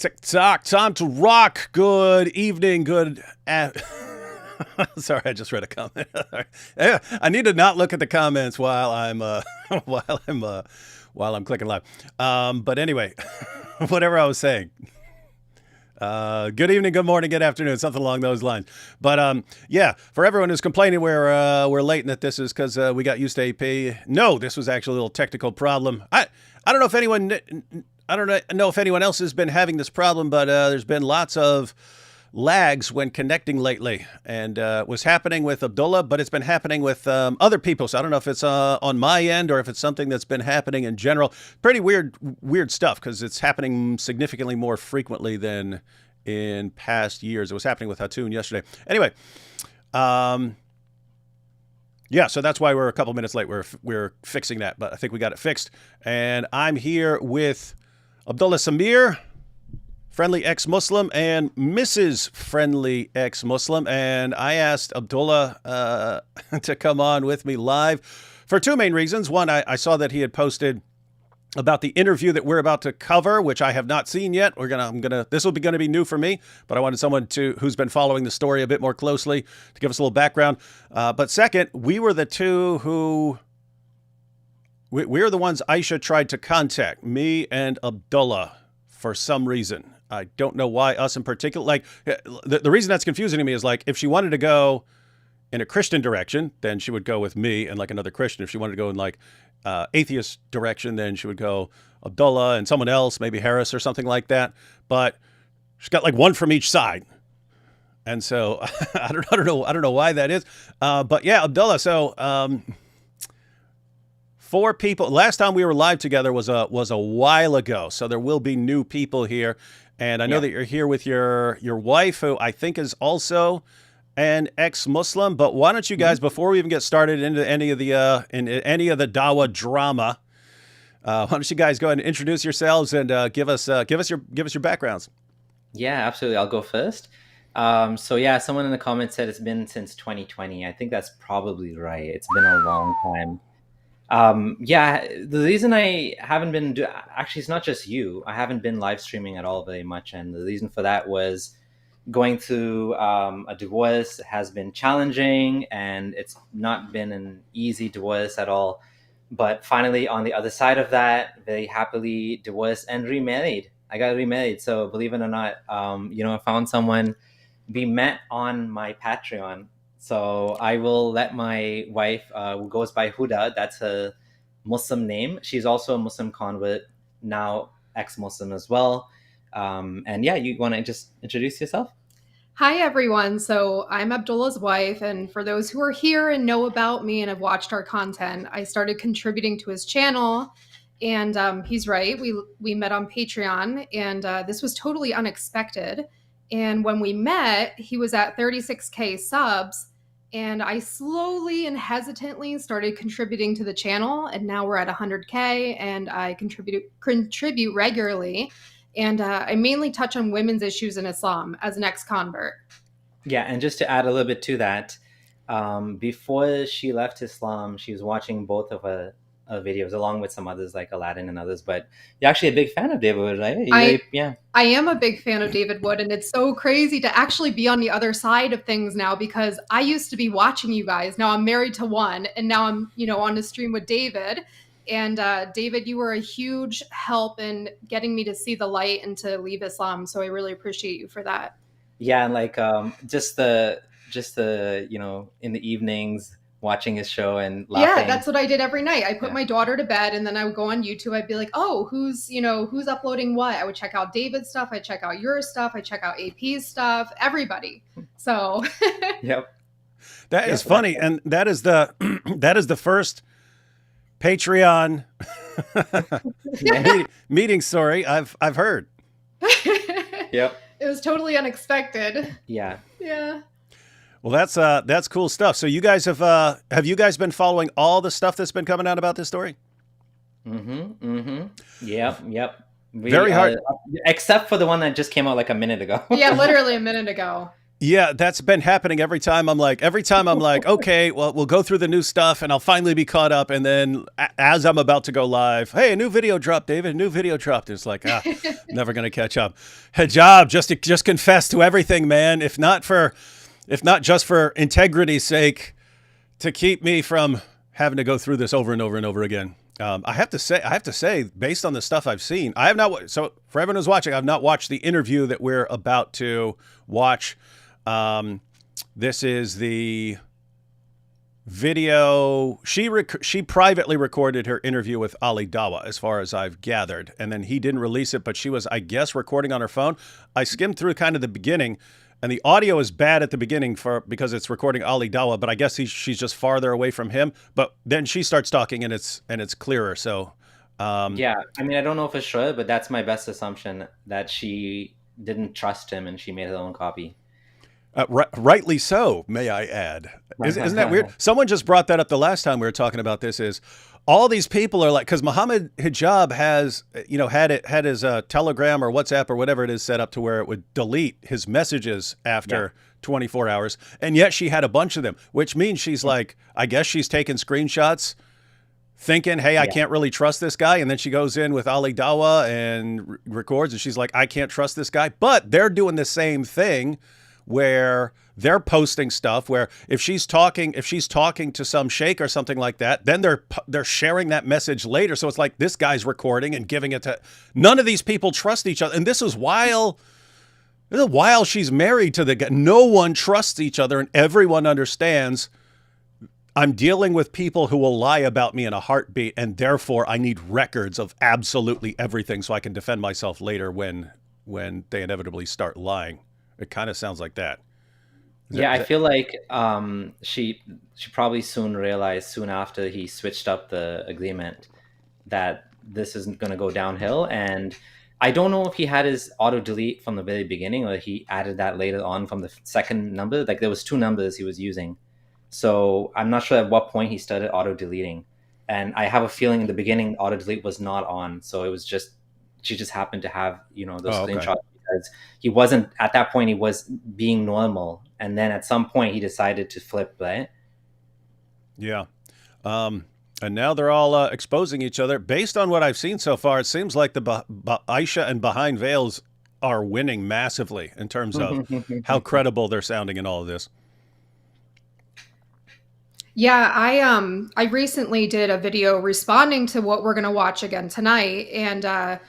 Tick tock, time to rock. Good evening, Sorry, I just read a comment. Yeah, I need to not look at the comments while I'm while I'm clicking live. But anyway, whatever I was saying. Good evening, good morning, good afternoon, something along those lines. But yeah, for everyone who's complaining we're late and that this is because we got used to AP. No, this was actually a little technical problem. I don't know if anyone else has been having this problem, but there's been lots of lags when connecting lately, and it was happening with Abdullah, but it's been happening with other people. So I don't know if it's on my end or if it's something that's been happening in general. Pretty weird stuff because it's happening significantly more frequently than in past years. It was happening with Hatun yesterday. Anyway, yeah, so that's why we're a couple minutes late. We're fixing that, but I think we got it fixed. And I'm here with Abdullah Sameer, friendly ex-Muslim, and Mrs. friendly ex-Muslim. And I asked Abdullah to come on with me live for two main reasons. One, I saw that he had posted about the interview that we're about to cover, which I have not seen yet. This will be going to be new for me, but I wanted someone who's been following the story a bit more closely to give us a little background. But second, we were the two we're the ones Aisha tried to contact, me and Abdullah, for some reason. I don't know why us in particular. Like the reason that's confusing to me is like if she wanted to go in a Christian direction, then she would go with me and like another Christian. If she wanted to go in like atheist direction, then she would go Abdullah and someone else, maybe Harris or something like that. But she's got like one from each side, and so I don't know why that is. But yeah, Abdullah. So four people. Last time we were live together was a while ago, so there will be new people here. And I know that you're here with your wife, who I think is also an ex-Muslim. But why don't you guys, before we even get started into any of the Dawa drama, why don't you guys go ahead and introduce yourselves and give us your backgrounds? Yeah, absolutely. I'll go first. So yeah, someone in the comments said it's been since 2020. I think that's probably right. It's been a long time. Yeah, the reason I haven't been actually, it's not just you. I haven't been live streaming at all very much, and the reason for that was going through a divorce has been challenging, and it's not been an easy divorce at all. But finally, on the other side of that, very happily divorced and remarried. I got remarried, so believe it or not, I found someone. We met on my Patreon. So I will let my wife, who goes by Huda, that's her Muslim name. She's also a Muslim convert, now ex-Muslim as well. And yeah, you want to just introduce yourself? Hi, everyone. So I'm Abdullah's wife. And for those who are here and know about me and have watched our content, I started contributing to his channel. And he's right. We met on Patreon, and this was totally unexpected. And when we met, he was at 36K subs. And I slowly and hesitantly started contributing to the channel, and now we're at 100K, and I contribute regularly. And I mainly touch on women's issues in Islam as an ex-convert. Yeah, and just to add a little bit to that, before she left Islam, she was watching both of her videos along with some others like Aladdin and others. But you're actually a big fan of David Wood, right? I am a big fan of David Wood, and it's so crazy to actually be on the other side of things now, because I used to be watching you guys. Now I'm married to one, and now I'm on the stream with David. And David, you were a huge help in getting me to see the light and to leave Islam. So I really appreciate you for that. Yeah, and like just the in the evenings watching his show and laughing. Yeah, that's what I did every night. I put my daughter to bed, and then I would go on YouTube. I'd be like, oh, who's uploading what? I would check out David's stuff. I check out your stuff. I check out AP's stuff, everybody. So Yep. That is funny. And that is the first Patreon meeting story I've heard. Yep. It was totally unexpected. Yeah. Yeah. Well, that's cool stuff. So you guys have you guys been following all the stuff that's been coming out about this story? Yep. Very hard. Except for the one that just came out like a minute ago. Yeah, literally a minute ago. Yeah, that's been happening every time I'm like, okay, well, we'll go through the new stuff and I'll finally be caught up. And then as I'm about to go live, hey, a new video dropped, David, a new video dropped. It's like, never going to catch up. Hijab, just confess to everything, man. If not just for integrity's sake, to keep me from having to go through this over and over and over again. I have to say, based on the stuff I've seen, I have not. So for everyone who's watching, I've not watched the interview that we're about to watch. This is the video. She privately recorded her interview with Ali Dawa, as far as I've gathered, and then he didn't release it. But she was, I guess, recording on her phone. I skimmed through kind of the beginning, and the audio is bad at the beginning because it's recording Ali Dawa. But I guess she's just farther away from him. But then she starts talking, and it's clearer. So yeah, I mean, I don't know for sure, but that's my best assumption, that she didn't trust him and she made her own copy. Rightly so, may I add. Isn't that weird? Someone just brought that up the last time we were talking about this. Is all these people are like, because Mohammed Hijab has, had his Telegram or WhatsApp or whatever it is set up to where it would delete his messages after 24 hours, and yet she had a bunch of them, which means she's like, I guess she's taking screenshots, thinking, hey, I can't really trust this guy, and then she goes in with Ali Dawa and records, and she's like, I can't trust this guy, but they're doing the same thing, where they're posting stuff where if she's talking to some sheikh or something like that, then they're sharing that message later. So it's like this guy's recording and giving it to, none of these people trust each other. And this is while she's married to the guy. No one trusts each other, and everyone understands I'm dealing with people who will lie about me in a heartbeat, and therefore I need records of absolutely everything so I can defend myself later when they inevitably start lying. It kind of sounds like that. I feel like she probably soon realized, soon after he switched up the agreement, that this isn't going to go downhill. And I don't know if he had his auto delete from the very beginning or he added that later on from the second number. Like there was 2 numbers he was using. So I'm not sure at what point he started auto deleting. And I have a feeling in the beginning auto delete was not on. So it was just, she just happened to have, those screenshots. Because he wasn't, at that point, he was being normal. And then at some point he decided to flip, right? Yeah. And now they're all exposing each other. Based on what I've seen so far, it seems like the Aisha and Behind Veils are winning massively in terms of how credible they're sounding in all of this. Yeah, I recently did a video responding to what we're going to watch again tonight, and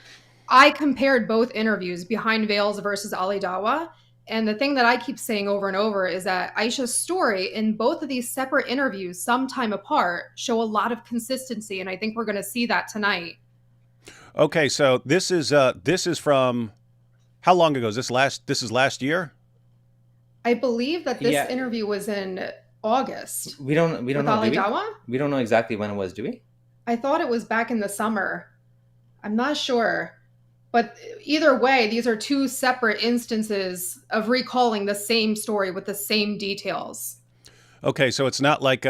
I compared both interviews, Behind Veils versus Ali Dawa. And the thing that I keep saying over and over is that Aisha's story in both of these separate interviews, some time apart, show a lot of consistency. And I think we're going to see that tonight. Okay, so this is from how long ago? Is this last year? I believe that this interview was in August. We don't know. Ali Dawa? We don't know exactly when it was, do we? I thought it was back in the summer. I'm not sure. But either way, these are 2 separate instances of recalling the same story with the same details. Okay, so it's not like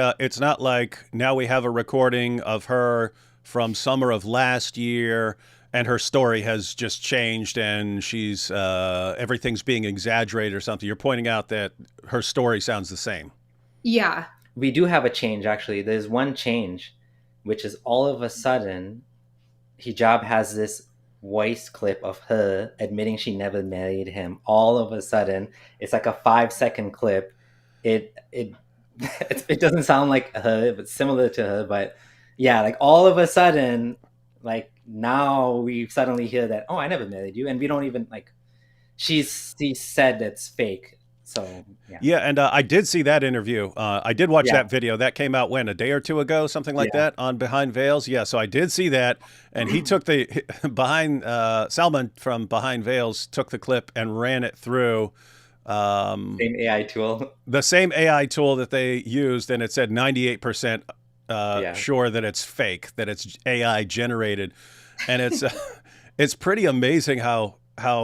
now we have a recording of her from summer of last year, and her story has just changed, and she's everything's being exaggerated or something. You're pointing out that her story sounds the same. Yeah, we do have a change. Actually, there's one change, which is all of a sudden, Hijab has this voice clip of her admitting she never married him. All of a sudden, it's like a 5-second clip. It doesn't sound like her, but similar to her. But yeah, like all of a sudden, like now we suddenly hear that, oh, I never married you, and we don't even like. She said it's fake. So yeah, and I did see that interview. I did watch that video. That came out when, a day or 2 ago, something like that, on Behind Veils. Yeah, so I did see that, and he took the Salman from Behind Veils took the clip and ran it through same AI tool. The same AI tool that they used, and it said 98% sure that it's fake, that it's AI generated, and it's pretty amazing how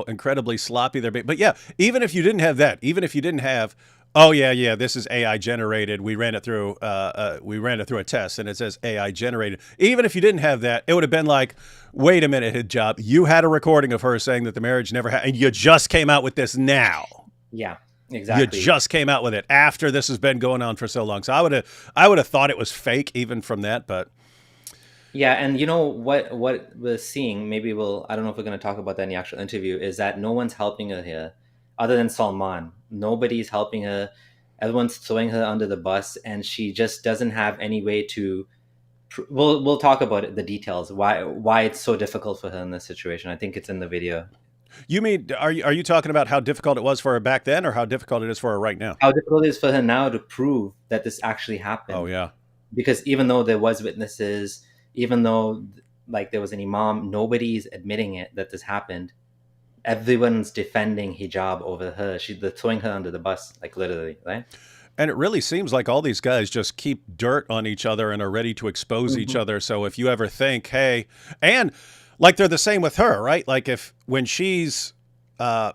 incredibly sloppy they're being. But yeah, even if you didn't have that, oh yeah, this is AI generated, we ran it through a test and it says AI generated. Even if you didn't have that, it would have been like, wait a minute, Hijab, you had a recording of her saying that the marriage never happened, and you just came out with this now. Yeah. You Exactly. just came out with it after this has been going on for so long. So I would have thought it was fake even from that, but Yeah, and you know what we're seeing, maybe we'll I don't know if we're going to talk about that in the actual interview, is that no one's helping her here other than Salman. Nobody's helping her. Everyone's throwing her under the bus, and she just doesn't have any way to we'll talk about it, the details, why it's so difficult for her in this situation. I think it's in the video. you mean are you talking about how difficult it was for her back then or how difficult it is for her right now? How difficult it is for her now to prove that this actually Oh happened. yeah. Because even though there was witnesses, even though like there was an imam, nobody's admitting it that this happened. Everyone's defending hijab over her. They're throwing her under the bus, like literally, right? And it really seems like all these guys just keep dirt on each other and are ready to expose each Mhm. other. So if you ever think, hey, and like they're the same with her, right? Like if when she's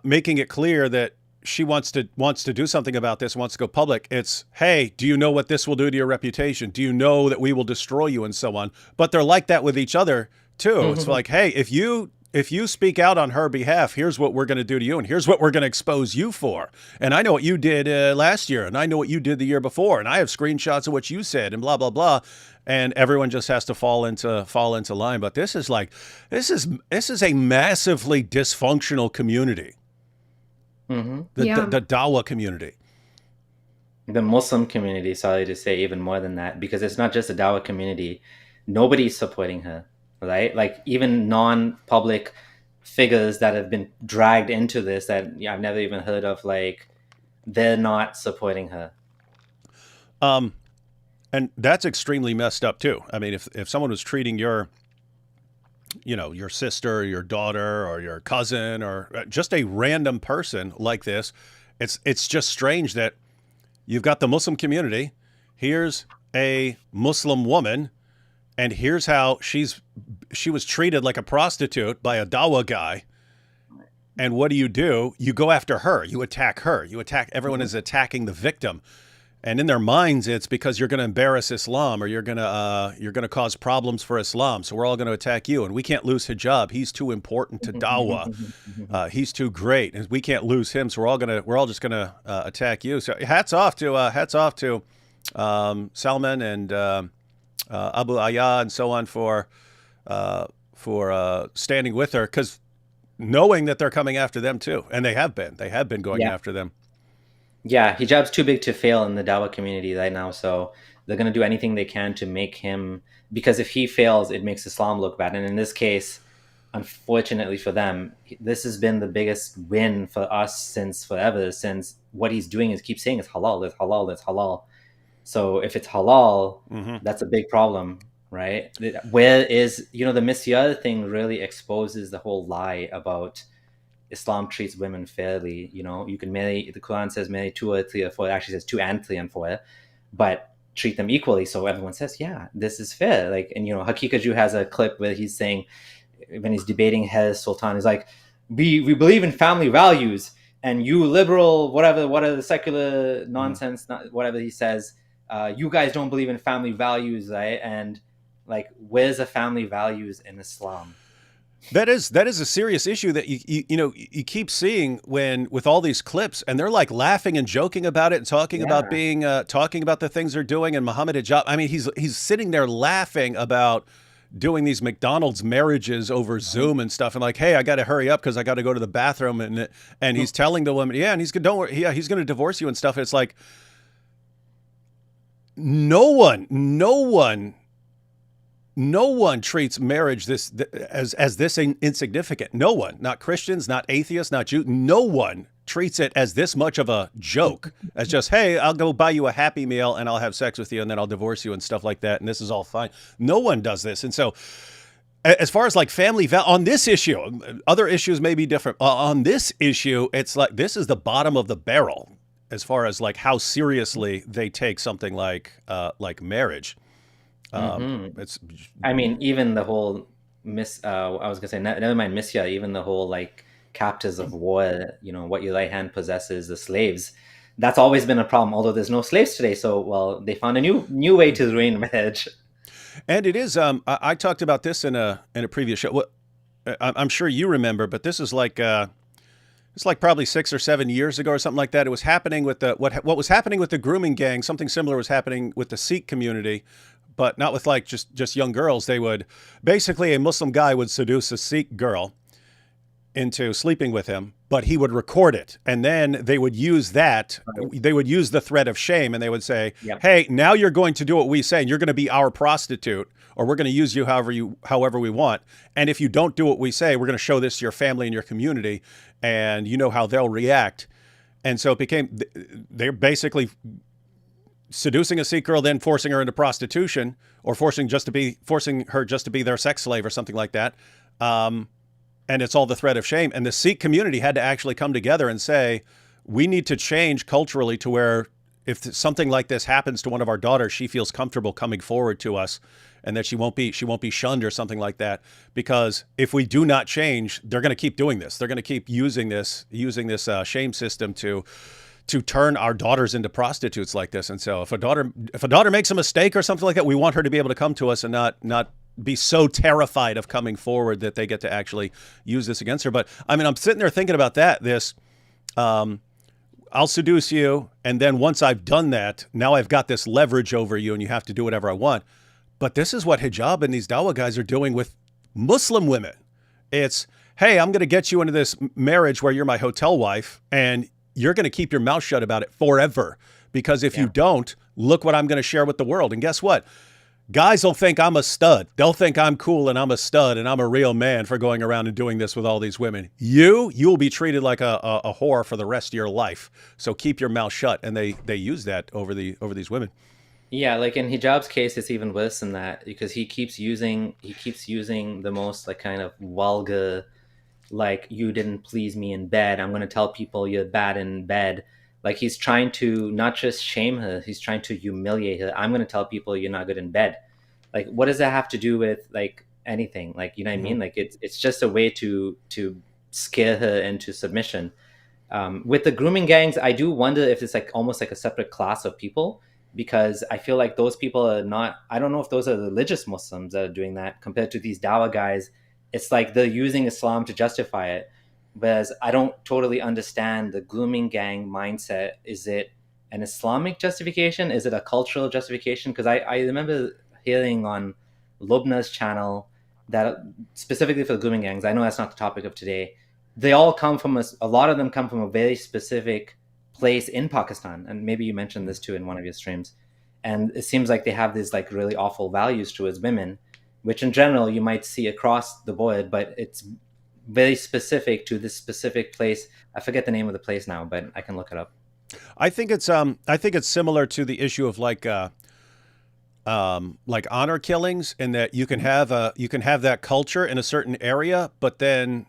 making it clear that she wants to do something about this, wants to go public, it's, hey, do you know what this will do to your reputation? Do you know that we will destroy you and so on? But they're like that with each other too. It's like, hey, if you speak out on her behalf, here's what we're going to do to you, and here's what we're going to expose you for. And I know what you did last year, and I know what you did the year before, and I have screenshots of what you said, and blah blah blah. And everyone just has to fall into line. But this is a massively dysfunctional community, Hmm. the Dawa community. The Muslim community, sorry to say, even more than that, because it's not just a Dawah community. Nobody's supporting her, right? Like even non-public figures that have been dragged into this that I've never even heard of, like they're not supporting her. Um, and that's extremely messed up too. I mean, if someone was treating your sister, or your daughter, or your cousin, or just a random person like this, it's just strange that you've got the Muslim community. Here's a Muslim woman, and here's how she was treated like a prostitute by a Dawa guy. And what do? You go after her. You attack her. You attack everyone is attacking the victim. And in their minds, it's because you're going to embarrass Islam or you're going to cause problems for Islam. So we're all going to attack you, and we can't lose hijab. He's too important to Dawah. He's too great, and we can't lose him. So we're all just going to attack you. So hats off to Salman and Abu Aya and so on for standing with her, because knowing that they're coming after them too, and they have been going Yeah. after them. Yeah, hijab's too big to fail in the Dawah community right now, so they're going to do anything they can to make him, because if he fails, it makes Islam look bad. And in this case, unfortunately for them, this has been the biggest win for us since forever, since what he's doing is keep saying it's halal, it's halal, it's halal. So if it's halal, that's a big problem, right? Where is, the misyar thing really exposes the whole lie about Islam treats women fairly. You can marry, the Quran says marry 2 or 3 or 4, it actually says 2 and 3 and 4, but treat them equally. So everyone says, yeah, this is fair. Like, and Hakikaju has a clip where he's saying, when he's debating Hez Sultan, he's like, we believe in family values, and you liberal, whatever the secular nonsense, whatever he says, you guys don't believe in family values, right? And like, where's the family values in Islam? That is a serious issue that you keep seeing with all these clips, and they're like laughing and joking about it and talking about talking about the things they're doing. And Mohammed Hijab, I mean, he's sitting there laughing about doing these McDonald's marriages over Zoom and stuff, and like, hey, I got to hurry up because I got to go to the bathroom, and he's telling the woman, yeah, and he's don't worry, yeah, he's going to divorce you and stuff. It's like no one treats marriage as this insignificant. No one, not Christians, not atheists, not Jews. No one treats it as this much of a joke, as just, hey, I'll go buy you a Happy Meal and I'll have sex with you and then I'll divorce you and stuff like that. And this is all fine. No one does this. And so as far as like family on this issue, other issues may be different. On this issue, it's like, this is the bottom of the barrel as far as like how seriously they take something like marriage. It's, I mean, even the whole I was gonna say, never mind Misya, even the whole like captives of war, what your right hand possesses, the slaves, that's always been a problem, although there's no slaves today. So, well, they found a new way to ruin marriage. And it is, I talked about this in a previous show. I'm sure you remember, but this is like it's like probably 6 or 7 years ago or something like that. It was happening with the what was happening with the grooming gang. Something similar was happening with the Sikh community, but not with like just young girls. They would basically a Muslim guy would seduce a Sikh girl into sleeping with him, but he would record it. And then they would use that. They would use the threat of shame and they would say, Yep. hey, now you're going to do what we say and you're going to be our prostitute or we're going to use you however we want. And if you don't do what we say, we're going to show this to your family and your community and you know how they'll react. And so it became, they're basically seducing a Sikh girl, then forcing her into prostitution or forcing her just to be their sex slave or something like that. And it's all the threat of shame. And the Sikh community had to actually come together and say, we need to change culturally to where if something like this happens to one of our daughters, she feels comfortable coming forward to us and that she won't be shunned or something like that. Because if we do not change, they're going to keep doing this. They're going to keep using this shame system to turn our daughters into prostitutes like this. And so if a daughter makes a mistake or something like that, we want her to be able to come to us and not be so terrified of coming forward that they get to actually use this against her. But I mean, I'm sitting there thinking about that, I'll seduce you. And then once I've done that, now I've got this leverage over you and you have to do whatever I want. But this is what hijab and these dawah guys are doing with Muslim women. It's, hey, I'm going to get you into this marriage where you're my hotel wife and you're going to keep your mouth shut about it forever. Because if you don't, look what I'm going to share with the world. And guess what? Guys will think I'm a stud. They'll think I'm cool and I'm a stud and I'm a real man for going around and doing this with all these women. You will be treated like a whore for the rest of your life. So keep your mouth shut. And they use that over these women. Yeah, like in Hijab's case, it's even worse than that because he keeps using the most like kind of vulgar, like you didn't please me in bed. I'm going to tell people you're bad in bed. Like he's trying to not just shame her, he's trying to humiliate her. I'm going to tell people you're not good in bed. Like, what does that have to do with like anything? Like, you know what I mean? Like it's just a way to scare her into submission. With the grooming gangs, I do wonder if it's like almost like a separate class of people because I feel like those people are not, I don't know if those are religious Muslims that are doing that compared to these dawah guys. It's like they're using Islam to justify it. Whereas I don't totally understand the grooming gang mindset. Is it an Islamic justification? Is it a cultural justification? Because I remember hearing on Lubna's channel that specifically for the grooming gangs, I know that's not the topic of today, they all come from a lot of them come from a very specific place in Pakistan. And maybe you mentioned this too in one of your streams. And it seems like they have these like really awful values towards women, which in general you might see across the board, but it's very specific to this specific place. I forget the name of the place now, but I can look it up. I think it's similar to the issue of like honor killings in that you can have that culture in a certain area, but then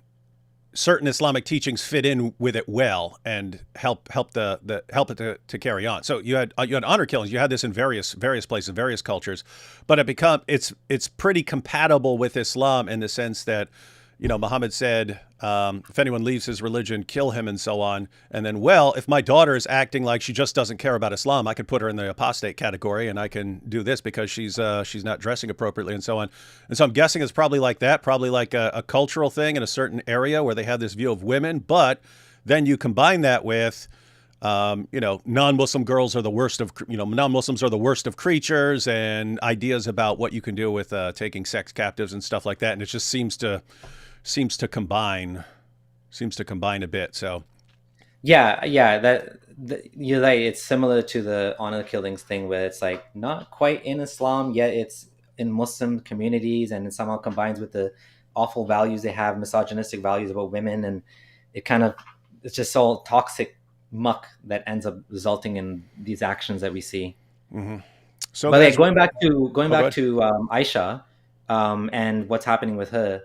certain Islamic teachings fit in with it well and help it to carry on. So you had honor killings. You had this in various places, various cultures, but it's pretty compatible with Islam in the sense that, you know, Muhammad said, if anyone leaves his religion, kill him and so on. And then, well, if my daughter is acting like she just doesn't care about Islam, I could put her in the apostate category and I can do this because she's not dressing appropriately and so on. And so I'm guessing it's probably like that, probably like a cultural thing in a certain area where they have this view of women. But then you combine that with, non-Muslim girls are the worst of, non-Muslims are the worst of creatures and ideas about what you can do with taking sex captives and stuff like that. And it just seems to combine a bit. So yeah, you're right. It's similar to the honor killings thing where it's like not quite in Islam yet it's in Muslim communities and it somehow combines with the awful values they have, misogynistic values about women, and it's just all toxic muck that ends up resulting in these actions that we see. Mm-hmm. So but guys, going back to Aisha and what's happening with her,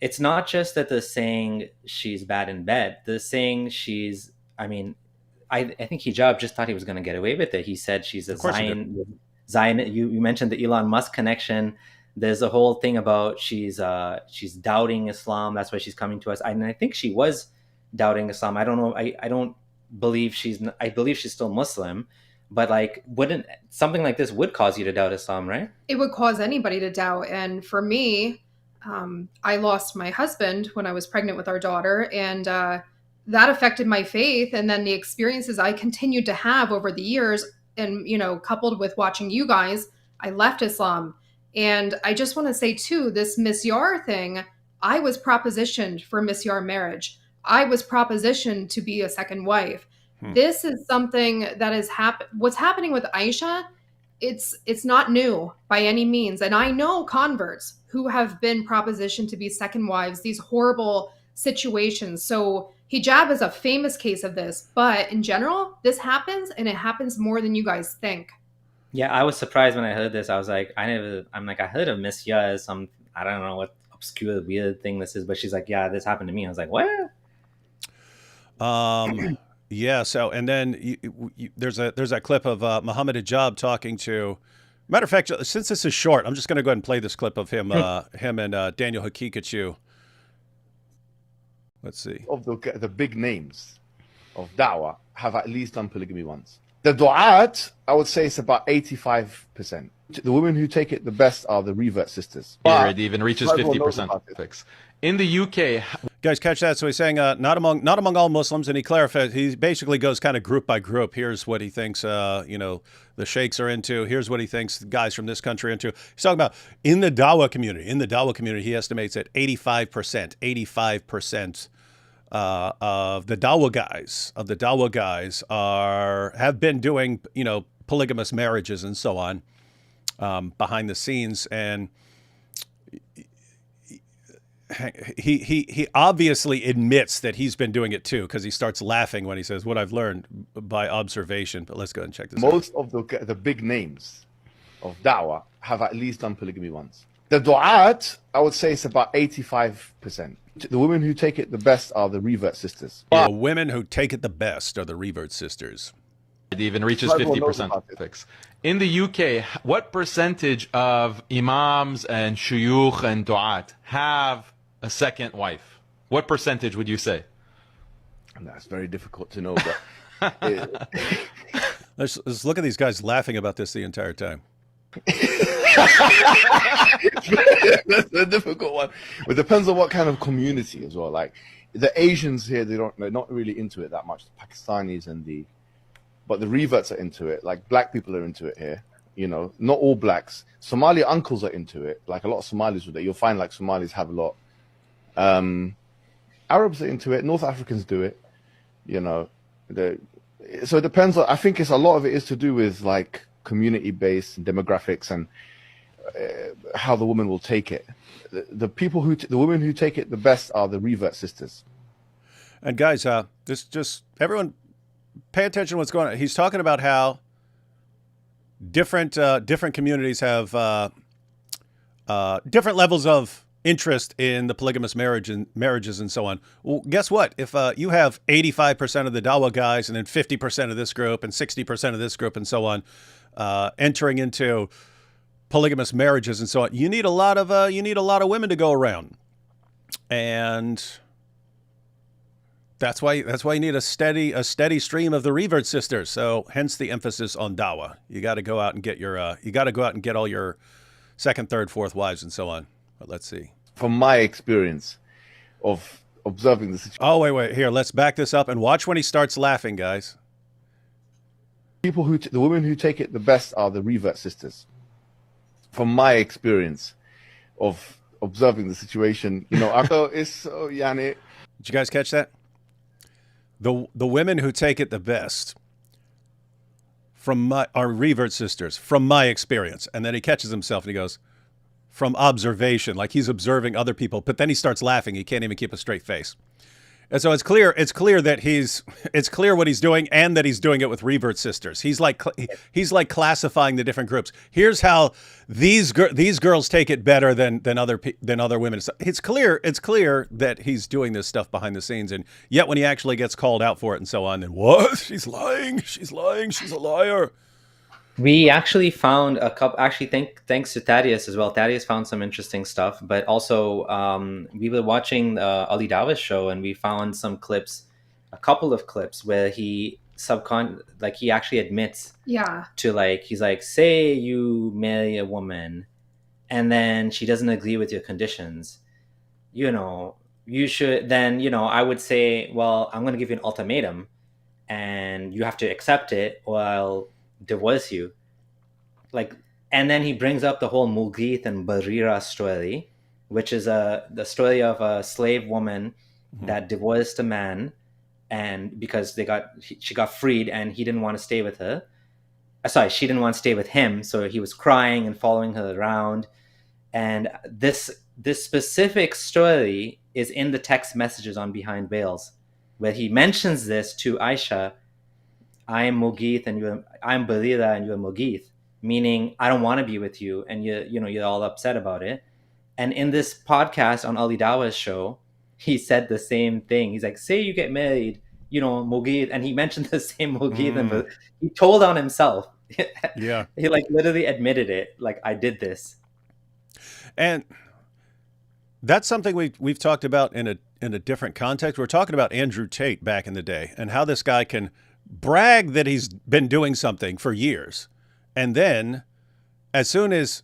it's not just that they're saying she's bad in bed. They're saying I think Hijab just thought he was going to get away with it. He said she's a Zion. You mentioned the Elon Musk connection. There's a whole thing about she's doubting Islam. That's why she's coming to us. And I think she was doubting Islam. I don't know. I believe she's still Muslim. But like, wouldn't something like this would cause you to doubt Islam, right? It would cause anybody to doubt. And for me, I lost my husband when I was pregnant with our daughter, and that affected my faith, and then the experiences I continued to have over the years, and coupled with watching you guys, I left Islam. And I just want to say too, this misyar thing, I was propositioned for misyar marriage. I was propositioned to be a second wife. This is something that is what's happening with Aisha. It's not new by any means, and I know converts who have been propositioned to be second wives, these horrible situations. So hijab is a famous case of this, but in general, this happens, and it happens more than you guys think. Yeah, I was surprised when I heard this. I was like, I heard of Miss Ya as some, I don't know what obscure weird thing this is, but she's like, yeah, this happened to me. I was like, what? Yeah. So, and then there's that clip of Mohammed Hijab talking to. Matter of fact, since this is short, I'm just going to go ahead and play this clip of him, him and Daniel Hakikachu. Let's see. Of the big names of da'wah have at least done polygamy once. The du'at, I would say it's about 85%. The women who take it the best are the revert sisters. It even reaches 50% fix. In the UK, guys, catch that? So he's saying not among all Muslims, and he clarifies. He basically goes kind of group by group. Here's what he thinks, the sheikhs are into. Here's what he thinks the guys from this country are into. He's talking about in the dawah community. In the dawah community, he estimates that 85% of the dawah guys have been doing polygamous marriages and so on behind the scenes, and he obviously admits that he's been doing it too, because he starts laughing when he says what I've learned by observation. But let's go ahead and check this out. Most of the big names of da'wah have at least done polygamy once. The du'at, I would say it's about 85%. The women who take it the best are the revert sisters. The women who take it the best are the revert sisters. It even reaches 50% fix. In the UK, what percentage of imams and shuyukh and du'at have a second wife? What percentage would you say? That's very difficult to know, but let's look at these guys laughing about this the entire time. That's a difficult one. It depends on what kind of community as well. Like the Asians here, they're not really into it that much. The Pakistanis but the reverts are into it. Like black people are into it here. Not all blacks. Somali uncles are into it. Like a lot of Somalis with it. You'll find like Somalis have a lot. Arabs are into it. North Africans do it. So it depends. I think a lot of it is to do with like community-based demographics and how the woman will take it. The women who take it the best are the revert sisters. And guys, everyone pay attention to what's going on. He's talking about how different communities have different levels of interest in the polygamous marriages and so on. Well, guess what? If you have 85% of the dawah guys and then 50% of this group and 60% of this group and so on entering into polygamous marriages and so on, you need a lot of women to go around, and that's why you need a steady stream of the revert sisters. So hence the emphasis on dawah. You got to go out and get all your second, third, fourth wives and so on. But let's see. From my experience of observing the situation. Oh, wait. Here, let's back this up and watch when he starts laughing, guys. The women who take it the best are the revert sisters. From my experience of observing the situation, I thought it's so Did you guys catch that? The women who take it the best are revert sisters, from my experience. And then he catches himself and he goes, from observation, like he's observing other people, but then he starts laughing. He can't even keep a straight face. And so it's clear that it's clear what he's doing, and that he's doing it with revert sisters. He's like classifying the different groups. Here's how these girls take it better than other women. It's clear that he's doing this stuff behind the scenes, and yet when he actually gets called out for it and so on, then what? She's lying. She's a liar. We actually found a couple. Actually, thanks to Thaddeus as well. Thaddeus found some interesting stuff, but also we were watching Ali Dawah's show, and we found some clips, a couple of clips where he he actually admits, to he's like, say you marry a woman, and then she doesn't agree with your conditions, you should then, I would say, well, I'm going to give you an ultimatum and you have to accept it or I'll divorce you. Like, and then he brings up the whole Mughith and Barira story, which is the story of a slave woman that divorced a man, and because she got freed and he didn't want to stay with her. Sorry, she didn't want to stay with him, so he was crying and following her around. And this specific story is in the text messages on Behind Veils, where he mentions this to Aisha. I am Mughith and I'm Barira and you're Mughith, meaning I don't want to be with you, and you're all upset about it. And in this podcast on Ali Dawa's show, he said the same thing. He's like, say you get married, Mughith, and he mentioned the same Mughith, but he told on himself. Yeah. He like literally admitted it, like, I did this. And that's something we've talked about in a different context. We're talking about Andrew Tate back in the day and how this guy can brag that he's been doing something for years. And then as soon as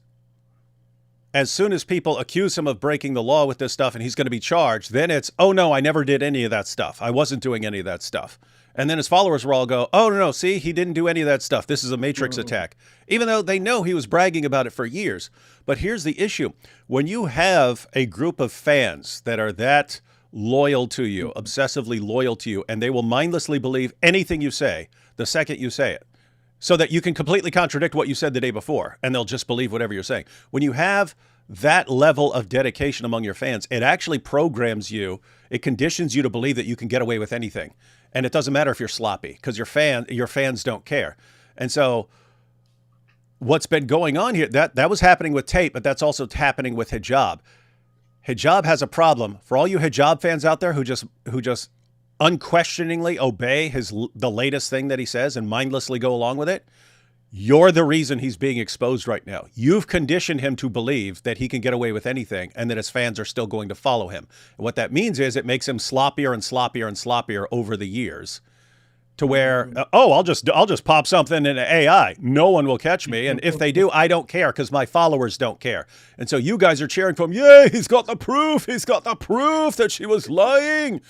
people accuse him of breaking the law with this stuff and he's going to be charged, then it's, oh no, I never did any of that stuff. I wasn't doing any of that stuff. And then his followers will all go, oh no, see, he didn't do any of that stuff. This is a Matrix attack. Even though they know he was bragging about it for years. But here's the issue. When you have a group of fans that are that loyal to you, obsessively loyal to you, and they will mindlessly believe anything you say the second you say it, so that you can completely contradict what you said the day before, and they'll just believe whatever you're saying. When you have that level of dedication among your fans, it actually programs you, it conditions you to believe that you can get away with anything. And it doesn't matter if you're sloppy, because your fans don't care. And so what's been going on here, that was happening with Tate, but that's also happening with Hijab. Hijab has a problem. For all you Hijab fans out there who just unquestioningly obey the latest thing that he says and mindlessly go along with it, you're the reason he's being exposed right now. You've conditioned him to believe that he can get away with anything and that his fans are still going to follow him. And what that means is it makes him sloppier and sloppier and sloppier over the years, to where, I'll just pop something in AI. No one will catch me. And if they do, I don't care because my followers don't care. And so you guys are cheering for him. Yay, he's got the proof. He's got the proof that she was lying.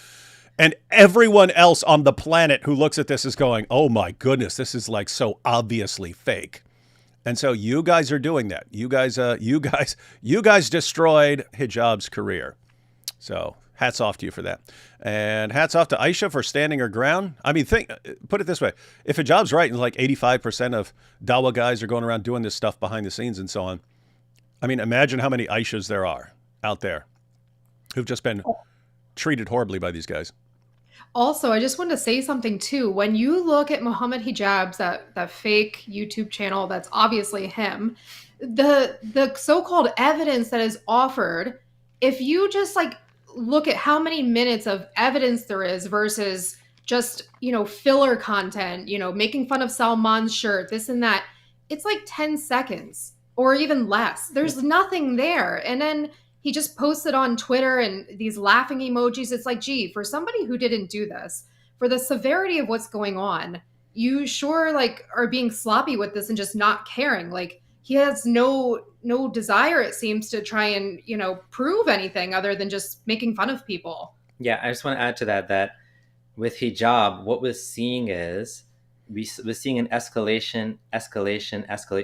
And everyone else on the planet who looks at this is going, oh my goodness, this is like so obviously fake. And so you guys are doing that. You guys destroyed Hijab's career. So hats off to you for that. And hats off to Aisha for standing her ground. I mean, put it this way. If Hijab's right, and like 85% of Dawa guys are going around doing this stuff behind the scenes and so on, I mean, imagine how many Aishas there are out there who've just been treated horribly by these guys. Also, I just wanted to say something too. When you look at Mohammed Hijab's that fake YouTube channel, that's obviously him. The so-called evidence that is offered, if you just like look at how many minutes of evidence there is versus just, filler content, making fun of Salman's shirt, this and that, it's like 10 seconds or even less. There's nothing there. And then he just posted on Twitter and these laughing emojis. It's like, gee, for somebody who didn't do this, for the severity of what's going on, you sure like are being sloppy with this and just not caring. Like he has no desire, it seems, to try and, prove anything other than just making fun of people. Yeah, I just want to add to that with Hijab, what we're seeing is we're seeing an escalation.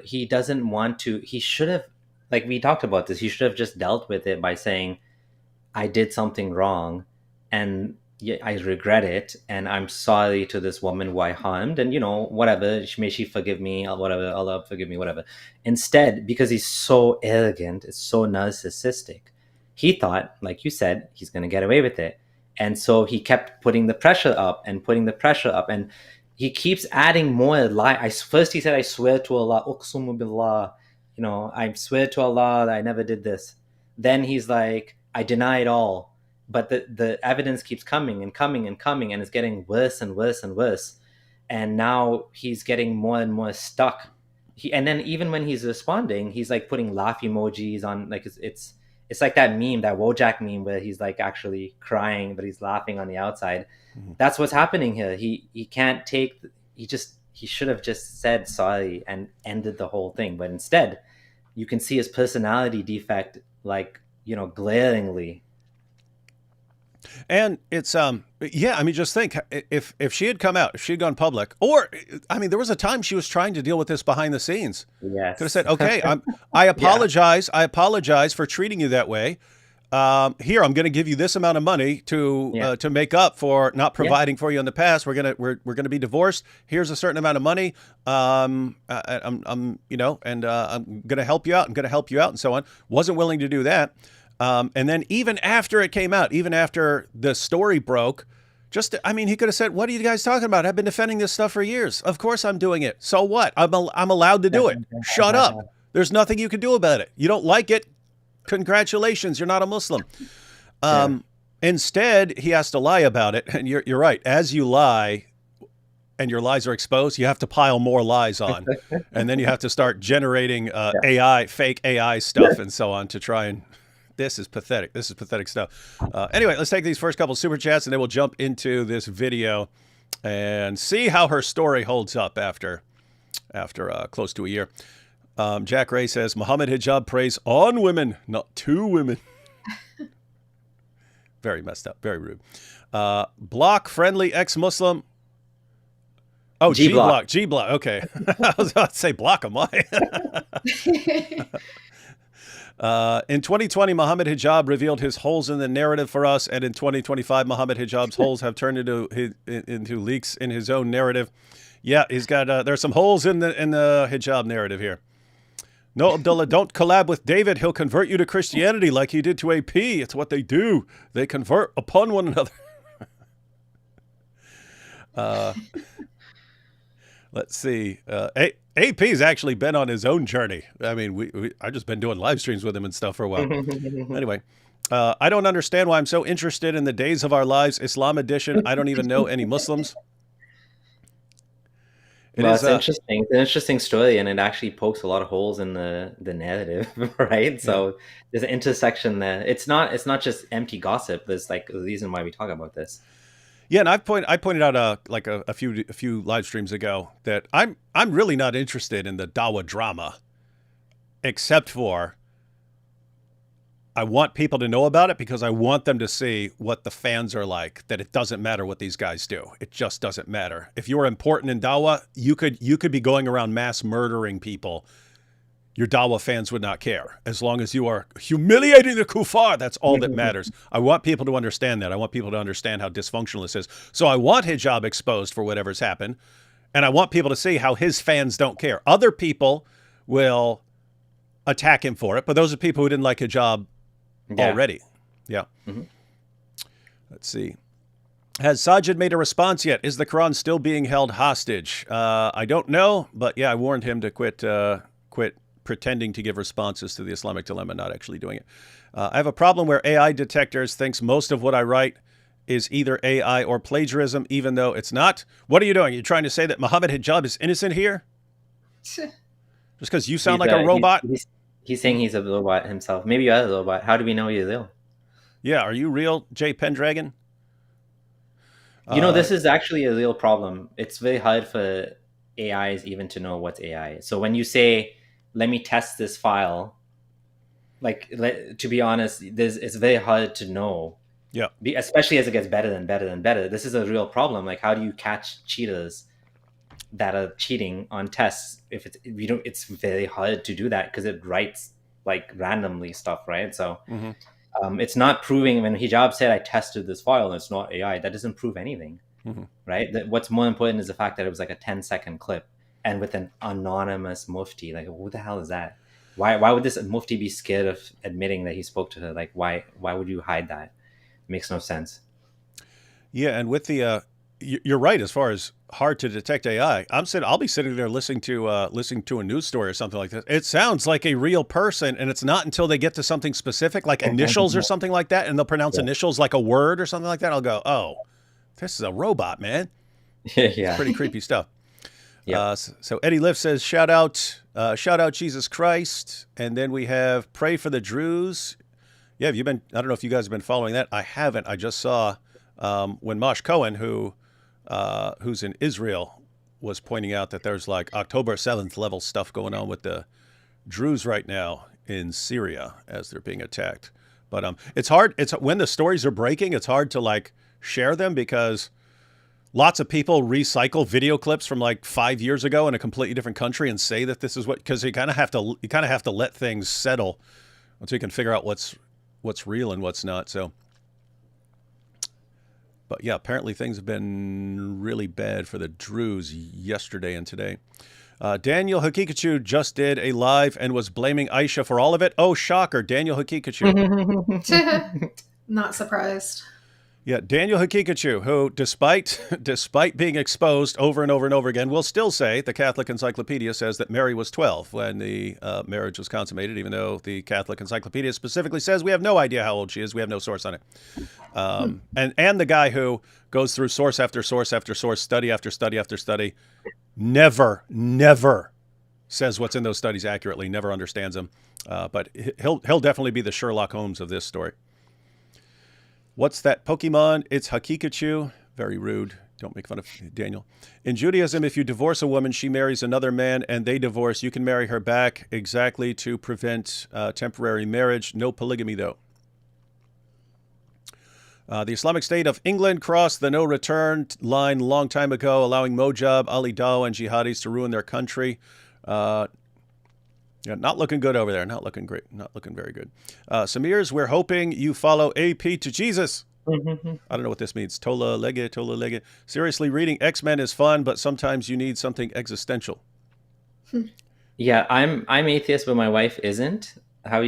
He doesn't want to, he should have, like we talked about this, he should have just dealt with it by saying, I did something wrong and I regret it. And I'm sorry to this woman who I harmed, and whatever, may she forgive me or whatever, Allah forgive me, whatever. Instead, because he's so arrogant, it's so narcissistic, he thought, like you said, he's going to get away with it. And so he kept putting the pressure up, and he keeps adding more lie. First he said, I swear to Allah, uqsumu billah, I swear to Allah that I never did this. Then he's like, I deny it all. But the evidence keeps coming and coming and coming, and it's getting worse and worse and worse. And now he's getting more and more stuck. And then even when he's responding, he's like putting laugh emojis on, like it's like that meme, that Wojak meme, where he's like actually crying, but he's laughing on the outside. Mm-hmm. That's what's happening here. He can't take, he should have just said sorry and ended the whole thing. But instead, you can see his personality defect, like, glaringly. And it's yeah, I mean, just think if she had come out, if she had gone public, or I mean, there was a time she was trying to deal with this behind the scenes. Yes. Could have said, okay, I apologize. I apologize for treating you that way. Here, I'm going to give you this amount of money to make up for not providing for you in the past. We're gonna be divorced. Here's a certain amount of money. I'm I'm going to help you out. I'm going to help you out, and so on. Wasn't willing to do that. And then even after it came out, even after the story broke, I mean, he could have said, "What are you guys talking about? I've been defending this stuff for years. Of course I'm doing it. So what? I'm allowed to do it. Shut up. There's nothing you can do about it. You don't like it. Congratulations, you're not a Muslim." Instead, he has to lie about it. And you're right. As you lie and your lies are exposed, you have to pile more lies on. And then you have to start generating fake AI stuff and so on to try and... This is pathetic. This is pathetic stuff. Anyway, let's take these first couple super chats and then we'll jump into this video and see how her story holds up after close to a year. Jack Ray says, Mohammed Hijab preys on women, not to women. Very messed up. Very rude. Block friendly ex-Muslim. Oh, G-block. G-block. Okay. I was about to say block him. Why? In 2020, Mohammed Hijab revealed his holes in the narrative for us, and in 2025, Mohammed Hijab's holes have turned into leaks in his own narrative. Yeah, he's got there's some holes in the hijab narrative here. No, Abdullah, don't collab with David. He'll convert you to Christianity like he did to AP. It's what they do. They convert upon one another. Let's see. AP's actually been on his own journey. I mean, I've just been doing live streams with him and stuff for a while. Anyway, I don't understand why I'm so interested in the Days of Our Lives Islam edition. I don't even know any Muslims. It's interesting. It's an interesting story, and it actually pokes a lot of holes in the narrative, right? So there's an intersection there. It's not just empty gossip. There's like a reason why we talk about this. Yeah, and I pointed out like a few live streams ago that I'm really not interested in the Dawa drama, except for I want people to know about it because I want them to see what the fans are like, that it doesn't matter what these guys do. It just doesn't matter. If you're important in Dawa, you could be going around mass murdering people. Your Dawa fans would not care. As long as you are humiliating the kuffar, that's all that matters. I want people to understand that. I want people to understand how dysfunctional this is. So I want hijab exposed for whatever's happened. And I want people to see how his fans don't care. Other people will attack him for it, but those are people who didn't like hijab already. Yeah. Let's see. Has Sajid made a response yet? Is the Quran still being held hostage? I don't know, but yeah, I warned him to quit pretending to give responses to the Islamic dilemma, not actually doing it. I have a problem where AI detectors thinks most of what I write is either AI or plagiarism, even though it's not. What are you doing? You're trying to say that Mohammed Hijab is innocent here? Just because you sound like a robot? He's saying he's a robot himself. Maybe you are a robot. How do we know you're real? Yeah, are you real, Jay Pendragon? This is actually a real problem. It's very hard for AIs even to know what's AI. So when you say, let me test this file, to be honest, it's very hard to know. Yeah. Especially as it gets better and better and better. This is a real problem. Like, how do you catch cheaters that are cheating on tests? It's very hard to do that because it writes like randomly stuff, right? So it's not proving. When Hijab said, I tested this file and it's not AI, that doesn't prove anything, right? What's more important is the fact that it was like a 10-second clip and with an anonymous mufti. Like, who the hell is that? Why would this mufti be scared of admitting that he spoke to her? Like, why would you hide that? It makes no sense. Yeah, and with the you're right as far as hard to detect AI. I'll be sitting there listening to a news story or something like this. It sounds like a real person, and it's not until they get to something specific, like initials or something like that, and they'll pronounce initials like a word or something like that. I'll go, oh, this is a robot, man. Yeah, it's pretty creepy stuff. Yeah. So Eddie Lift says, shout out Jesus Christ, and then we have pray for the Druze. Yeah, I don't know if you guys have been following that. I haven't. I just saw when Mosh Cohen, who's in Israel, was pointing out that there's like October 7th level stuff going on with the Druze right now in Syria as they're being attacked But it's hard. It's when the stories are breaking, it's hard to like share them because lots of people recycle video clips from like 5 years ago in a completely different country and say that this is what, because you kind of have to let things settle until you can figure out what's real and what's not. So, but yeah, apparently things have been really bad for the Druze yesterday and today. Daniel Hakikachu just did a live and was blaming Aisha for all of it. Oh, shocker. Daniel Hakikachu. Not surprised. Yeah, Daniel Hakikachu, who, despite being exposed over and over and over again, will still say, the Catholic Encyclopedia says that Mary was 12 when the marriage was consummated, even though the Catholic Encyclopedia specifically says we have no idea how old she is. We have no source on it. And the guy who goes through source after source after source, study after study after study, never says what's in those studies accurately, never understands them. But he'll definitely be the Sherlock Holmes of this story. What's that Pokemon? It's Hakikachu. Very rude. Don't make fun of Daniel. In Judaism, if you divorce a woman, she marries another man and they divorce. You can marry her back exactly to prevent temporary marriage. No polygamy, though. The Islamic State of England crossed the no-return line long time ago, allowing Mojab, Ali Dawa, and jihadis to ruin their country. Yeah, not looking good over there. Not looking great. Not looking very good. Sameers, we're hoping you follow AP to Jesus. I don't know what this means. Tola lege. Seriously, reading X-Men is fun, but sometimes you need something existential. Yeah, I'm atheist, but my wife isn't. What do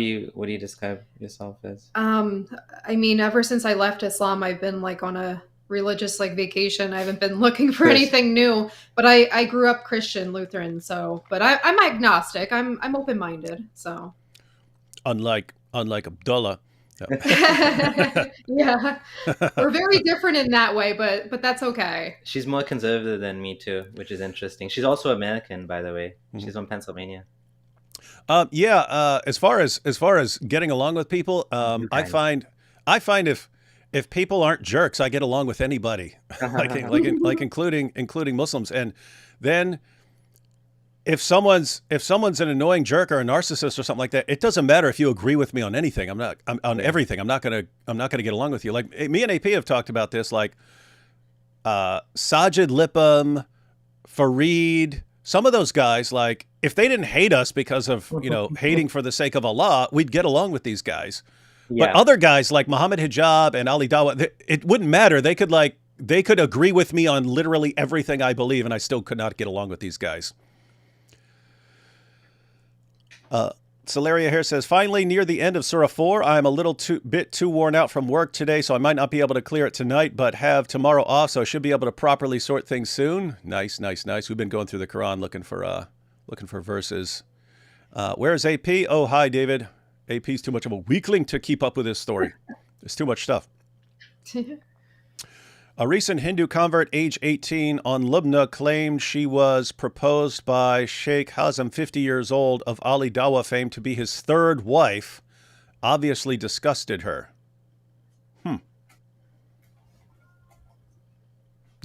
you describe yourself as? I mean, ever since I left Islam, I've been like on a religious like vacation. I haven't been looking for anything new, but I grew up Christian Lutheran, so but I'm agnostic. I'm open-minded, so unlike Abdullah. Yeah, we're very different in that way, but that's okay. She's more conservative than me too, which is interesting. She's also American, by the way. She's from Pennsylvania. As far as getting along with people, I find if people aren't jerks, I get along with anybody, like including Muslims. And then if someone's an annoying jerk or a narcissist or something like that, it doesn't matter if you agree with me on anything. On everything. I'm not gonna get along with you. Like me and AP have talked about this. Like Sajid Lippam, Fareed, some of those guys. Like if they didn't hate us because of hating for the sake of Allah, we'd get along with these guys. Yeah. But other guys like Mohammed Hijab and Ali Dawa, it wouldn't matter. They could agree with me on literally everything I believe, and I still could not get along with these guys. Celeria here says, finally, near the end of Surah 4, I'm a little bit too worn out from work today, so I might not be able to clear it tonight, but have tomorrow off, so I should be able to properly sort things soon. Nice. We've been going through the Quran looking for verses. Where's AP? Oh, hi, David. AP's too much of a weakling to keep up with this story. There's too much stuff. A recent Hindu convert, age 18, on Lubna claimed she was proposed by Sheikh Hazem, 50 years old, of Ali Dawa fame, to be his third wife. Obviously disgusted her. Yeah,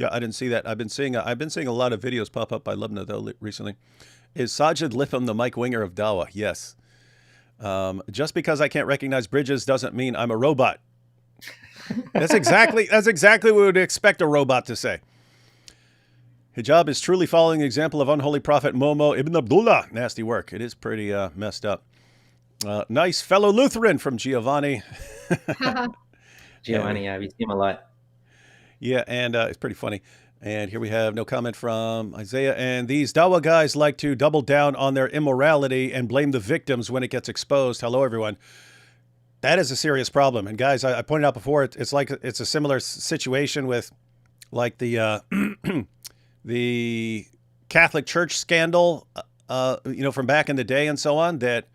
I didn't see that. I've been seeing a lot of videos pop up by Lubna though recently. Is Sajid Lippam the Mike Winger of Dawa? Yes. Just because I can't recognize bridges doesn't mean I'm a robot. That's exactly what we would expect a robot to say. Hijab is truly following the example of unholy prophet Momo ibn Abdullah. Nasty work. It is pretty messed up. Nice fellow Lutheran from Giovanni. Giovanni, yeah, we see him a lot. Yeah, and it's pretty funny. And here we have no comment from Isaiah. And these Dawa guys like to double down on their immorality and blame the victims when it gets exposed. Hello, everyone. That is a serious problem. And guys, I pointed out before, it's a similar situation with like the the Catholic Church scandal, from back in the day and so on, that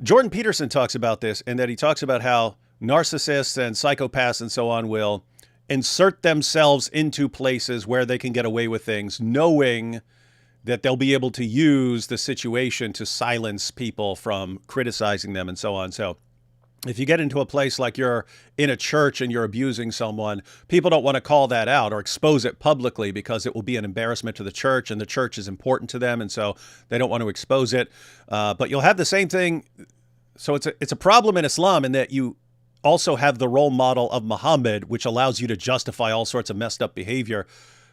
Jordan Peterson talks about this, and that he talks about how narcissists and psychopaths and so on will insert themselves into places where they can get away with things, knowing that they'll be able to use the situation to silence people from criticizing them and so on. So if you get into a place like you're in a church and you're abusing someone, people don't want to call that out or expose it publicly because it will be an embarrassment to the church, and the church is important to them, and so they don't want to expose it. But you'll have the same thing. So it's a problem in Islam in that also have the role model of Muhammad, which allows you to justify all sorts of messed up behavior.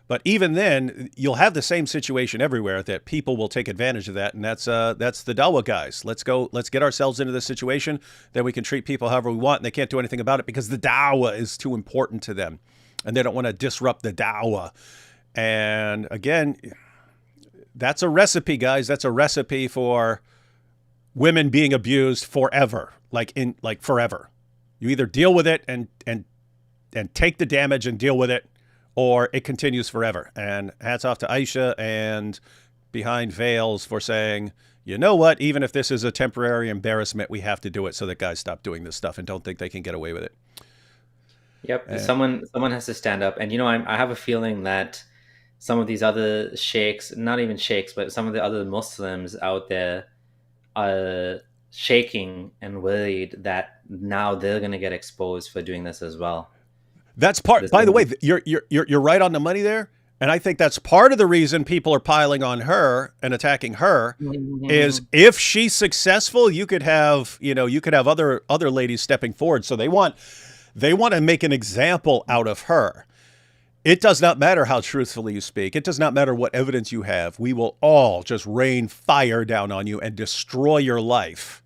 But even then, you'll have the same situation everywhere, that people will take advantage of that, and that's the dawah guys. Let's get ourselves into this situation, then we can treat people however we want, and they can't do anything about it because the dawah is too important to them, and they don't want to disrupt the dawah. And again, that's a recipe, guys. That's a recipe for women being abused forever, like forever. You either deal with it and take the damage and deal with it, or it continues forever. And hats off to Aisha and Behind Veils for saying, you know what, even if this is a temporary embarrassment, we have to do it so that guys stop doing this stuff and don't think they can get away with it. Yep. And someone has to stand up. And, I have a feeling that some of these other sheikhs, not even sheikhs, but some of the other Muslims out there are shaking and worried that now they're going to get exposed for doing this as well. That's part. By the way, you're right on the money there, and I think that's part of the reason people are piling on her and attacking her. Is if she's successful, you could have other ladies stepping forward. So they want to make an example out of her. It does not matter how truthfully you speak. It does not matter what evidence you have. We will all just rain fire down on you and destroy your life.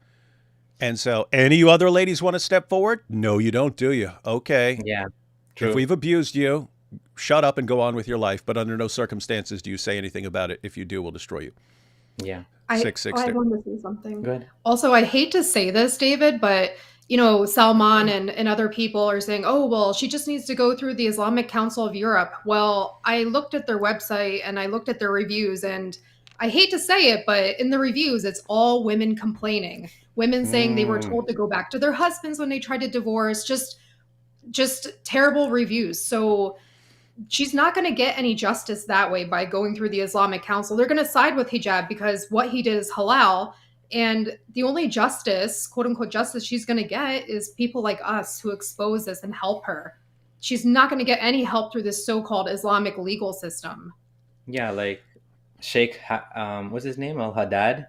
And so, any other ladies want to step forward? No, you don't, do you? Okay. Yeah. True. If we've abused you, shut up and go on with your life. But under no circumstances do you say anything about it. If you do, we'll destroy you. Yeah. I want to say something. Good. Also, I hate to say this, David, but Salman and other people are saying, oh, well, she just needs to go through the Islamic Council of Europe. Well, I looked at their website and I looked at their reviews, and I hate to say it, but in the reviews, it's all women complaining. Women saying they were told to go back to their husbands when they tried to divorce, just terrible reviews. So she's not going to get any justice that way by going through the Islamic Council. They're going to side with hijab because what he did is halal. And the only justice, quote unquote justice, she's going to get is people like us who expose this and help her. She's not going to get any help through this so-called Islamic legal system. Yeah, like Sheikh, what's his name? Al-Haddad?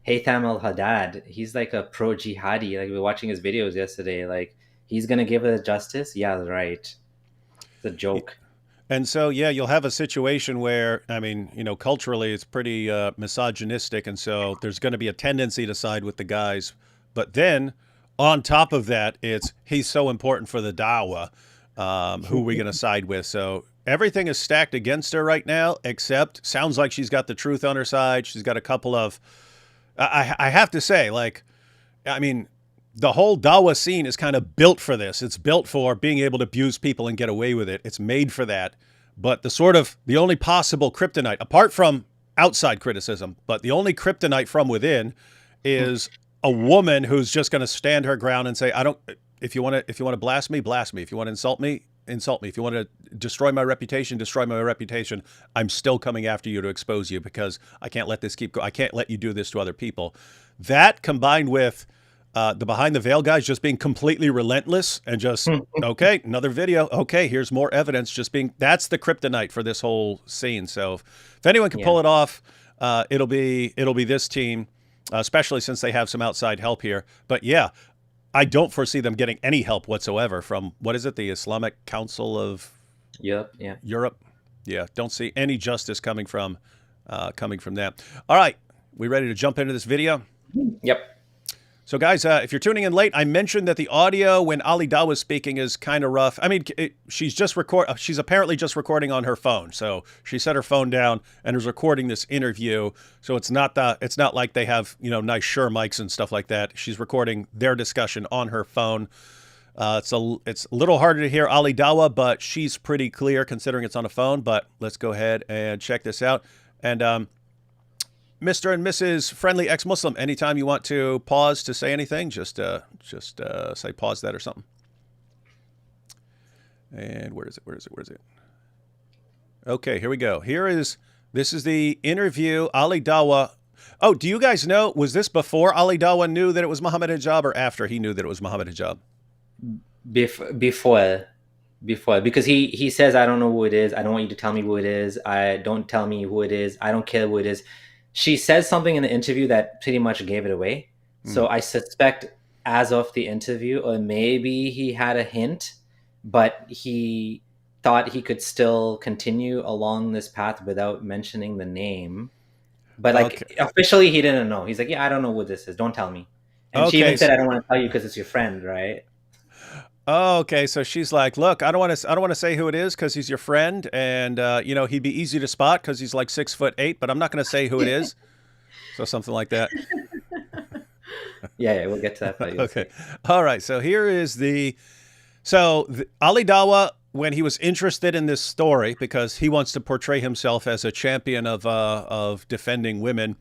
Haytham Al-Haddad. He's like a pro-jihadi. Like we were watching his videos yesterday. Like, he's going to give her justice? Yeah, right. It's a joke. And so, yeah, you'll have a situation where, culturally it's pretty misogynistic. And so there's going to be a tendency to side with the guys. But then on top of that, he's so important for the dawah. Who are we going to side with? So everything is stacked against her right now, except sounds like she's got the truth on her side. She's got a couple of, I have to say, the whole dawah scene is kind of built for this. It's built for being able to abuse people and get away with it. It's made for that. But the only possible kryptonite, apart from outside criticism, but the only kryptonite from within is a woman who's just going to stand her ground and say, if you want to blast me, blast me. If you want to insult me, insult me. If you want to destroy my reputation, destroy my reputation. I'm still coming after you to expose you because I can't let this keep going. I can't let you do this to other people. That combined with the Behind the Veil guys just being completely relentless and just, okay, another video. Okay, here's more evidence. That's the kryptonite for this whole scene. So if anyone can pull it off, it'll be this team, especially since they have some outside help here. But yeah, I don't foresee them getting any help whatsoever from, the Islamic Council of Europe. Yeah, don't see any justice coming from that. All right, we ready to jump into this video? Yep. So guys, if you're tuning in late, I mentioned that the audio when Ali Dawah was speaking is kind of rough. She's apparently just recording on her phone. So she set her phone down and is recording this interview. So it's not like they have, nice Shure mics and stuff like that. She's recording their discussion on her phone. It's a little harder to hear Ali Dawah, but she's pretty clear considering it's on a phone. But let's go ahead and check this out. And Mr. and Mrs. Friendly Ex-Muslim, anytime you want to pause to say anything, just say pause that or something. And where is it? Okay, here we go. This is the interview, Ali Dawah. Oh, do you guys know, was this before Ali Dawah knew that it was Mohammed Hijab or after he knew that it was Mohammed Hijab? Before, because he says, I don't know who it is. I don't want you to tell me who it is. Don't tell me who it is. I don't care who it is. She says something in the interview that pretty much gave it away. So I suspect as of the interview, or maybe he had a hint, but he thought he could still continue along this path without mentioning the name. But like officially, he didn't know. He's like, yeah, I don't know what this is. Don't tell me. And she even said, I don't want to tell you because it's your friend, right? Oh, okay. So she's like, look, I don't want to say who it is because he's your friend, and you know, he'd be easy to spot because he's like 6'8", but I'm not going to say who it is. So something like that. Yeah, we'll get to that. Okay. All right. So here is Ali Dawah, when he was interested in this story, because he wants to portray himself as a champion of defending women,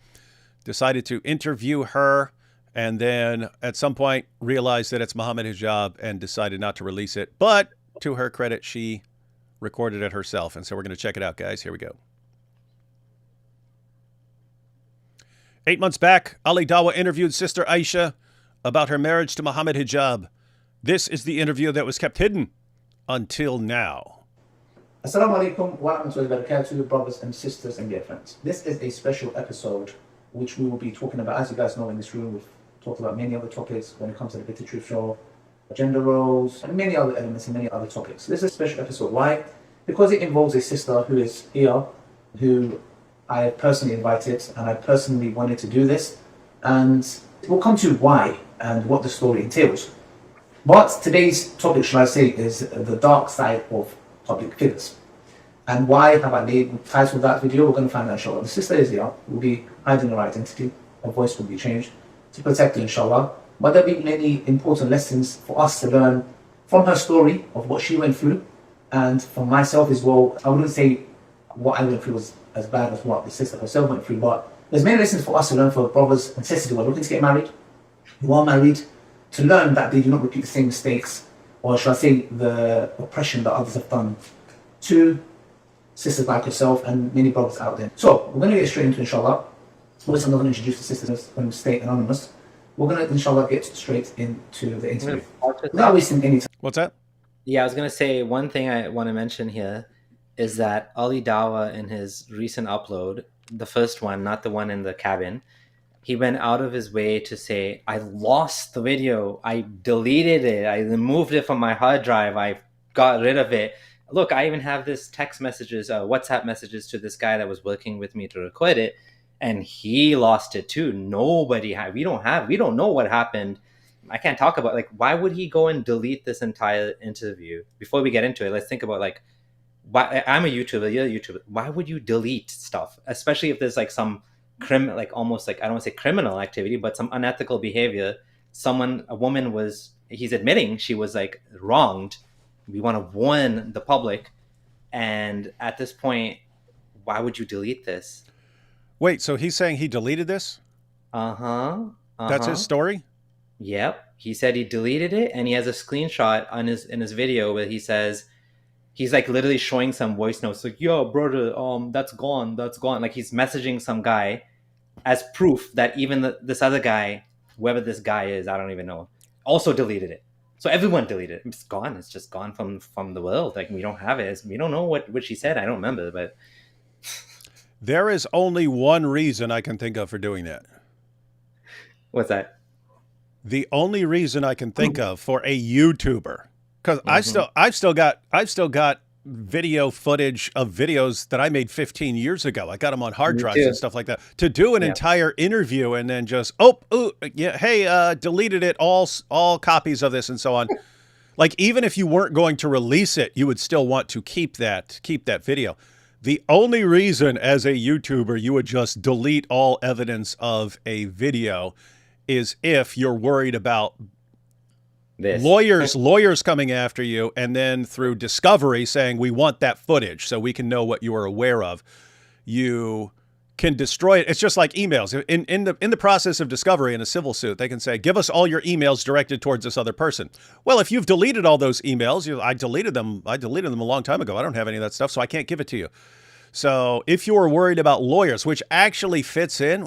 decided to interview her, and then at some point realized that it's Mohammed Hijab and decided not to release it. But to her credit, she recorded it herself. And so we're going to check it out, guys. Here we go. 8 months back, Ali Dawah interviewed Sister Aisha about her marriage to Mohammed Hijab. This is the interview that was kept hidden until now. Assalamu alaikum wa rahmatullahi wa barakatuh, brothers and sisters and dear friends. This is a special episode which we will be talking about. As you guys know, in this room, we've talked about many other topics when it comes to the Bitter Truth Show, gender roles, and many other elements and many other topics. This is a special episode. Why? Because it involves a sister who is here, who I personally invited, and I personally wanted to do this. And we'll come to why and what the story entails. But today's topic, shall I say, is the dark side of public figures. And why have I titled that video? We're going to find out, inshallah. The sister is here, will be hiding her identity, her voice will be changed to protect her, inshallah. But there'll be many important lessons for us to learn from her story of what she went through, and from myself as well. I wouldn't say what I went through was as bad as what the sister herself went through, but there's many lessons for us to learn for brothers and sisters who are looking to get married, who are married, to learn that they do not repeat the same mistakes, or shall I say the oppression that others have done to sisters like yourself and many brothers out there. So we're going to get straight into, inshallah. Obviously, I'm not going to introduce the sisters and stay anonymous. We're going to, inshallah, get straight into the interview without wasting any time. What's that? Yeah, I was going to say, one thing I want to mention here is that Ali Dawah, in his recent upload, the first one, not the one in the cabin, he went out of his way to say, I lost the video, I deleted it, I removed it from my hard drive, I got rid of it. Look, I even have this text messages, WhatsApp messages to this guy that was working with me to record it, and he lost it too. Nobody had, we don't know what happened. I can't talk about, like, why would he go and delete this entire interview? Before we get into it, let's think about, like, why, I'm a YouTuber, you're a YouTuber. Why would you delete stuff? Especially if there's like some almost like, I don't want to say criminal activity, but some unethical behavior. A woman was, he's admitting she was like wronged. We want to warn the public. And at this point, why would you delete this? Wait, so he's saying he deleted this? That's his story? Yep. He said he deleted it, and he has a screenshot on in his video where he says, he's like literally showing some voice notes, like, yo, brother, that's gone. Like he's messaging some guy as proof that even this other guy, whoever this guy is, I don't even know, also deleted it. So everyone deleted it. It's gone. It's just gone from the world. Like, we don't have it. We don't know what she said. I don't remember, but there is only one reason I can think of for doing that. What's that? The only reason I can think of for a YouTuber, because I've still got video footage of videos that I made 15 years ago. I got them on hard drives and stuff like that. To do an entire interview and then just deleted it, all copies of this and so on. Like, even if you weren't going to release it, you would still want to keep that video. The only reason as a YouTuber you would just delete all evidence of a video is if you're worried about this. Lawyers coming after you, and then through discovery saying, we want that footage so we can know what you are aware of. You can destroy it. It's just like emails. In the process of discovery in a civil suit, they can say, give us all your emails directed towards this other person. Well, if you've deleted all those emails, I deleted them a long time ago. I don't have any of that stuff, so I can't give it to you. So if you're worried about lawyers, which actually fits in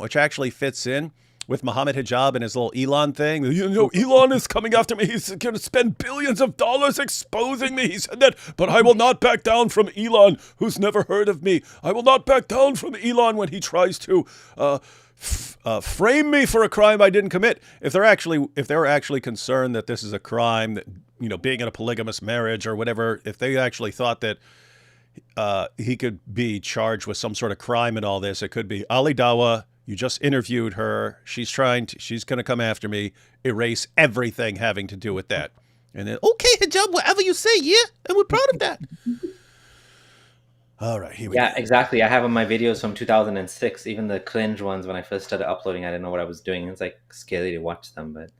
with Mohammed Hijab and his little Elon thing. You know, Elon is coming after me. He's going to spend billions of dollars exposing me. He said that, but I will not back down from Elon, who's never heard of me. I will not back down from Elon when he tries to frame me for a crime I didn't commit. If they're actually concerned that this is a crime, that, you know, being in a polygamous marriage or whatever, if they actually thought that he could be charged with some sort of crime in all this, it could be Ali Dawa. You just interviewed her. She's going to come after me. Erase everything having to do with that. And then, okay, Hijab, whatever you say, yeah, and we're proud of that. All right, here we go. Yeah, exactly. I have on my videos from 2006, even the cringe ones when I first started uploading. I didn't know what I was doing. It's like scary to watch them, but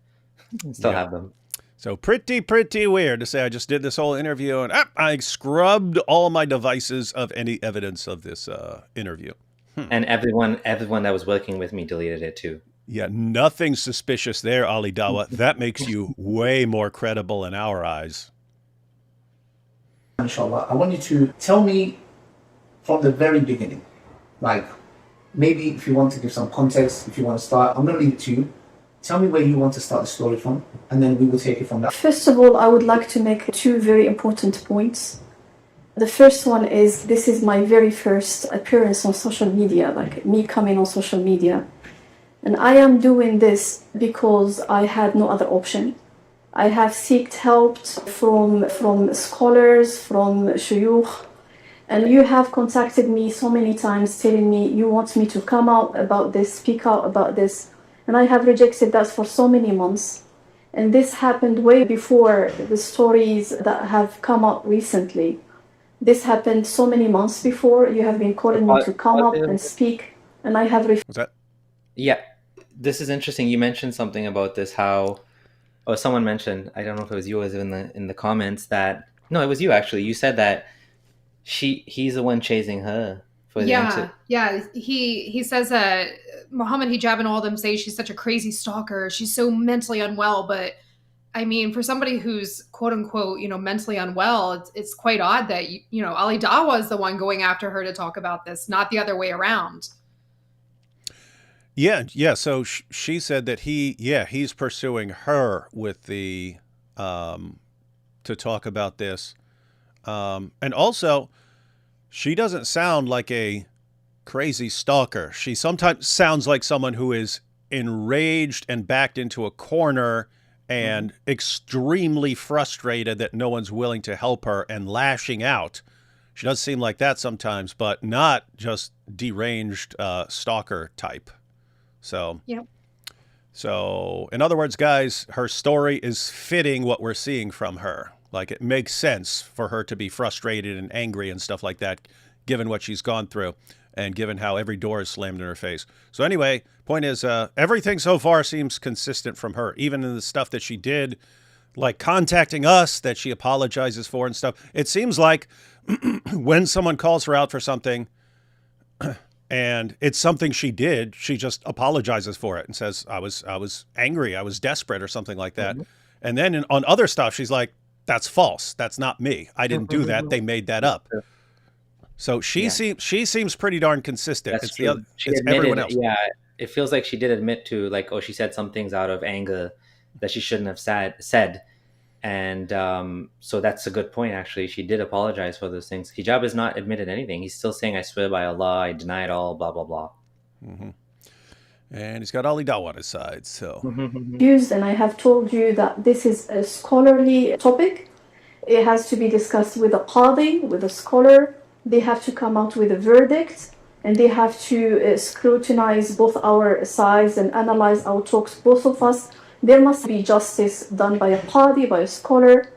I still have them. So pretty weird to say I just did this whole interview and I scrubbed all my devices of any evidence of this interview. And everyone that was working with me deleted it too. Yeah, nothing suspicious there, Ali Dawa. That makes you way more credible in our eyes. Inshallah, I want you to tell me from the very beginning. Like, maybe if you want to give some context, if you want to start, I'm going to leave it to you. Tell me where you want to start the story from, and then we will take it from there. First of all, I would like to make two very important points. The first one is, this is my very first appearance on social media, like me coming on social media. And I am doing this because I had no other option. I have sought help from scholars, from shuyukh, and you have contacted me so many times telling me you want me to come out about this, speak out about this. And I have rejected that for so many months. And this happened way before the stories that have come out recently. This happened so many months before. You have been calling me to come up and speak, and I have refused. What's that? Yeah, this is interesting. You mentioned something about this, someone mentioned, I don't know if it was you or in the comments, that, no, it was you actually. You said that he's the one chasing her. Yeah. He says that Mohammed Hijab and all of them say she's such a crazy stalker. She's so mentally unwell. But I mean, for somebody who's quote unquote, you know, mentally unwell, it's quite odd that, you know, Ali Dawa is the one going after her to talk about this, not the other way around. Yeah. So she said that he's pursuing her with the to talk about this, and also she doesn't sound like a crazy stalker. She sometimes sounds like someone who is enraged and backed into a corner and extremely frustrated that no one's willing to help her and lashing out. She does seem like that sometimes, but not just deranged stalker type. So, yeah. So in other words, guys, her story is fitting what we're seeing from her. Like, it makes sense for her to be frustrated and angry and stuff like that, given what she's gone through and given how every door is slammed in her face. So anyway, point is, everything so far seems consistent from her, even in the stuff that she did, like contacting us that she apologizes for and stuff. It seems like when someone calls her out for something and it's something she did, she just apologizes for it and says, I was angry, I was desperate or something like that. And then on other stuff, she's like, that's false. That's not me. I didn't do that. They made that up. So she seems pretty darn consistent. That's it's true. it's everyone else. Yeah, it feels like she did admit to, like, she said some things out of anger that she shouldn't have said. And so that's a good point, actually. She did apologize for those things. Hijab has not admitted anything. He's still saying, I swear by Allah, I deny it all, blah, blah, blah. Mm-hmm. And he's got Ali Dawa on his side, so. And I have told you that this is a scholarly topic. It has to be discussed with a qadi, with a scholar. They have to come out with a verdict, and they have to scrutinize both our sides and analyze our talks, both of us. There must be justice done by a qadi, by a scholar.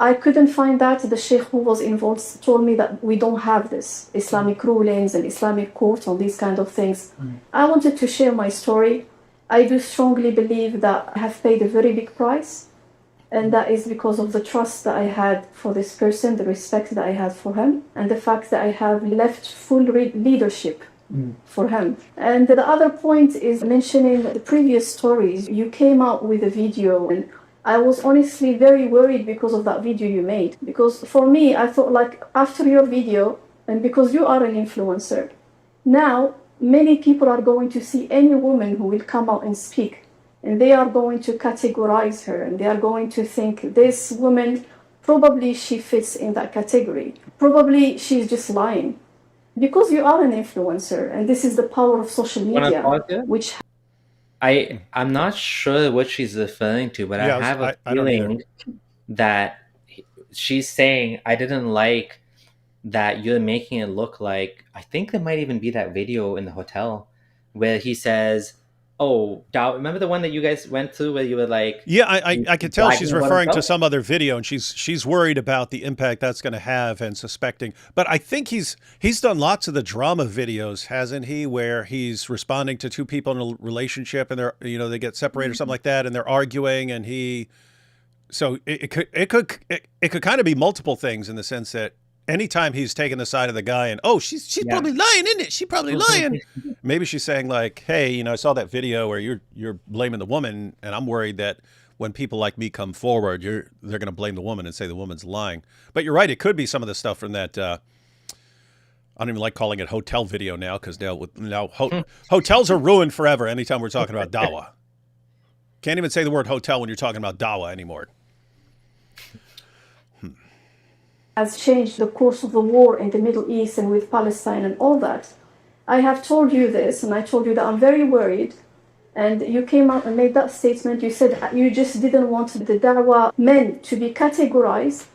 I couldn't find that. The sheikh who was involved told me that we don't have this Islamic rulings and Islamic courts on these kind of things. I wanted to share my story. I do strongly believe that I have paid a very big price, and that is because of the trust that I had for this person, the respect that I had for him, and the fact that I have left full leadership for him. And the other point is mentioning the previous stories. You came out with a video, and I was honestly very worried because of that video you made. Because for me, I thought, like, after your video, and because you are an influencer, now many people are going to see any woman who will come out and speak, and they are going to categorize her, and they are going to think this woman, probably she fits in that category. Probably she's just lying. Because you are an influencer, and this is the power of social media, which I'm not sure what she's referring to, but Yeah, I have a I don't either. feeling that she's saying I didn't like that you're making it look like, I think there might even be that video in the hotel where he says, "Oh, remember the one that you guys went through where you were like, Yeah, I could tell she's bragging about referring to himself?" some other video, and she's worried about the impact that's going to have and suspecting. But I think he's done lots of the drama videos, hasn't he? Where he's responding to two people in a relationship, and they're they get separated or something like that, and they're arguing, and so it could kind of be multiple things in the sense that anytime he's taking the side of the guy and she's Yeah. probably lying, isn't it? She's probably lying. Maybe she's saying like, hey, I saw that video where you're blaming the woman, and I'm worried that when people like me come forward, they're going to blame the woman and say the woman's lying. But you're right, it could be some of the stuff from that. I don't even like calling it hotel video now because now hotels are ruined forever. Anytime we're talking about dawa, can't even say the word hotel when you're talking about dawa anymore. Has changed the course of the war in the Middle East and with Palestine and all that. I have told you this, and I told you that I'm very worried. And you came out and made that statement. You said you just didn't want the dawah men to be categorized.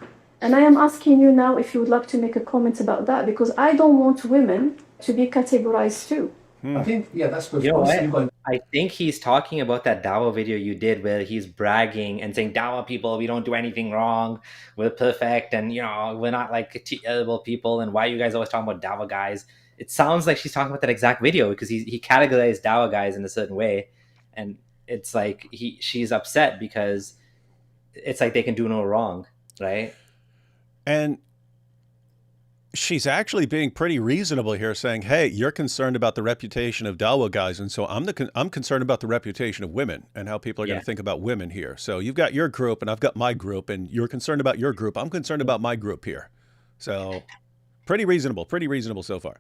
And I am asking you now if you would like to make a comment about that, because I don't want women to be categorized too. I think, yeah, that's good. You know what? I think he's talking about that Dawa video you did where he's bragging and saying, Dawa people, we don't do anything wrong. We're perfect. And, we're not like terrible people. And why are you guys always talking about Dawa guys? It sounds like she's talking about that exact video because he categorized Dawa guys in a certain way. And it's like she's upset because it's like they can do no wrong, right? And she's actually being pretty reasonable here, saying, hey, you're concerned about the reputation of Dawa guys, and so I'm concerned about the reputation of women and how people are going to think about women here. So you've got your group and I've got my group, and you're concerned about your group. I'm concerned about my group here. So pretty reasonable so far.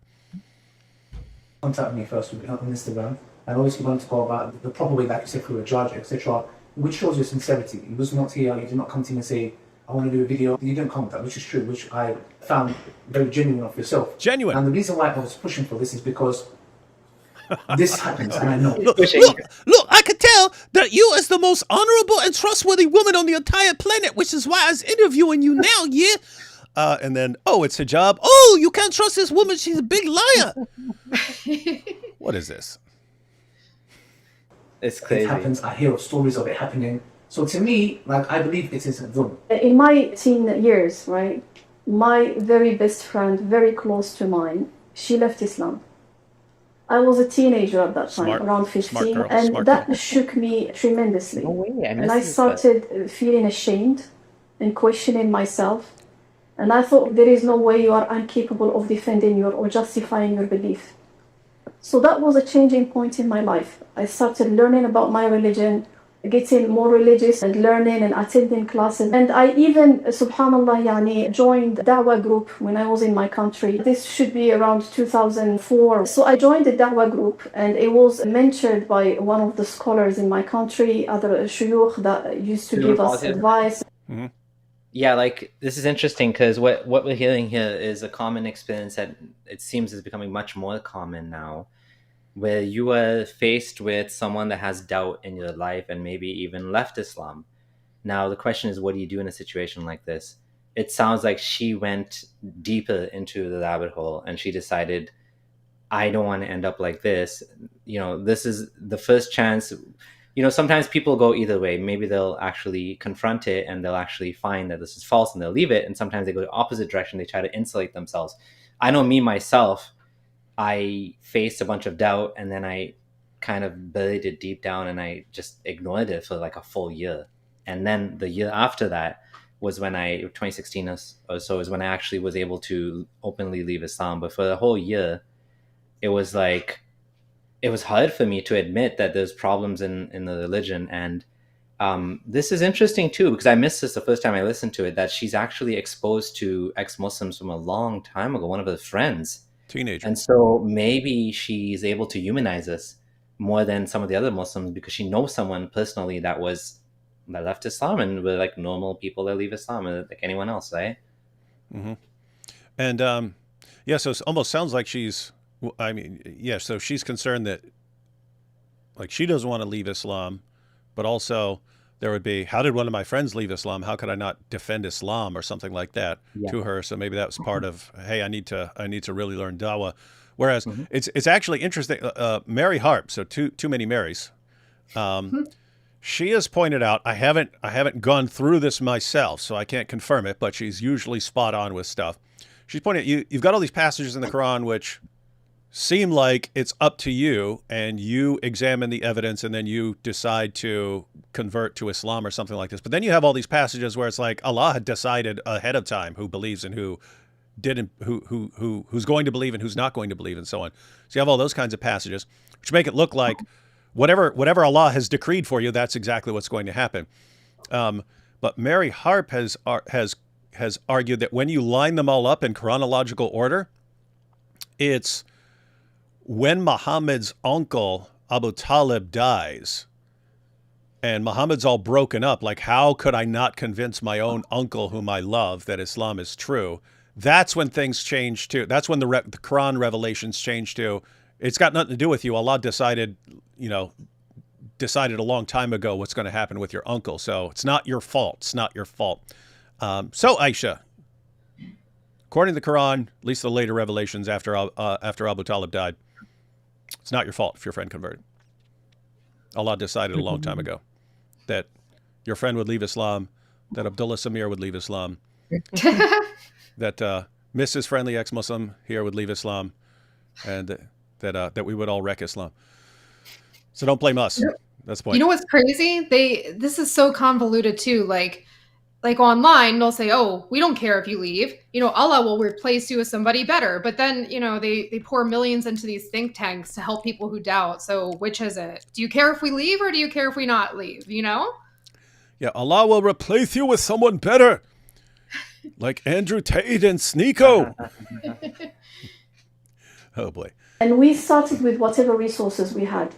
Contact me first on Instagram. I always want to go about the proper way, like you said, through a judge, etc., which shows your sincerity. You was not here, you did not come to me and say, I want to do a video. You didn't come with that, which is true, which I found very genuine of yourself. Genuine. And the reason why I was pushing for this is because this happens, and I know. Look, I could tell that you is the most honorable and trustworthy woman on the entire planet, which is why I was interviewing you now, yeah? And then, it's Hijab. Oh, you can't trust this woman. She's a big liar. What is this? It's crazy. It happens. I hear of stories of it happening. So to me, I believe it is wrong. In my teen years, right, my very best friend, very close to mine, she left Islam. I was a teenager at that time, around 15, and that shook me tremendously. No way, and I started feeling ashamed and questioning myself. And I thought there is no way you are incapable of defending or justifying your belief. So that was a changing point in my life. I started learning about my religion, getting more religious and learning and attending classes. And I even, subhanallah, joined the Dawah group when I was in my country. This should be around 2004. So I joined the Dawah group, and it was mentored by one of the scholars in my country, other shuyukh that used to give us advice. Mm-hmm. Yeah, this is interesting because what we're hearing here is a common experience that it seems is becoming much more common now, where you are faced with someone that has doubt in your life and maybe even left Islam. Now, the question is, what do you do in a situation like this? It sounds like she went deeper into the rabbit hole and she decided, I don't want to end up like this. This is the first chance. Sometimes people go either way. Maybe they'll actually confront it and they'll actually find that this is false and they'll leave it. And sometimes they go the opposite direction. They try to insulate themselves. I know me, myself, I faced a bunch of doubt and then I kind of buried it deep down and I just ignored it for a full year. And then the year after that was when 2016 or so is when I actually was able to openly leave Islam. But for the whole year, it was it was hard for me to admit that there's problems in the religion. And this is interesting too, because I missed this the first time I listened to it, that she's actually exposed to ex-Muslims from a long time ago, one of her friends. Teenager. And so maybe she's able to humanize us more than some of the other Muslims because she knows someone personally that left Islam and were normal people that leave Islam like anyone else, right? Mm-hmm. And so it almost sounds like so she's concerned that like she doesn't want to leave Islam, but also there would be, how did one of my friends leave Islam? How could I not defend Islam or something like that to her? So maybe that was part of, hey, I need to really learn dawah. Whereas it's actually interesting. Mary Harp, so too many Marys. She has pointed out, I haven't gone through this myself, so I can't confirm it, but she's usually spot on with stuff. She's pointed out, you've got all these passages in the Quran which seem like it's up to you, and you examine the evidence, and then you decide to convert to Islam or something like this. But then you have all these passages where it's like Allah had decided ahead of time who believes and who didn't, who's going to believe and who's not going to believe, and so on. So you have all those kinds of passages, which make it look like whatever Allah has decreed for you, that's exactly what's going to happen. But Mary Harp has argued that when you line them all up in chronological order, it's when Muhammad's uncle Abu Talib dies and Muhammad's all broken up, like how could I not convince my own uncle whom I love that Islam is true? That's when things change too. That's when the Quran revelations change too. It's got nothing to do with you. Allah decided a long time ago what's going to happen with your uncle. So it's not your fault. It's not your fault. So Aisha, according to the Quran, at least the later revelations after Abu Talib died, it's not your fault if your friend converted. Allah decided a long time ago that your friend would leave Islam, that Abdullah Sameer would leave Islam, that Mrs. Friendly Ex-Muslim here would leave Islam, and that we would all wreck Islam. So don't blame us. That's the point. You know what's crazy? This is so convoluted too. Like online, they'll say, "Oh, we don't care if you leave. Allah will replace you with somebody better." But then, they pour millions into these think tanks to help people who doubt. So which is it? Do you care if we leave, or do you care if we not leave? Yeah, Allah will replace you with someone better, like Andrew Tate and Sneeko. Oh boy. And we started with whatever resources we had.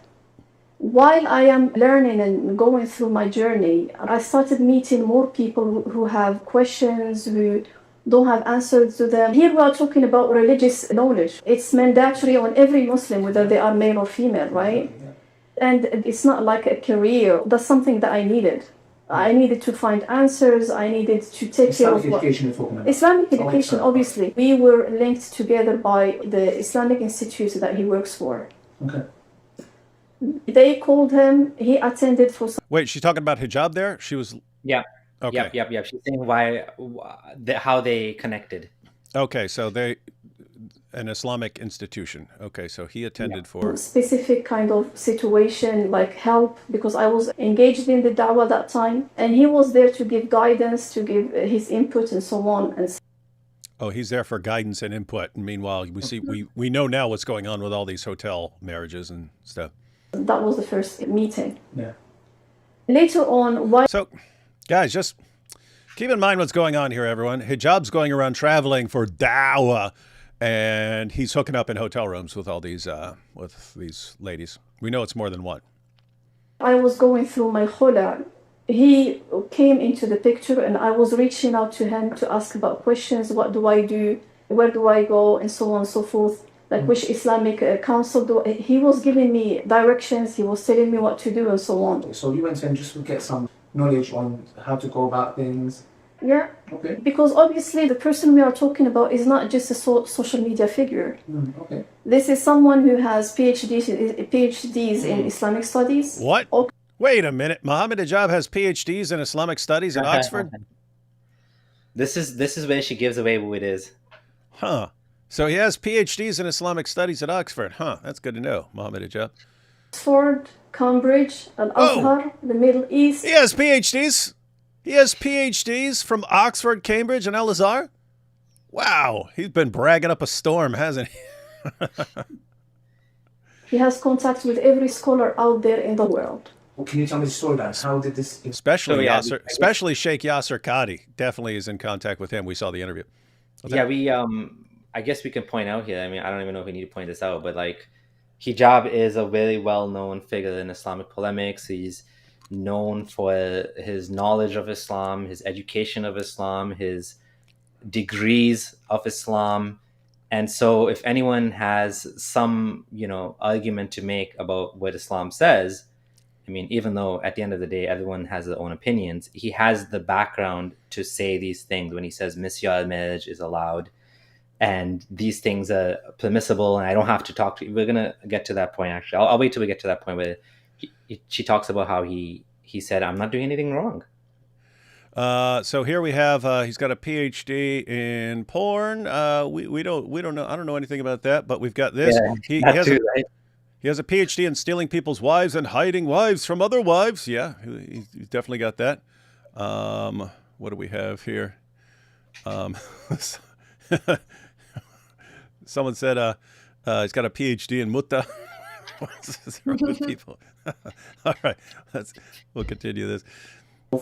While I am learning and going through my journey, I started meeting more people who have questions, who don't have answers to them. Here we are talking about religious knowledge. It's mandatory on every Muslim, whether they are male or female, right? And it's not like a career. That's something that I needed. I needed to find answers. I needed to take care of Islamic education, obviously. We were linked together by the Islamic Institute that he works for. Okay. They called him. He attended for some... Wait, she's talking about hijab there? She was... Yeah. Okay. Yep. She's saying how they connected. Okay, so an Islamic institution. Okay, so he attended for... specific kind of situation, like help, because I was engaged in the da'wah that time, and he was there to give guidance, to give his input and so on. Oh, he's there for guidance and input. And meanwhile, we know now what's going on with all these hotel marriages and stuff. That was the first meeting. Yeah. Later on, So, guys, just keep in mind what's going on here, everyone. Hijab's going around traveling for da'wah, and he's hooking up in hotel rooms with all these ladies. We know it's more than one. I was going through my khula. He came into the picture, and I was reaching out to him to ask about questions. What do I do? Where do I go? And so on and so forth. Like which Islamic council he was giving me directions. He was telling me what to do and so on. So you went in just to get some knowledge on how to go about things. Yeah. Okay. Because obviously the person we are talking about is not just a social media figure. Okay. This is someone who has PhDs in Islamic studies. What? Okay. Wait a minute. Mohammed Hijab has PhDs in Islamic studies at Oxford? This is where she gives away who it is. Huh. So he has PhDs in Islamic studies at Oxford. Huh. That's good to know, Mohammed Hijab. Oxford, Cambridge, Al-Azhar, the Middle East. He has PhDs? He has PhDs from Oxford, Cambridge, and Al-Azhar? Wow. He's been bragging up a storm, hasn't he? He has contact with every scholar out there in the world. Well, can you tell me the story, guys? How did this... Especially Sheikh Yasser Qadi definitely is in contact with him. We saw the interview. I guess we can point out here. I mean, I don't even know if we need to point this out, but like Hijab is a very well-known figure in Islamic polemics. He's known for his knowledge of Islam, his education of Islam, his degrees of Islam. And so if anyone has some, argument to make about what Islam says, I mean, even though at the end of the day, everyone has their own opinions, he has the background to say these things when he says misyar marriage is allowed and these things are permissible and I don't have to talk to you. We're going to get to that point, actually. I'll wait till we get to that point where she talks about how he said, I'm not doing anything wrong. So here we have he's got a PhD in porn. We don't know. I don't know anything about that, but we've got this. Yeah, He has a PhD in stealing people's wives and hiding wives from other wives. Yeah, he's definitely got that. What do we have here? Someone said he's got a PhD in mutta. What's wrong with people? All right, we'll continue this.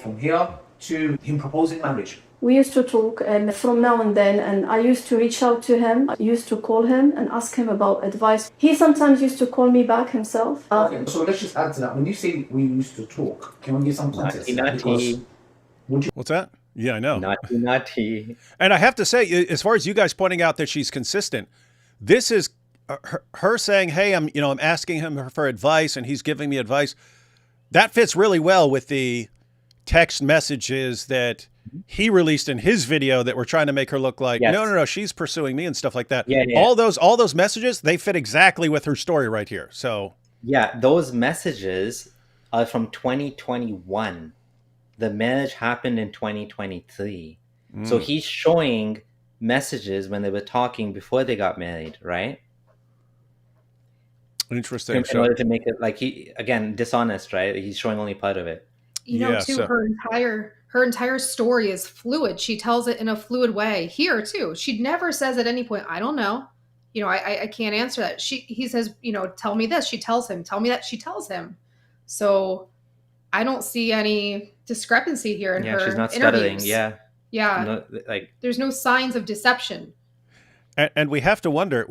From here to him proposing marriage. We used to talk, and from now and then, and I used to reach out to him. I used to call him and ask him about advice. He sometimes used to call me back himself. Okay, so let's just add to that. When you say we used to talk, can we give some context? What's that? Yeah, I know. Naughty. And I have to say, as far as you guys pointing out that she's consistent, this is her saying, "Hey, I'm asking him for advice, and he's giving me advice." That fits really well with the text messages that he released in his video that were trying to make her look like, no, she's pursuing me and stuff like that. Yeah. All those messages, they fit exactly with her story right here. So yeah, those messages are from 2021. The marriage happened in 2023. So he's showing messages when they were talking before they got married, right? Interesting. In order to make it like dishonest, right? He's showing only part of it. Her entire story is fluid. She tells it in a fluid way here too. She never says at any point, I don't know. I can't answer that. He says, tell me this. She tells him, tell me that. She tells him. So I don't see any discrepancy here in her she's not interviews. stuttering. Yeah. There's no signs of deception. And we have to wonder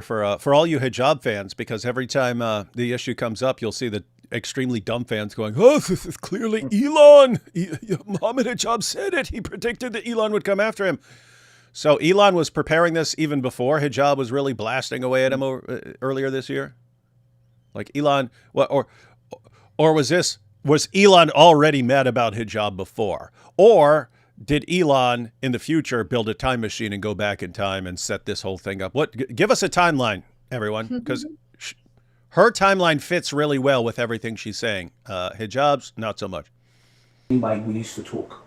for all you hijab fans, because every time the issue comes up, you'll see the extremely dumb fans going, "Oh, this is clearly Elon. Mohammed Hijab said it. He predicted that Elon would come after him." So Elon was preparing this even before Hijab was really blasting away at him earlier this year. Like Elon, or was Elon already mad about Hijab before, or did Elon in the future build a time machine and go back in time and set this whole thing up? Give us a timeline, everyone, because her timeline fits really well with everything she's saying. Hijab's not so much. We used to talk.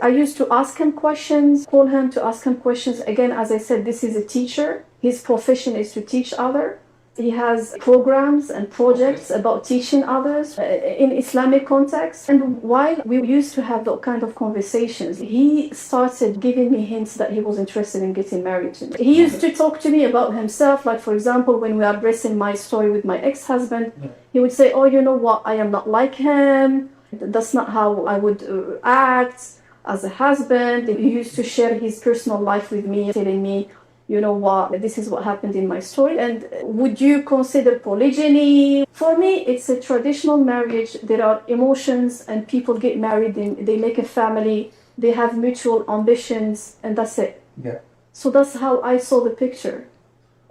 I used to ask him questions, call him to ask him questions. Again, as I said, this is a teacher. His profession is to teach others. He has programs and projects about teaching others in Islamic context. And while we used to have that kind of conversations, he started giving me hints that he was interested in getting married to me. He used to talk to me about himself. Like, for example, when we are addressing my story with my ex-husband, he would say, "Oh, you know what? I am not like him. That's not how I would act as a husband." He used to share his personal life with me, telling me, "You know what, this is what happened in my story. And would you consider polygyny?" For me, it's a traditional marriage. There are emotions and people get married and they make a family. They have mutual ambitions and that's it. Yeah. So that's how I saw the picture.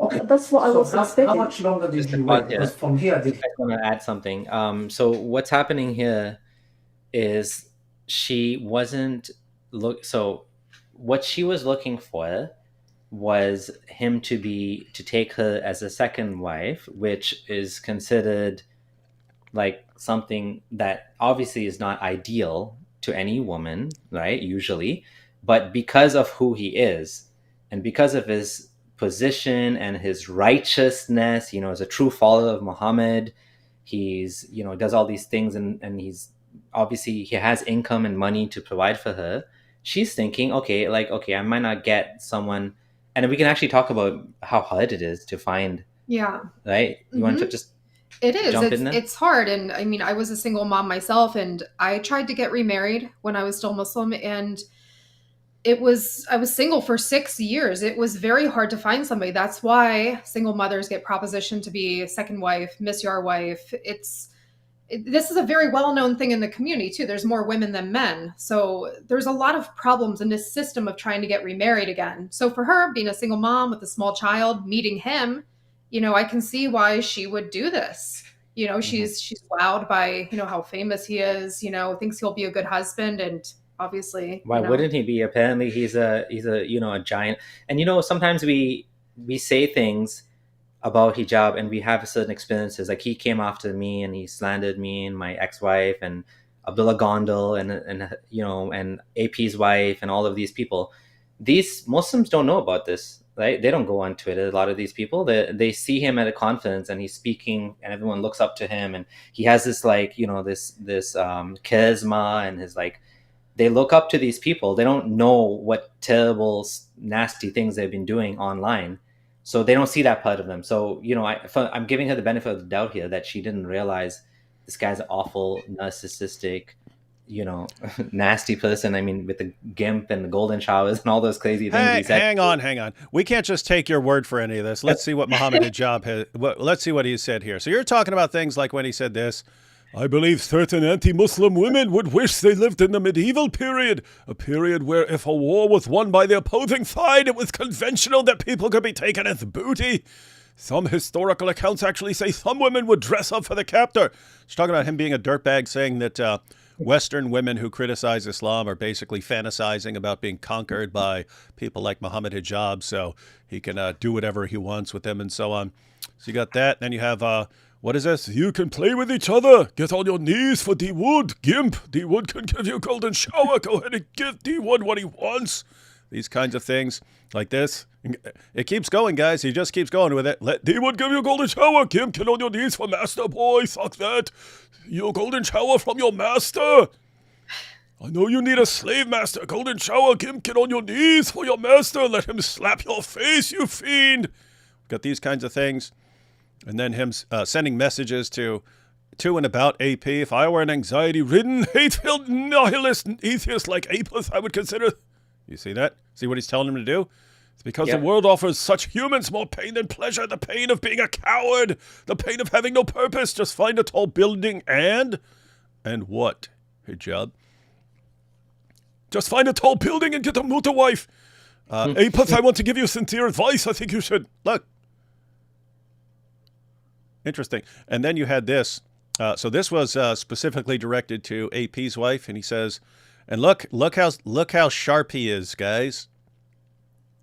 Okay. That's what I was expecting. How much longer did you wait? Because from here, I want to add something. So what's happening here is she wasn't so what she was looking for was him to take her as a second wife, which is considered like something that obviously is not ideal to any woman, right? Usually, but because of who he is and because of his position and his righteousness, as a true follower of Muhammad, he's, does all these things and he's obviously he has income and money to provide for her. She's thinking, okay, I might not get someone. And we can actually talk about how hard it is to find. Yeah. Right? You want to just It is. It's hard. And I mean, I was a single mom myself and I tried to get remarried when I was still Muslim. And I was single for 6 years. It was very hard to find somebody. That's why single mothers get propositioned to be second wife, misyar wife. It's this is a very well-known thing in the community too. There's more women than men. So there's a lot of problems in this system of trying to get remarried again. So for her, being a single mom with a small child, meeting him, I can see why she would do this. She's wowed by, how famous he is, thinks he'll be a good husband. And obviously, why wouldn't he be? Apparently he's a a giant. And sometimes we say things about hijab and we have certain experiences. Like he came after me and he slandered me and my ex-wife and Abdullah Gondal and AP's wife and all of these people. These Muslims don't know about this, right? They don't go on Twitter. A lot of these people, they see him at a conference and he's speaking and everyone looks up to him and he has this this charisma and his they look up to these people. They don't know what terrible, nasty things they've been doing online. So they don't see that part of them. So, I'm giving her the benefit of the doubt here that she didn't realize this guy's an awful, narcissistic, nasty person. I mean, with the gimp and the golden showers and all those crazy things. Hang on. We can't just take your word for any of this. Let's see what Mohammed Hijab has. Let's see what he said here. So you're talking about things like when he said this. I believe certain anti-Muslim women would wish they lived in the medieval period, a period where if a war was won by the opposing side, it was conventional that people could be taken as booty. Some historical accounts actually say some women would dress up for the captor. She's talking about him being a dirtbag, saying that Western women who criticize Islam are basically fantasizing about being conquered by people like Mohammed Hijab, so he can do whatever he wants with them and so on. So you got that. Then you have... what is this? You can play with each other. Get on your knees for D-Wood. Gimp, D-Wood can give you a golden shower. Go ahead and give D-Wood what he wants. These kinds of things like this. It keeps going, guys. He just keeps going with it. Let D-Wood give you a golden shower. Gimp, get on your knees for master boy. Fuck that. Your golden shower from your master. I know you need a slave master. Golden shower. Gimp, get on your knees for your master. Let him slap your face, you fiend. Got these kinds of things. And then him sending messages to and about AP. If I were an anxiety-ridden, hate-filled, nihilist atheist like Apis, I would consider... You see that? See what he's telling him to do? It's because the world offers such humans more pain than pleasure. The pain of being a coward. The pain of having no purpose. Just find a tall building and what? Hijab. Just find a tall building and get a muta wife. Apis, I want to give you sincere advice. I think you should... Look. Interesting. And then you had this. So this was specifically directed to AP's wife, and he says, and look how sharp he is, guys.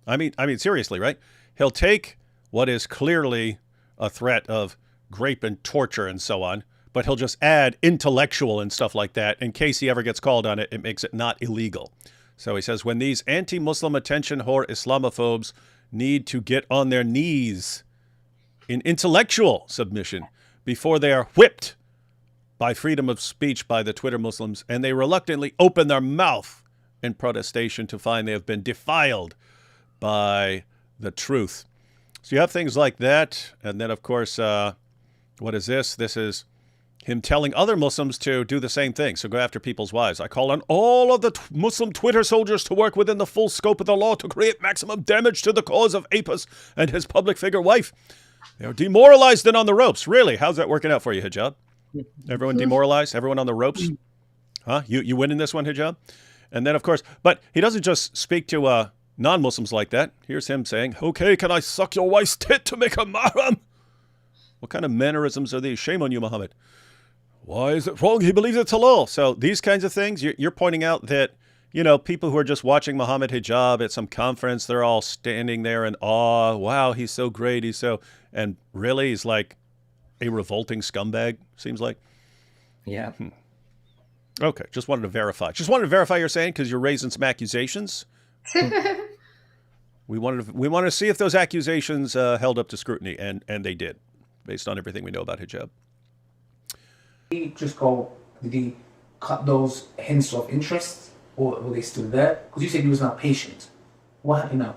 I mean seriously, right? He'll take what is clearly a threat of rape and torture and so on, but he'll just add intellectual and stuff like that in case he ever gets called on it. It makes it not illegal. So he says, when these anti-Muslim attention whore Islamophobes need to get on their knees in intellectual submission before they are whipped by freedom of speech by the Twitter Muslims, and they reluctantly open their mouth in protestation to find they have been defiled by the truth. So you have things like that, and then, of course, what is this? This is him telling other Muslims to do the same thing, so go after people's wives. I call on all of the Muslim Twitter soldiers to work within the full scope of the law to create maximum damage to the cause of Apis and his public figure wife. They're demoralized and on the ropes. Really? How's that working out for you, Hijab? Everyone demoralized? Everyone on the ropes? Huh? You win in this one, Hijab? And then, of course, but he doesn't just speak to non-Muslims like that. Here's him saying, okay, can I suck your wife's tit to make her mahram? What kind of mannerisms are these? Shame on you, Muhammad. Why is it wrong? He believes it's halal. So these kinds of things, you're pointing out that, people who are just watching Mohammed Hijab at some conference, they're all standing there in awe. Wow, he's so great. And really, he's like a revolting scumbag, seems like. Yeah. Okay, just wanted to verify. Just wanted to verify you're saying because you're raising some accusations. We wanted to see if those accusations held up to scrutiny, and they did, based on everything we know about hijab. Did he cut those hints of interest, or were they still there? Because you said he was not patient. What happened now?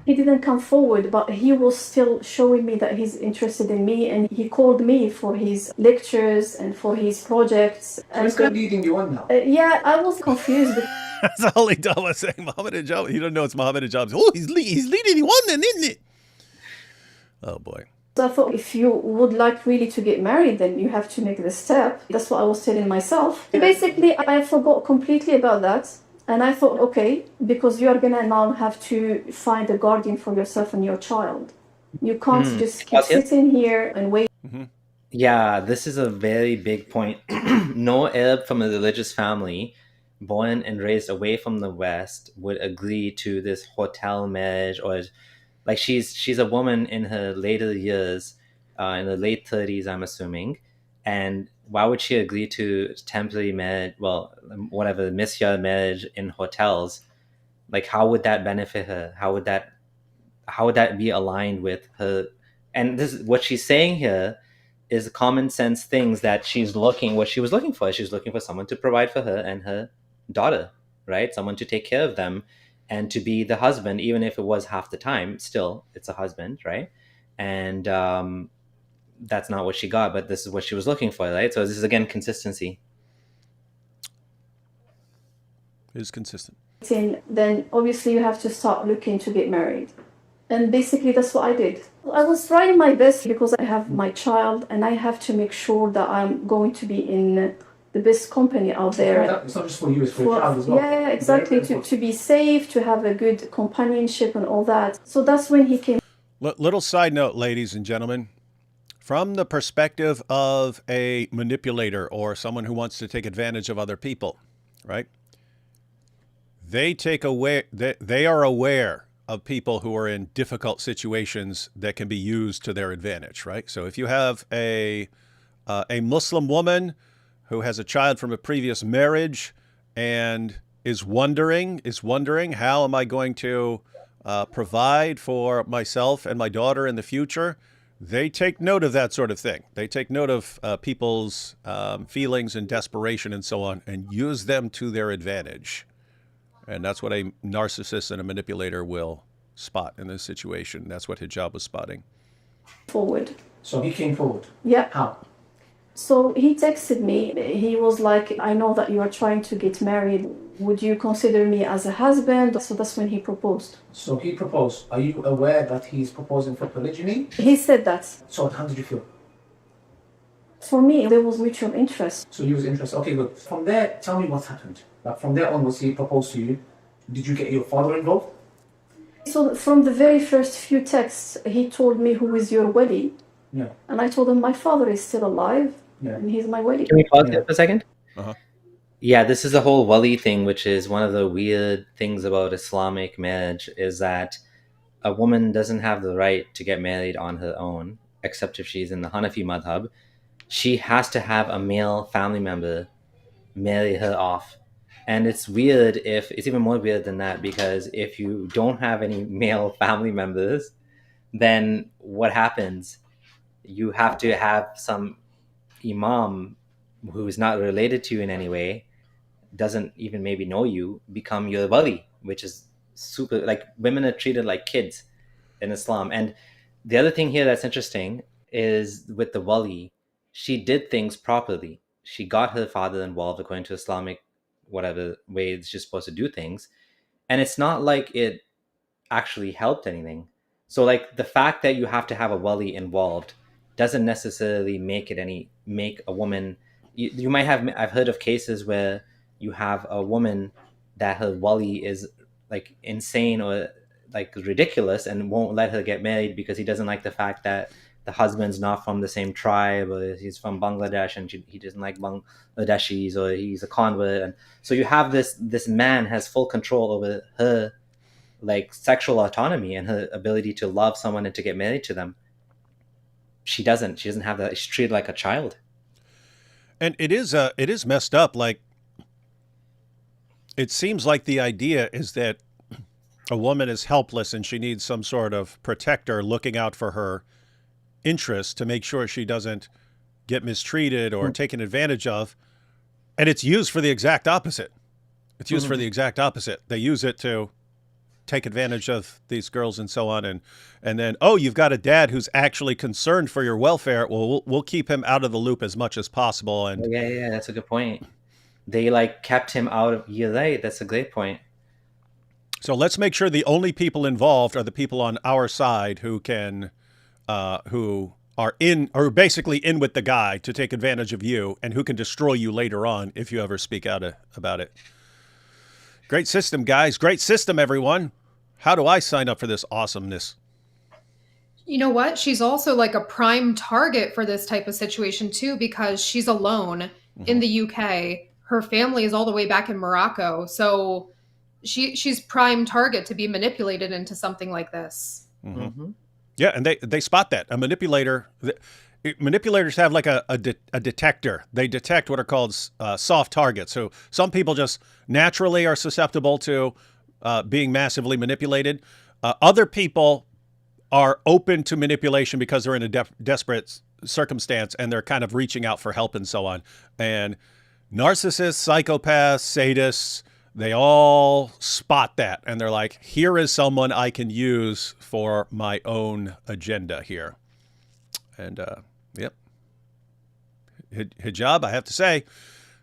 He didn't come forward, but he was still showing me that he's interested in me, and he called me for his lectures and for his projects. So he's leading you on now? Yeah, I was confused. That's all he done was saying Mohammed Hijab. He doesn't know it's Mohammed Hijab. Oh, he's leading you on then, isn't it? Oh, boy. So I thought, if you would like really to get married, then you have to make the step. That's what I was telling myself. Basically, I forgot completely about that. And I thought, okay, because you are going to now have to find a guardian for yourself and your child. You can't just keep sitting here and wait. Yeah, this is a very big point. No Arab from a religious family born and raised away from the West would agree to this hotel marriage, or like she's a woman in her later years, in the late 30s, I'm assuming. And why would she agree to temporary marriage? Well, whatever, misya marriage in hotels. Like, how would that benefit her? How would that be aligned with her? And this is what she's saying here is common sense things that what she was looking for. She was looking for someone to provide for her and her daughter, right? Someone to take care of them and to be the husband, even if it was half the time, still it's a husband, right? And that's not what she got, but this is what she was looking for, right? So this is, again, consistency. It is consistent. Then obviously you have to start looking to get married. And basically that's what I did. I was trying my best because I have my child and I have to make sure that I'm going to be in the best company out there. It's not just for you, it's for your child as well. Yeah, exactly. To be safe, to have a good companionship and all that. So that's when he came. Little side note, ladies and gentlemen. From the perspective of a manipulator or someone who wants to take advantage of other people, right? They are aware of people who are in difficult situations that can be used to their advantage, right? So if you have a Muslim woman who has a child from a previous marriage and is wondering, how am I going to provide for myself and my daughter in the future? They take note of that sort of thing. They take note of people's feelings and desperation and so on, and use them to their advantage. And that's what a narcissist and a manipulator will spot in this situation. That's what Hijab was spotting. Forward. So he came forward. Yeah. How? So he texted me. He was like, I know that you are trying to get married. Would you consider me as a husband? So that's when he proposed. So he proposed. Are you aware that he's proposing for polygyny? He said that. So how did you feel? For me, there was mutual interest. So you was interested. Okay, good. From there, tell me what happened. Like from there onwards, he proposed to you. Did you get your father involved? So from the very first few texts, he told me, who is your wali? Yeah. And I told him, my father is still alive, and he's my wali. Can we pause here for a second? Uh-huh. Yeah, this is the whole wali thing, which is one of the weird things about Islamic marriage, is that a woman doesn't have the right to get married on her own, except if she's in the Hanafi madhab. She has to have a male family member marry her off. And it's even more weird than that, because if you don't have any male family members, then what happens? You have to have some imam who is not related to you in any way, doesn't even maybe know you, become your wali, which is super, like, women are treated like kids in Islam. And the other thing here that's interesting is with the wali, she did things properly. She got her father involved according to Islamic whatever way she's supposed to do things, and it's not like it actually helped anything. So like the fact that you have to have a wali involved doesn't necessarily make a woman. You might have, I've heard of cases where you have a woman that her wali is like insane or like ridiculous and won't let her get married because he doesn't like the fact that the husband's not from the same tribe, or he's from Bangladesh and he doesn't like Bangladeshis, or he's a convert. And so you have this man has full control over her like sexual autonomy and her ability to love someone and to get married to them. She doesn't have that. She's treated like a child. And it is messed up. Like, it seems like the idea is that a woman is helpless and she needs some sort of protector looking out for her interest to make sure she doesn't get mistreated or taken advantage of. And it's used for the exact opposite. It's used for the exact opposite. They use it to take advantage of these girls and so on. And then, oh, you've got a dad who's actually concerned for your welfare. Well, we'll keep him out of the loop as much as possible. And yeah, that's a good point. They like kept him out of, you're right. That's a great point. So let's make sure the only people involved are the people on our side who can who are basically in with the guy to take advantage of you and who can destroy you later on if you ever speak out about it. Great system, guys. Great system, everyone. How do I sign up for this awesomeness? You know what? She's also like a prime target for this type of situation too, because she's alone in the UK. Her family is all the way back in Morocco. So she's prime target to be manipulated into something like this. Yeah, and they spot that. A manipulator, manipulators have like a detector. They detect what are called soft targets. So some people just naturally are susceptible to being massively manipulated. Other people are open to manipulation because they're in a desperate circumstance and they're kind of reaching out for help and so on. And narcissists, psychopaths, sadists, they all spot that. And they're like, here is someone I can use for my own agenda here. And, yep. Hijab, I have to say,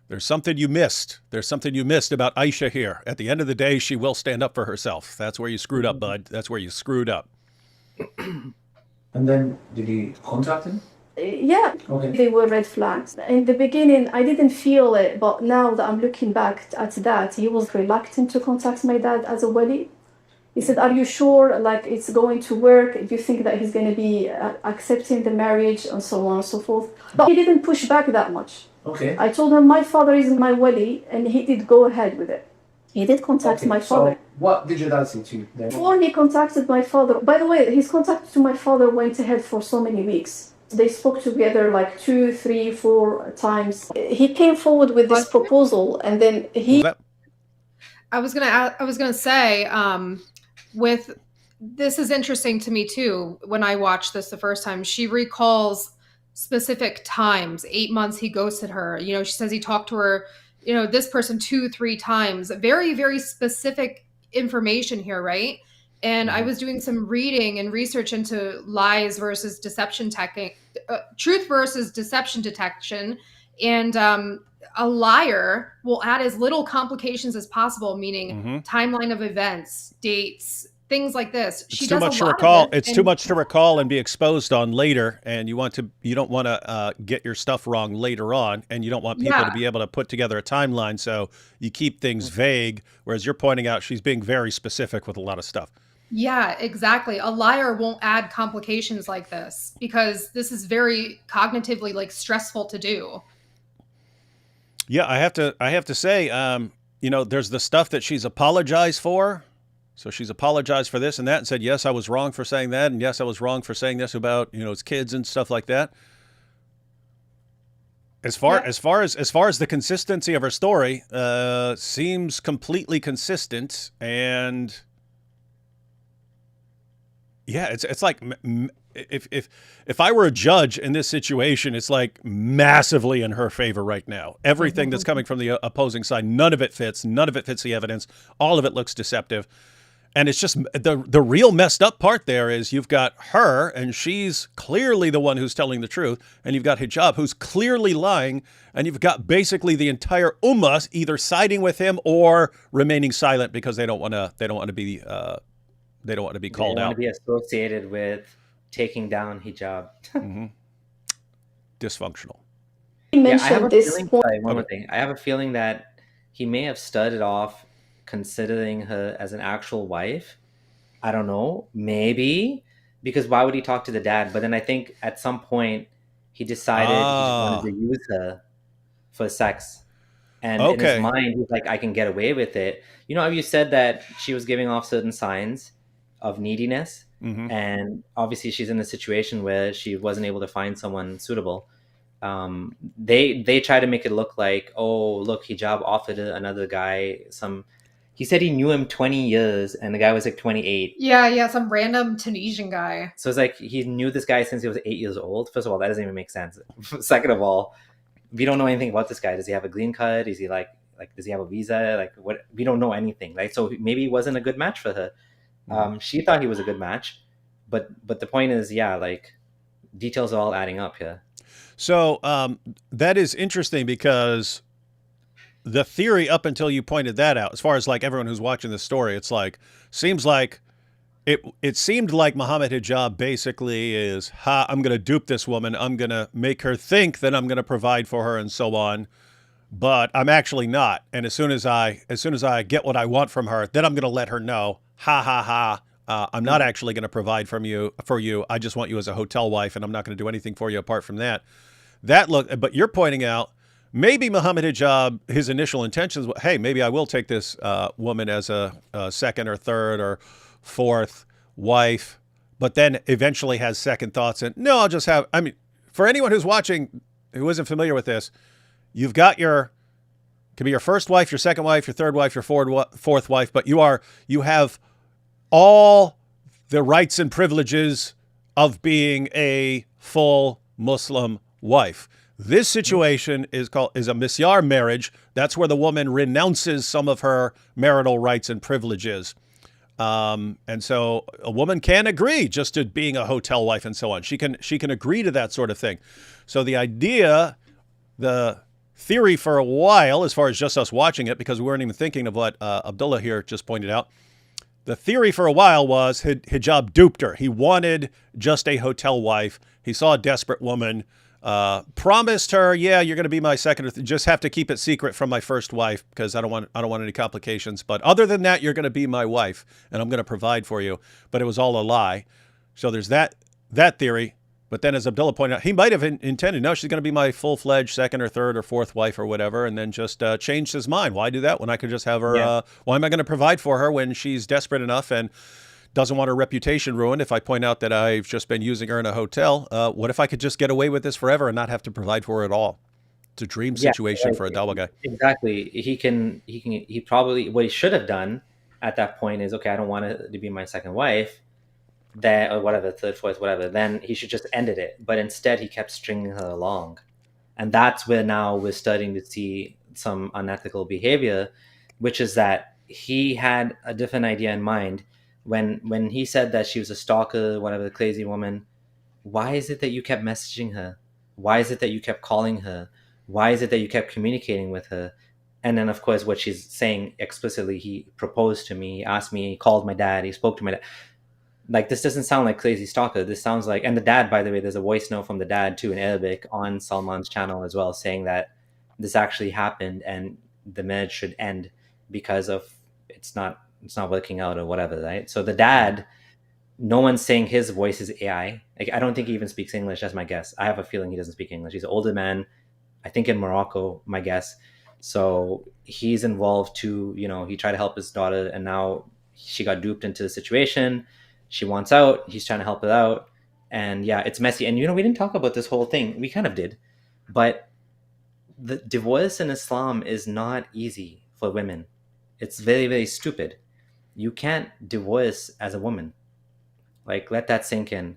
there's something you missed. There's something you missed about Aisha here. At the end of the day, she will stand up for herself. That's where you screwed up, bud. That's where you screwed up. And then did you contact him? Yeah, Okay. they were red flags. In the beginning, I didn't feel it, but now that I'm looking back at that, he was reluctant to contact my dad as a wali. He said, are you sure like it's going to work? Do you think that he's going to be accepting the marriage and so on and so forth? But he didn't push back that much. Okay. I told him my father is my wali and he did go ahead with it. He did contact my father. So what did your dad say to you then? Before he contacted my father, by the way, his contact to my father went ahead for so many weeks. They spoke together like 2, 3, 4 times. He came forward with this proposal, and then he. I was gonna say, with this is interesting to me too. When I watched this the first time, she recalls specific times. 8 months he ghosted her. You know, she says he talked to her. You know, this person 2, 3 times. Very, very specific information here, right? And I was doing some reading and research into lies versus deception truth versus deception detection. And a liar will add as little complications as possible, meaning timeline of events, dates, things like this. It's too much to recall. It's too much to recall and be exposed on later. And you don't want to get your stuff wrong later on. And you don't want people to be able to put together a timeline. So you keep things vague. Whereas you're pointing out she's being very specific with a lot of stuff. Yeah, exactly. A liar won't add complications like this because this is very cognitively like stressful to do. Yeah, I have to say, you know, there's the stuff that she's apologized for. So she's apologized for this and that and said, yes, I was wrong for saying that. And yes, I was wrong for saying this about, you know, his kids and stuff like that. As far as the consistency of her story, seems completely consistent. And yeah, it's like if I were a judge in this situation, it's like massively in her favor right now. Everything that's coming from the opposing side, none of it fits. None of it fits the evidence. All of it looks deceptive. And it's just the real messed up part there is you've got her and she's clearly the one who's telling the truth. And you've got Hijab who's clearly lying. And you've got basically the entire ummah either siding with him or remaining silent because they don't want to be called out. They don't want to be associated with taking down Hijab. Dysfunctional. Yeah, I have a feeling, one more thing. I have a feeling that he may have started off considering her as an actual wife. I don't know, maybe, because why would he talk to the dad? But then I think at some point he decided he just wanted to use her for sex. And in his mind, he's like, I can get away with it. You know, you said that she was giving off certain signs of neediness. And obviously she's in a situation where she wasn't able to find someone suitable. They try to make it look like, oh, look, Hijab offered another guy he said he knew him 20 years and the guy was like 28. Yeah, some random Tunisian guy. So it's like he knew this guy since he was 8 years old. First of all, that doesn't even make sense. Second of all, we don't know anything about this guy. Does he have a green card? Is he like does he have a visa? Like what? We don't know anything. Like, so maybe he wasn't a good match for her. She thought he was a good match, but the point is, yeah, like details are all adding up here. So that is interesting because the theory up until you pointed that out, as far as like everyone who's watching this story, it's like, seems like it seemed like Mohammed Hijab basically is, I'm going to dupe this woman. I'm going to make her think that I'm going to provide for her and so on. But I'm actually not. And as soon as I get what I want from her, then I'm going to let her know, I'm not actually going to provide for you. I just want you as a hotel wife, and I'm not going to do anything for you apart from that. But you're pointing out maybe Mohammed Hijab, his initial intentions, hey, maybe I will take this woman as a second or third or fourth wife, but then eventually has second thoughts and no, I'll just have, I mean, for anyone who's watching who isn't familiar with this, you've got can be your first wife, your second wife, your third wife, your fourth wife, but you have all the rights and privileges of being a full Muslim wife. This situation is a misyar marriage. That's where the woman renounces some of her marital rights and privileges. And so a woman can agree just to being a hotel wife and so on. She can agree to that sort of thing. So the theory for a while, as far as just us watching it, because we weren't even thinking of what Abdullah here just pointed out, the theory for a while was Hijab duped her. He wanted just a hotel wife. He saw a desperate woman, promised her, yeah, you're going to be my second, just have to keep it secret from my first wife because I don't want any complications. But other than that, you're going to be my wife and I'm going to provide for you. But it was all a lie. So there's that theory. But then, as Abdullah pointed out, he might have intended, no, she's going to be my full-fledged second or third or fourth wife or whatever, and then just changed his mind. Why do that when I could just have her? Yeah. Why am I going to provide for her when she's desperate enough and doesn't want her reputation ruined if I point out that I've just been using her in a hotel? What if I could just get away with this forever and not have to provide for her at all? It's a dream situation for a Dawa guy. Exactly. He probably, what he should have done at that point is, okay, I don't want her to be my second wife. That or whatever, third, fourth, whatever, then he should just ended it. But instead, he kept stringing her along. And that's where now we're starting to see some unethical behavior, which is that he had a different idea in mind. When he said that she was a stalker, whatever, crazy woman, why is it that you kept messaging her? Why is it that you kept calling her? Why is it that you kept communicating with her? And then, of course, what she's saying explicitly, he proposed to me, he asked me, he called my dad, he spoke to my dad. Like, this doesn't sound like crazy stalker. This sounds like, and the dad, by the way, there's a voice note from the dad too in Arabic on Salman's channel as well, saying that this actually happened and the marriage should end because of it's not working out or whatever, right? So the dad, no one's saying his voice is AI. Like, I don't think he even speaks English. That's my guess. I have a feeling he doesn't speak English. He's an older man, I think in Morocco, my guess. So he's involved too. He tried to help his daughter, and now she got duped into the situation. She wants out. He's trying to help her out. And yeah, it's messy. And, we didn't talk about this whole thing. We kind of did. But the divorce in Islam is not easy for women. It's very, very stupid. You can't divorce as a woman. Like, let that sink in.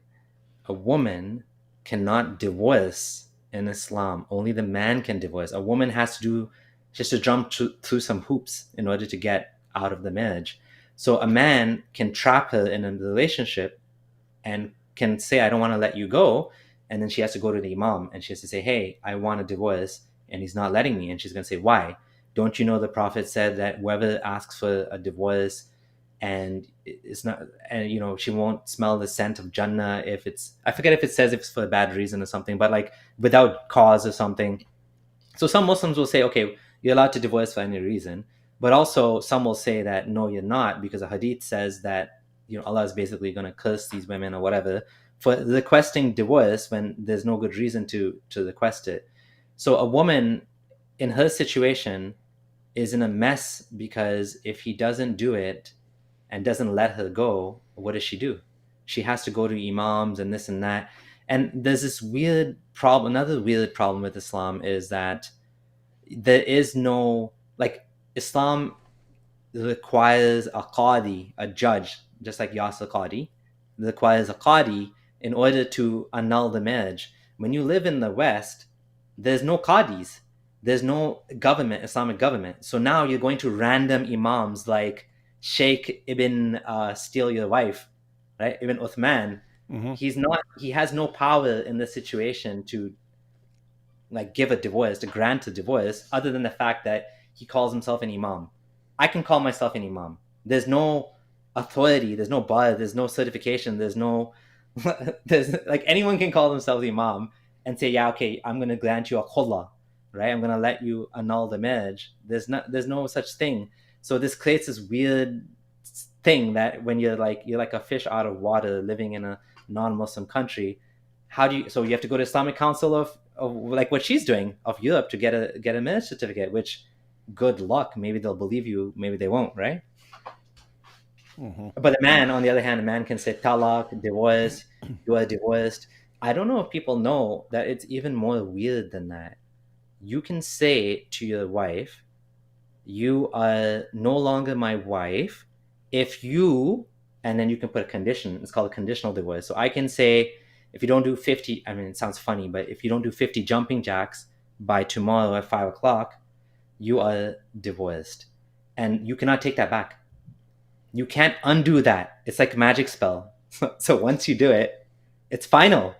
A woman cannot divorce in Islam. Only the man can divorce. A woman has to jump through some hoops in order to get out of the marriage. So a man can trap her in a relationship and can say, I don't want to let you go. And then she has to go to the imam and she has to say, hey, I want a divorce and he's not letting me. And she's going to say, why? Don't you know the Prophet said that whoever asks for a divorce and it's not, and she won't smell the scent of Jannah if it's, I forget if it says if it's for a bad reason or something, but like without cause or something. So some Muslims will say, okay, you're allowed to divorce for any reason. But also some will say that, no, you're not, because a hadith says that, Allah is basically going to curse these women or whatever for requesting divorce when there's no good reason to request it. So a woman in her situation is in a mess because if he doesn't do it and doesn't let her go, what does she do? She has to go to imams and this and that. And there's this weird problem. Another weird problem with Islam is that there is no, like, Islam requires a qadi, a judge, just like Yasir Qadi, requires a qadi in order to annul the marriage. When you live in the West, there's no qadis. There's no government, Islamic government. So now you're going to random imams like Sheikh Ibn Steal Your Wife, right? Ibn Uthman. Mm-hmm. He has no power in this situation to like give a divorce, to grant a divorce, other than the fact that he calls himself an imam. I can call myself an imam. There's no authority, there's no bar, there's no certification, there's no there's like anyone can call themselves imam and say, yeah, okay, I'm going to grant you a khulla, right? I'm going to let you annul the marriage. There's no such thing. So this creates this weird thing that when you're like a fish out of water living in a non-Muslim country, so you have to go to Islamic Council of like what she's doing of Europe to get a marriage certificate, which good luck. Maybe they'll believe you, maybe they won't, right? Mm-hmm. But a man, on the other hand, a man can say talaq, divorce, you are divorced. I don't know if people know that it's even more weird than that. You can say to your wife, you are no longer my wife if you, and then you can put a condition. It's called a conditional divorce. So I can say, if you don't do 50, I mean, it sounds funny, but if you don't do 50 jumping jacks by tomorrow at 5 o'clock, you are divorced. And you cannot take that back. You can't undo that. It's like a magic spell. So once you do it, it's final.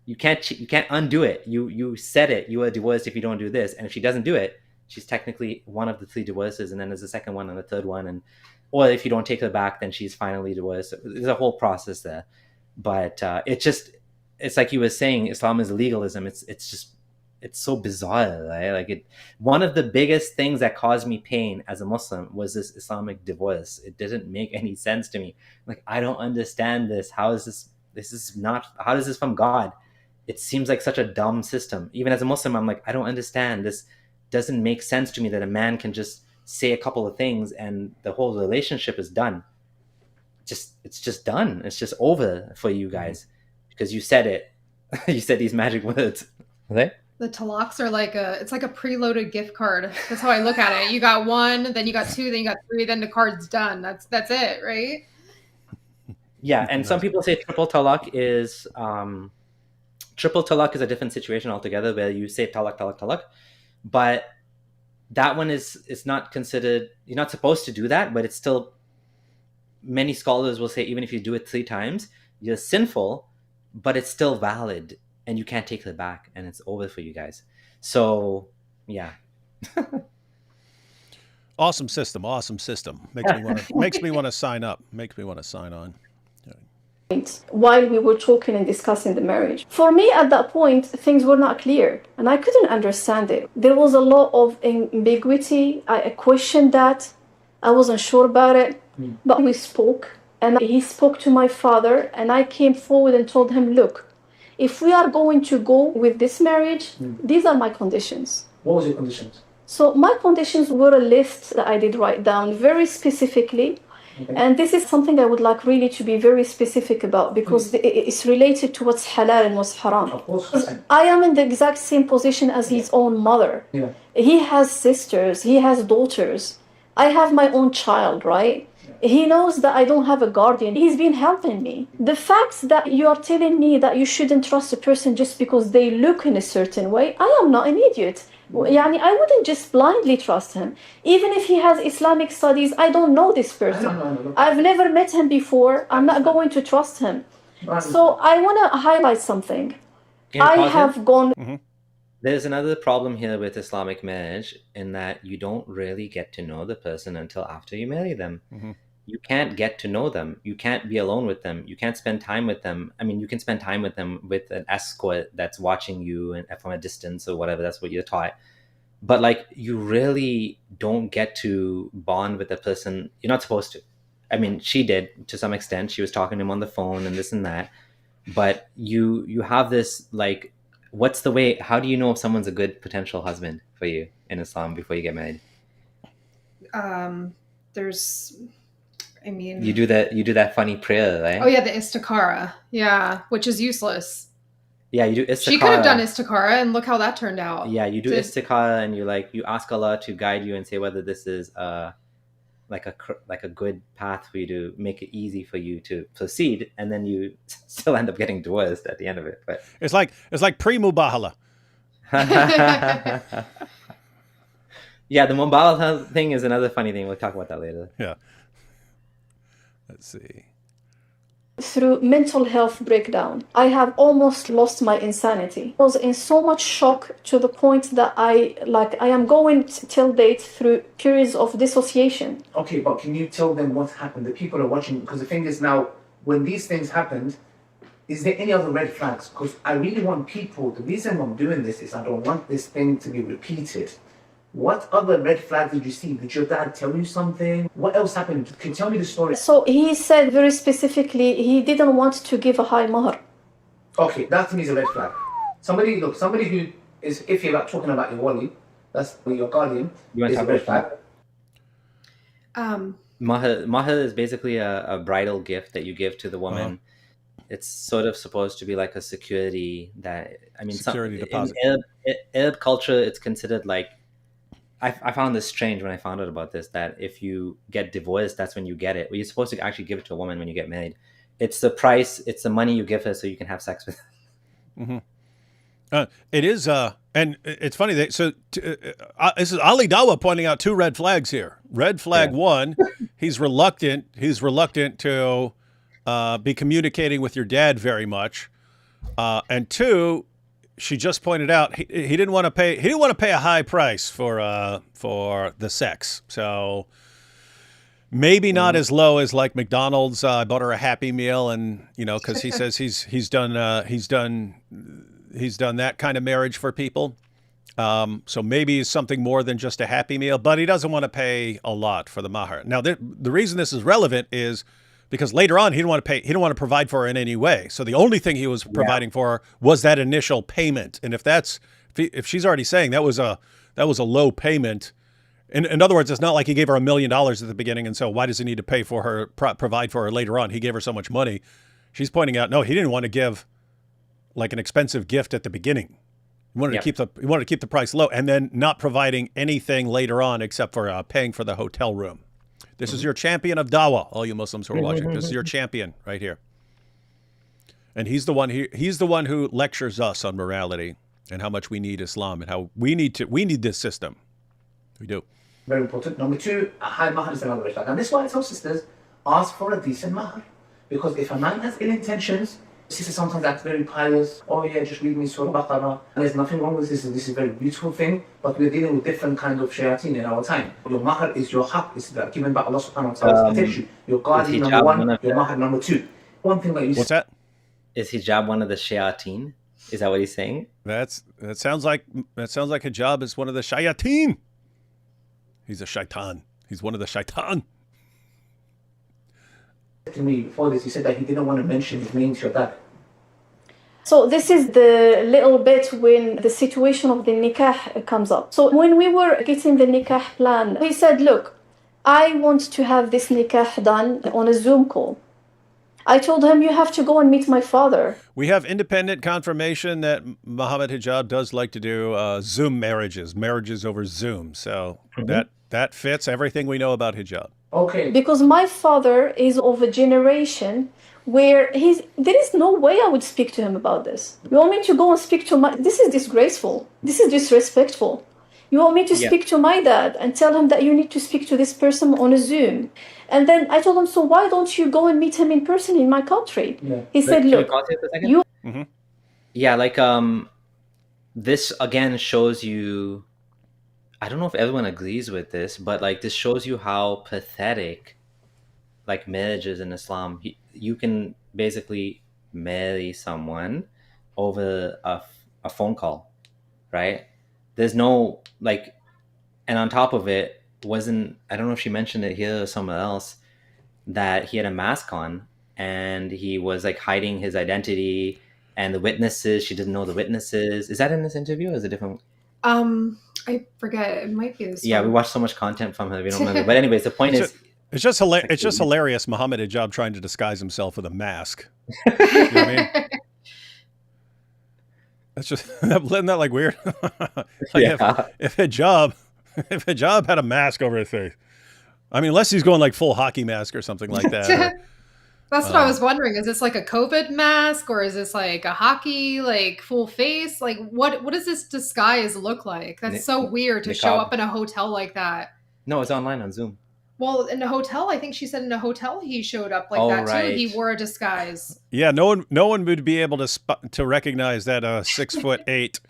You can't undo it. You said it. You are divorced if you don't do this. And if she doesn't do it, she's technically one of the 3 divorces. And then there's a second one and a third one. Or if you don't take her back, then she's finally divorced. There's a whole process there. But it's like you were saying, Islam is legalism. It's so bizarre, right? Like one of the biggest things that caused me pain as a Muslim was this Islamic divorce. It didn't make any sense to me. Like, I don't understand this. How is how is this from God? It seems like such a dumb system. Even as a Muslim, I'm like, I don't understand. This doesn't make sense to me that a man can just say a couple of things and the whole relationship is done. It's just done. It's just over for you guys because you said it. You said these magic words. Okay? The talaqs are it's like a preloaded gift card. That's how I look at it. You got 1, then you got 2, then you got 3, then the card's done. That's it, right? Yeah, and some people say triple talaq is a different situation altogether, where you say talaq, talaq, talaq, but that one is not considered. You're not supposed to do that, but it's still. Many scholars will say even if you do it 3 times, you're sinful, but it's still valid. And you can't take it back, and it's over for you guys. So, yeah. Awesome system. Makes me want to sign up. Makes me want to sign on. While we were talking and discussing the marriage, for me at that point, things were not clear, and I couldn't understand it. There was a lot of ambiguity. I questioned that. I wasn't sure about it, but we spoke, and he spoke to my father, and I came forward and told him, look, if we are going to go with this marriage, these are my conditions. What was your conditions? So my conditions were a list that I did write down very specifically. Okay. And this is something I would like really to be very specific about because it's related to what's halal and what's haram. Of course. I am in the exact same position as his own mother. Yeah. He has sisters, he has daughters. I have my own child, right? He knows that I don't have a guardian. He's been helping me. The fact that you are telling me that you shouldn't trust a person just because they look in a certain way, I am not an idiot. I wouldn't just blindly trust him. Even if he has Islamic studies, I don't know this person. I've never met him before. I'm not going to trust him. So I want to highlight something. I have gone... Mm-hmm. There's another problem here with Islamic marriage in that you don't really get to know the person until after you marry them. Mm-hmm. You can't get to know them. You can't be alone with them. You can't spend time with them. I mean, you can spend time with them with an escort that's watching you and from a distance or whatever. That's what you're taught. But like, you really don't get to bond with the person. You're not supposed to. I mean, she did to some extent. She was talking to him on the phone and this and that. But you have this like, what's the way? How do you know if someone's a good potential husband for you in Islam before you get married? You do that funny prayer, right? Oh yeah, the istikhara. Yeah, which is useless. Yeah, you do istikhara. She could have done istikhara, and look how that turned out. Yeah, you do istikhara, and you ask Allah to guide you and say whether this is like a good path for you to make it easy for you to proceed, and then you still end up getting divorced at the end of it. But it's like pre-mubahala. Yeah, the mubahala thing is another funny thing. We'll talk about that later. Yeah. Let's see. through mental health breakdown. I have almost lost my insanity. I was in so much shock to the point that I am going till date through periods of dissociation. Okay, but can you tell them what happened? The people are watching, because the thing is now, when these things happened, is there any other red flags? Because I really want people, the reason I'm doing this is I don't want this thing to be repeated. What other red flags did you see? Did your dad tell you something? What else happened? Can you tell me the story? So he said very specifically he didn't want to give a high mahr. Okay, that to me is a red flag. Somebody who is iffy about talking about your wali, that's your guardian, is a red flag. Mahr is basically a bridal gift that you give to the woman. It's sort of supposed to be like a security security deposit. In Arab culture, it's considered like, I found this strange when I found out about this, that if you get divorced, that's when you get it. Well, you're supposed to actually give it to a woman when you get married. It's the price, it's the money you give her so you can have sex with her. It is, and it's funny. This is Ali Dawa pointing out two red flags here. Red flag one, he's reluctant to be communicating with your dad very much, and two, she just pointed out he didn't want to pay. He didn't want to pay a high price for the sex. So maybe not as low as like McDonald's. I bought her a Happy Meal, and because he says he's done that kind of marriage for people. So maybe it's something more than just a Happy Meal, but he doesn't want to pay a lot for the mahr. Now the reason this is relevant is because later on he didn't want to pay. He didn't want to provide for her in any way. So the only thing he was providing for her was that initial payment. And if she's already saying that was a low payment, in other words, it's not like he gave her $1 million at the beginning, and so why does he need to pay for her, provide for her later on? He gave her so much money. She's pointing out, no, he didn't want to give like an expensive gift at the beginning. He wanted to keep the price low, and then not providing anything later on except for paying for the hotel room. This is your champion of dawah, all you Muslims who are watching. This is your champion right here. And he's the one who lectures us on morality and how much we need Islam and how we need this system. We do. Very important. Number two, a high mahr is another red flag. And this is why I tell sisters, ask for a decent mahr. Because if a man has ill intentions, sisters sometimes act very pious. Oh yeah, just read me Surah Baqarah. And there's nothing wrong with this. This is a very beautiful thing. But we're dealing with different kind of shayateen in our time. Your mahr is your haqq. It's given by Allah subhanahu wa ta'ala to protect you. Your guardian number one, your mahr number two. One thing that you What's that? Is hijab one of the shayateen? Is that what he's saying? That sounds like hijab is one of the shayateen. He's a shaitan. He's one of the shaitan. To me before this, he said that he didn't want to mention his name to your dad. So this is the little bit when the situation of the nikah comes up. So when we were getting the nikah plan, he said, look, I want to have this nikah done on a Zoom call. I told him, you have to go and meet my father. We have independent confirmation that Mohammed Hijab does like to do Zoom marriages over Zoom. So that fits everything we know about hijab. Okay. Because my father is of a generation where there is no way I would speak to him about this. You want me to go and speak to this is disgraceful. This is disrespectful. You want me to speak to my dad and tell him that you need to speak to this person on a Zoom. And then I told him, so why don't you go and meet him in person in my country? Yeah. He said, look, you... Mm-hmm. Yeah, like this again shows you, I don't know if everyone agrees with this, but like this shows you how pathetic like marriage is in Islam. You can basically marry someone over a phone call, right? There's no like, and on top of it, I don't know if she mentioned it here or somewhere else, that he had a mask on and he was like hiding his identity and the witnesses, she didn't know the witnesses. Is that in this interview or is it different? I forget. It might be this Yeah, one. we watched so much content from her, we don't remember. But anyways, the point is... It's just hilarious, Mohammed Hijab trying to disguise himself with a mask. You know what I mean? That's just, isn't that like weird? If Hijab had a mask over his face, I mean, unless he's going like full hockey mask or something like that. That's what I was wondering. Is this like a COVID mask or is this like a hockey, like full face? Like what does this disguise look like? That's so weird to show up in a hotel like that. No, it's online on Zoom. Well, in a hotel, I think she said in a hotel he showed up like Oh, that too. right. He wore a disguise. Yeah, no one would be able to recognize that 6'8"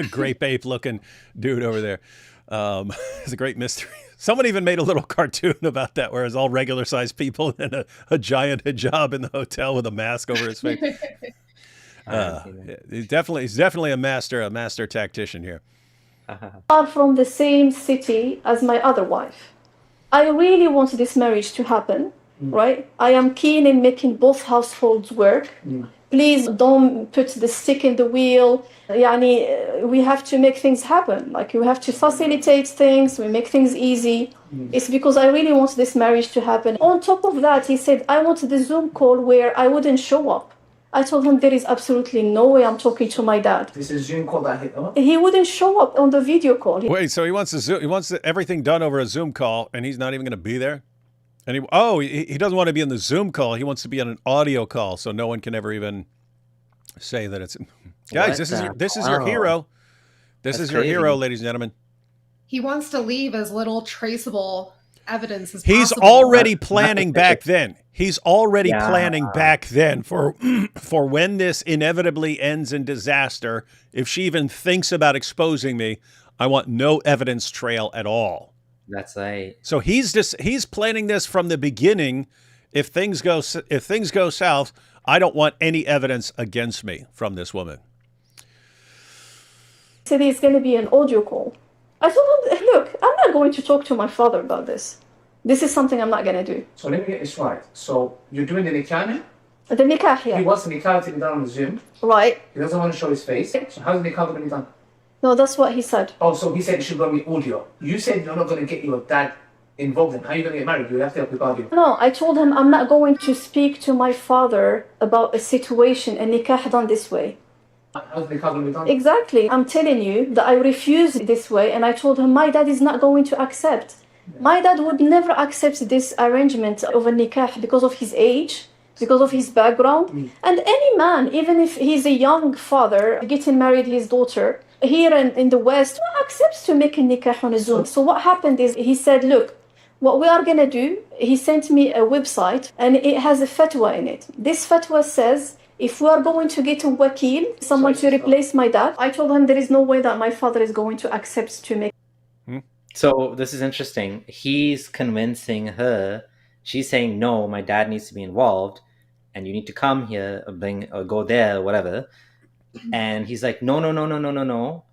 grape ape looking dude over there. It's a great mystery. Someone even made a little cartoon about that, where it's all regular sized people and a giant hijab in the hotel with a mask over his face. He's definitely a master tactician here. Are from the same city as my other wife. I really want this marriage to happen, right? I am keen in making both households work. Please don't put the stick in the wheel. Yani, we have to make things happen. Like, we have to facilitate things, we make things easy. It's because I really want this marriage to happen. On top of that, he said, I want the Zoom call where I wouldn't show up. I told him there is absolutely no way I'm talking to my dad. This is Zoom call that hit them up? He wouldn't show up on the video call. Wait, so he wants everything done over a Zoom call, and he's not even going to be there? And he doesn't want to be on the Zoom call. He wants to be on an audio call, so no one can ever even say that it's guys. This is your hero. This is your hero, ladies and gentlemen. He wants to leave as little traceable evidence as possible. He's already planning back then. He's already planning back then for when this inevitably ends in disaster. If she even thinks about exposing me, I want no evidence trail at all. That's right. So he's planning this from the beginning. If things go south, I don't want any evidence against me from this woman. He said it's going to be an audio call. I told him, look, I'm not going to talk to my father about this. This is something I'm not going to do. So let me get this right. So you're doing the nikah now? The nikah, yeah. He wants the nikah to be done on Zoom. Right. He doesn't want to show his face. So how's the nikah going to be done? No, that's what he said. Oh, so he said it should be audio. You said you're not going to get your dad involved in. How are you going to get married? You have to help the guardian. No, I told him I'm not going to speak to my father about a situation, a nikah done this way. How's the nikah going to be done? Exactly. I'm telling you that I refused this way, and I told him my dad is not going to accept. My dad would never accept this arrangement of a nikah because of his age, because of his background. And any man, even if he's a young father, getting married his daughter, here in the West, accepts to make a nikah on a Zoom. So what happened is he said, look, what we are going to do, he sent me a website and it has a fatwa in it. This fatwa says, if we are going to get a wakil, someone to replace my dad, I told him there is no way that my father is going to accept to make. So this is interesting. He's convincing her. She's saying, no, my dad needs to be involved and you need to come here or go there or whatever. And he's like, no.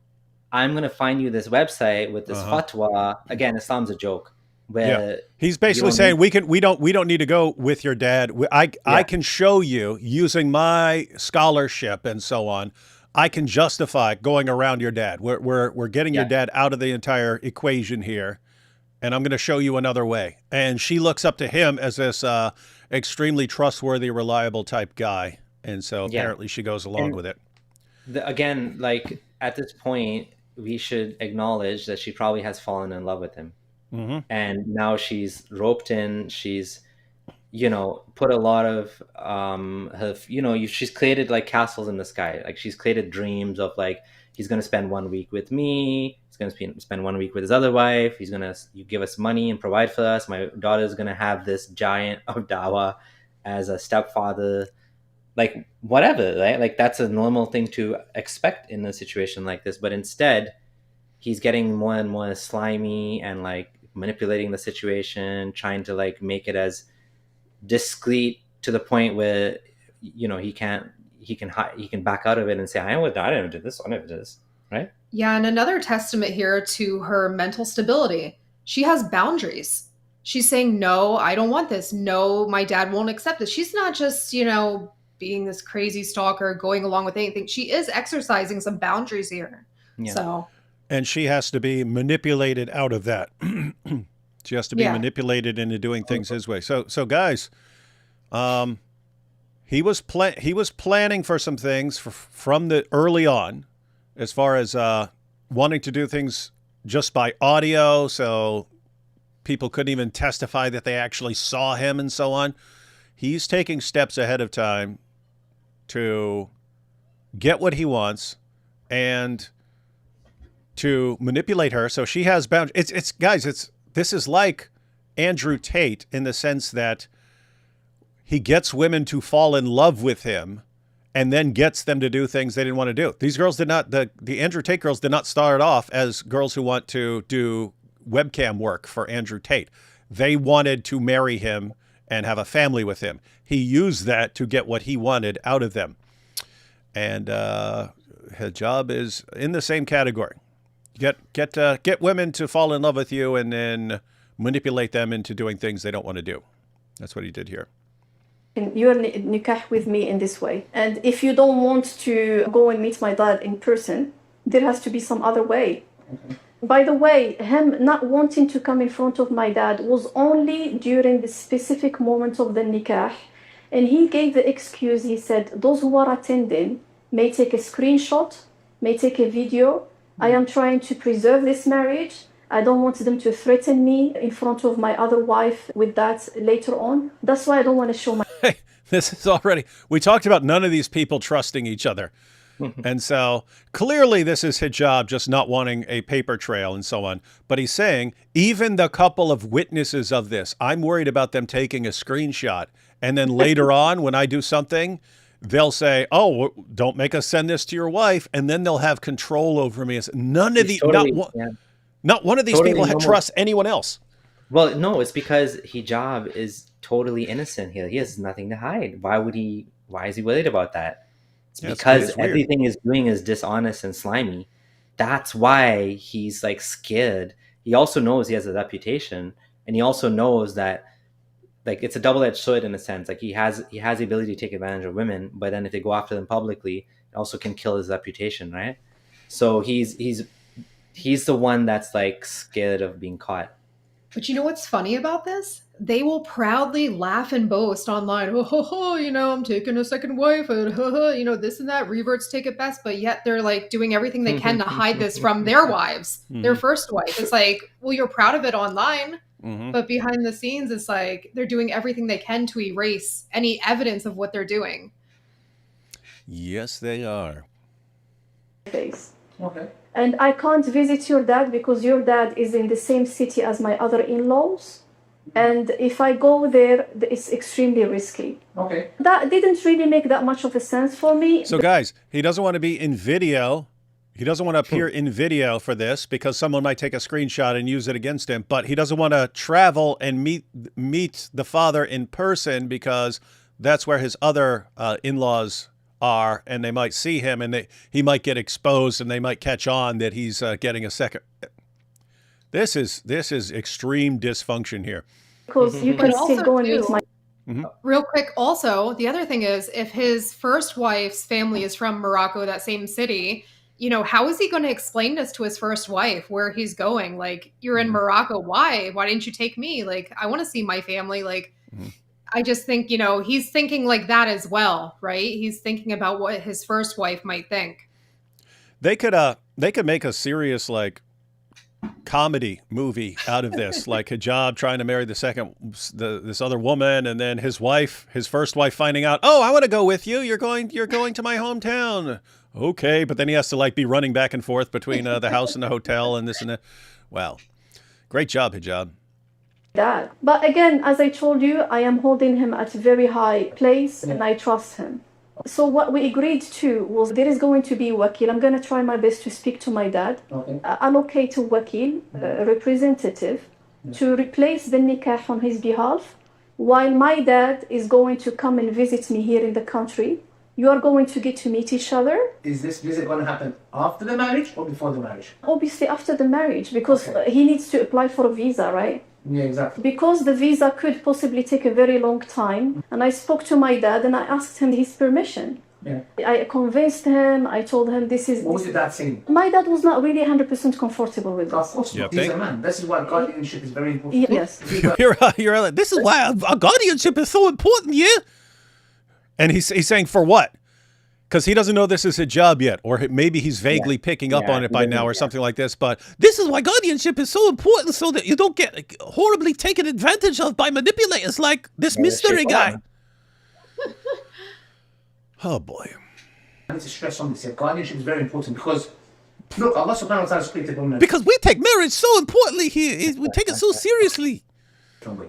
I'm going to find you this website with this fatwa. Again, Islam's a joke. Where he's basically saying we don't need to go with your dad. I can show you using my scholarship and so on. I can justify going around your dad. We're getting your dad out of the entire equation here, and I'm going to show you another way. And she looks up to him as this extremely trustworthy, reliable type guy, and so apparently she goes along with it. Again, like at this point, we should acknowledge that she probably has fallen in love with him. And now she's roped in. She's, put a lot of her, she's created like castles in the sky. Like she's created dreams of like, he's going to spend 1 week with me. He's going to spend 1 week with his other wife. He's going to give us money and provide for us. My daughter's going to have this giant of dawah as a stepfather, like whatever, right? Like that's a normal thing to expect in a situation like this. But instead, he's getting more and more slimy and like manipulating the situation, trying to like make it as discreet to the point where he can back out of it and say, I never did this, right? Yeah, and another testament here to her mental stability. She has boundaries. She's saying, no, I don't want this. No, my dad won't accept this. She's not just, being this crazy stalker, going along with anything. She is exercising some boundaries here. Yeah. So. And she has to be manipulated out of that. She has to be manipulated into doing things his way. So guys, he was planning for some things from the early on, as far as wanting to do things just by audio, so people couldn't even testify that they actually saw him and so on. He's taking steps ahead of time to get what he wants and to manipulate her. So she has boundaries. It's guys, this is like Andrew Tate in the sense that he gets women to fall in love with him and then gets them to do things they didn't want to do. These girls did not, the Andrew Tate girls did not start off as girls who want to do webcam work for Andrew Tate. They wanted to marry him and have a family with him. He used that to get what he wanted out of them. And Hijab is in the same category. Get women to fall in love with you and then manipulate them into doing things they don't want to do. That's what he did here. You're nikah with me in this way. And if you don't want to go and meet my dad in person, there has to be some other way. By the way, him not wanting to come in front of my dad was only during the specific moment of the nikah. And he gave the excuse, he said, those who are attending may take a screenshot, may take a video. I am trying to preserve this marriage. I don't want them to threaten me in front of my other wife with that later on. That's why I don't want to show my... Hey, this is already... We talked about none of these people trusting each other. And so clearly this is Hijab just not wanting a paper trail and so on. But he's saying, even the couple of witnesses of this, I'm worried about them taking a screenshot. And then later on, when I do something, they'll say, oh, don't make us send this to your wife. And then they'll have control over me. None of the... Not one of these people trusts anyone else. Well, no, it's because Hijab is totally innocent here. He has nothing to hide. Why is he worried about that? It's because everything he's doing is dishonest and slimy. That's why he's like scared. He also knows he has a reputation, and he also knows that like it's a double-edged sword in a sense. Like he has the ability to take advantage of women, but then if they go after them publicly, it also can kill his reputation, right? So he's the one that's like scared of being caught. But you know what's funny about this? They will proudly laugh and boast online. Oh, ho, ho, I'm taking a second wife and this and that. Reverts take it best. But yet they're like doing everything they can to hide this from their wives, their first wife. It's like, well, you're proud of it online. But behind the scenes, it's like they're doing everything they can to erase any evidence of what they're doing. Yes, they are. Face. Okay. And I can't visit your dad because your dad is in the same city as my other in-laws. And if I go there, it's extremely risky. Okay. That didn't really make that much of a sense for me. So guys, he doesn't want to be in video. He doesn't want to appear in video for this because someone might take a screenshot and use it against him. But he doesn't want to travel and meet the father in person because that's where his other in-laws are, and they might see him, and he might get exposed, and they might catch on that he's getting a second. This is extreme dysfunction here. Because you can still go and meet my... Real quick, also, the other thing is, if his first wife's family is from Morocco, that same city, how is he going to explain this to his first wife, where he's going? Like, you're in Morocco. Why? Why didn't you take me? Like, I want to see my family. Like, I just think, he's thinking like that as well, right? He's thinking about what his first wife might think. They could make a serious like comedy movie out of this, like Hijab trying to marry this other woman, and then his first wife finding out, oh, I want to go with you. You're going to my hometown. Okay, but then he has to like be running back and forth between the house and the hotel and this and that. Wow, great job, Hijab. That. But again, as I told you, I am holding him at a very high place and I trust him. So what we agreed to was there is going to be wakil. I'm going to try my best to speak to my dad, allocate a wakil, a representative, to replace the nikah on his behalf, while my dad is going to come and visit me here in the country. You are going to get to meet each other. Is this visit going to happen after the marriage or before the marriage? Obviously after the marriage, because he needs to apply for a visa, right? Yeah, exactly. Because the visa could possibly take a very long time. And I spoke to my dad and I asked him his permission. Yeah. I convinced him. I told him this is... What was your dad saying? My dad was not really 100% comfortable with Of this. course not. He's a man. This is why guardianship is very important. Yes. You're like, this is why our guardianship is so important, yeah? And he's saying for what? Because he doesn't know this is Hijab yet, or maybe he's vaguely picking up on it by now or something like this. But this is why guardianship is so important, so that you don't get horribly taken advantage of by manipulators like this mystery guy. Oh, boy. I need to stress on this here. Guardianship is very important because Look, Allah subhanahu wa ta'ala created women Because we take marriage so importantly here. We take it so seriously. different way.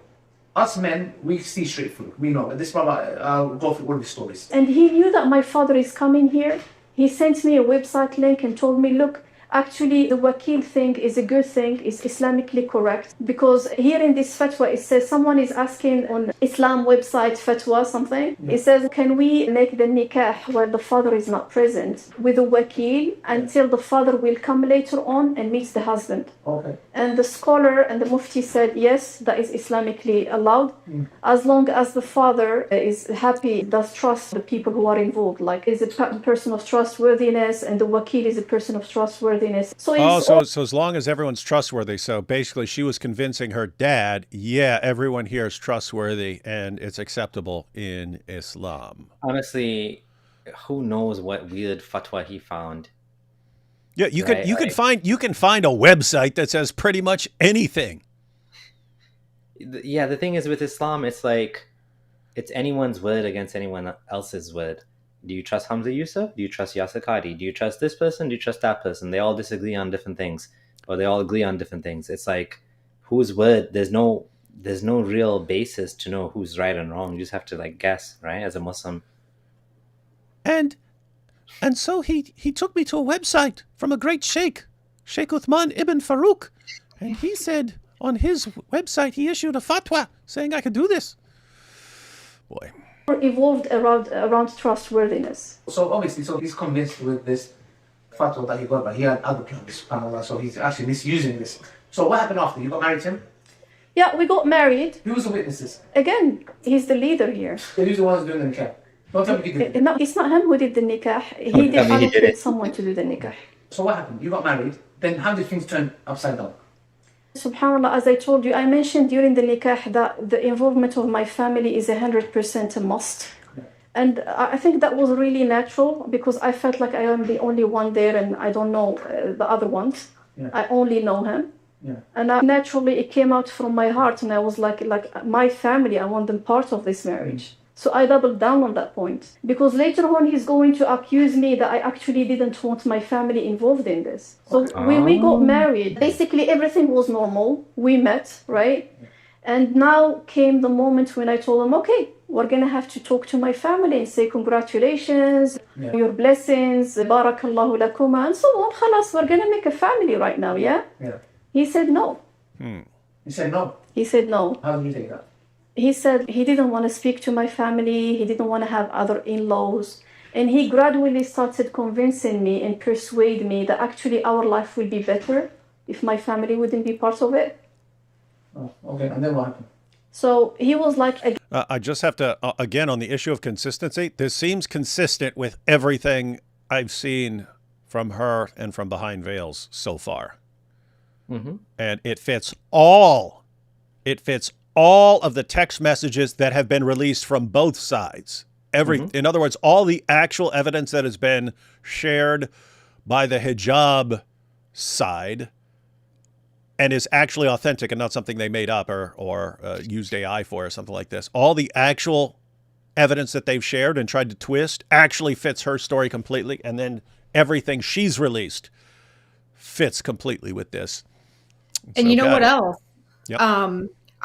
Us men, we see straight through. We know. This brother, I'll go through all the stories. And he knew that my father is coming here. He sent me a website link and told me, look, actually the wakil thing is a good thing, is Islamically correct. Because here in this fatwa, it says someone is asking on Islam website fatwa something. It says, can we make the nikah while the father is not present with a wakil until the father will come later on and meets the husband? Okay. And the scholar and the mufti said, yes, that is Islamically allowed, as long as the father is happy, does trust the people who are involved, like is a person of trustworthiness, and the wakil is a person of trustworthiness. So So as long as everyone's trustworthy. So basically she was convincing her dad, yeah, everyone here is trustworthy and it's acceptable in Islam. Honestly, who knows what weird fatwa he found? Yeah, you Right, can find a website that says pretty much anything. Yeah, the thing is with Islam, it's like it's anyone's word against anyone else's word. Do you trust Hamza Yusuf? Do you trust Yasir Qadi? Do you trust this person? Do you trust that person? They all disagree on different things, or they all agree on different things. It's like whose word? There's no real basis to know who's right and wrong. You just have to like guess, right? As a Muslim. And so he took me to a website from a great sheikh, Sheikh Uthman ibn Farouk, and he said on his website he issued a fatwa saying I could do this. Boy. evolved around trustworthiness. So obviously, so he's convinced with this fatwa that he got, but he had other plans, subhanAllah, so he's actually misusing this. So what happened after? You got married to him? Yeah, we got married. Who was the witnesses? Again, he's the leader here. Who's the ones doing the nikah? Don't tell me you did it. No, it's not him who did the nikah. He did allocate someone to do the nikah. So what happened? You got married, then how did things turn upside down? SubhanAllah, as I told you, I mentioned during the nikah that the involvement of my family is 100% a must. And I think that was really natural because I felt like I am the only one there and I don't know the other ones. Yeah. I only know him. Yeah. And naturally it came out from my heart and I was like my family, I want them part of this marriage. So I doubled down on that point because later on he's going to accuse me that I actually didn't want my family involved in this. So when we got married, basically everything was normal. We met, right? And now came the moment when I told him, okay, we're going to have to talk to my family and say congratulations, your blessings, barakallahu lakuma, and so on. Khalas, we're going to make a family right now, yeah? Yeah. He said no. You said no. He said no. How did you take that? He said he didn't want to speak to my family. He didn't want to have other in-laws. And he gradually started convincing me and persuade me that actually our life will be better if my family wouldn't be part of it. Oh, okay. And then what happened? So he was like... I just have to, again, on the issue of consistency, this seems consistent with everything I've seen from her and from Behind Veils so far. Mm-hmm. And it fits all of the text messages that have been released from both sides. In other words, all the actual evidence that has been shared by the hijab side and is actually authentic and not something they made up or used AI for or something like this. All the actual evidence that they've shared and tried to twist actually fits her story completely. And then everything she's released fits completely with this. And you know what else? Yep.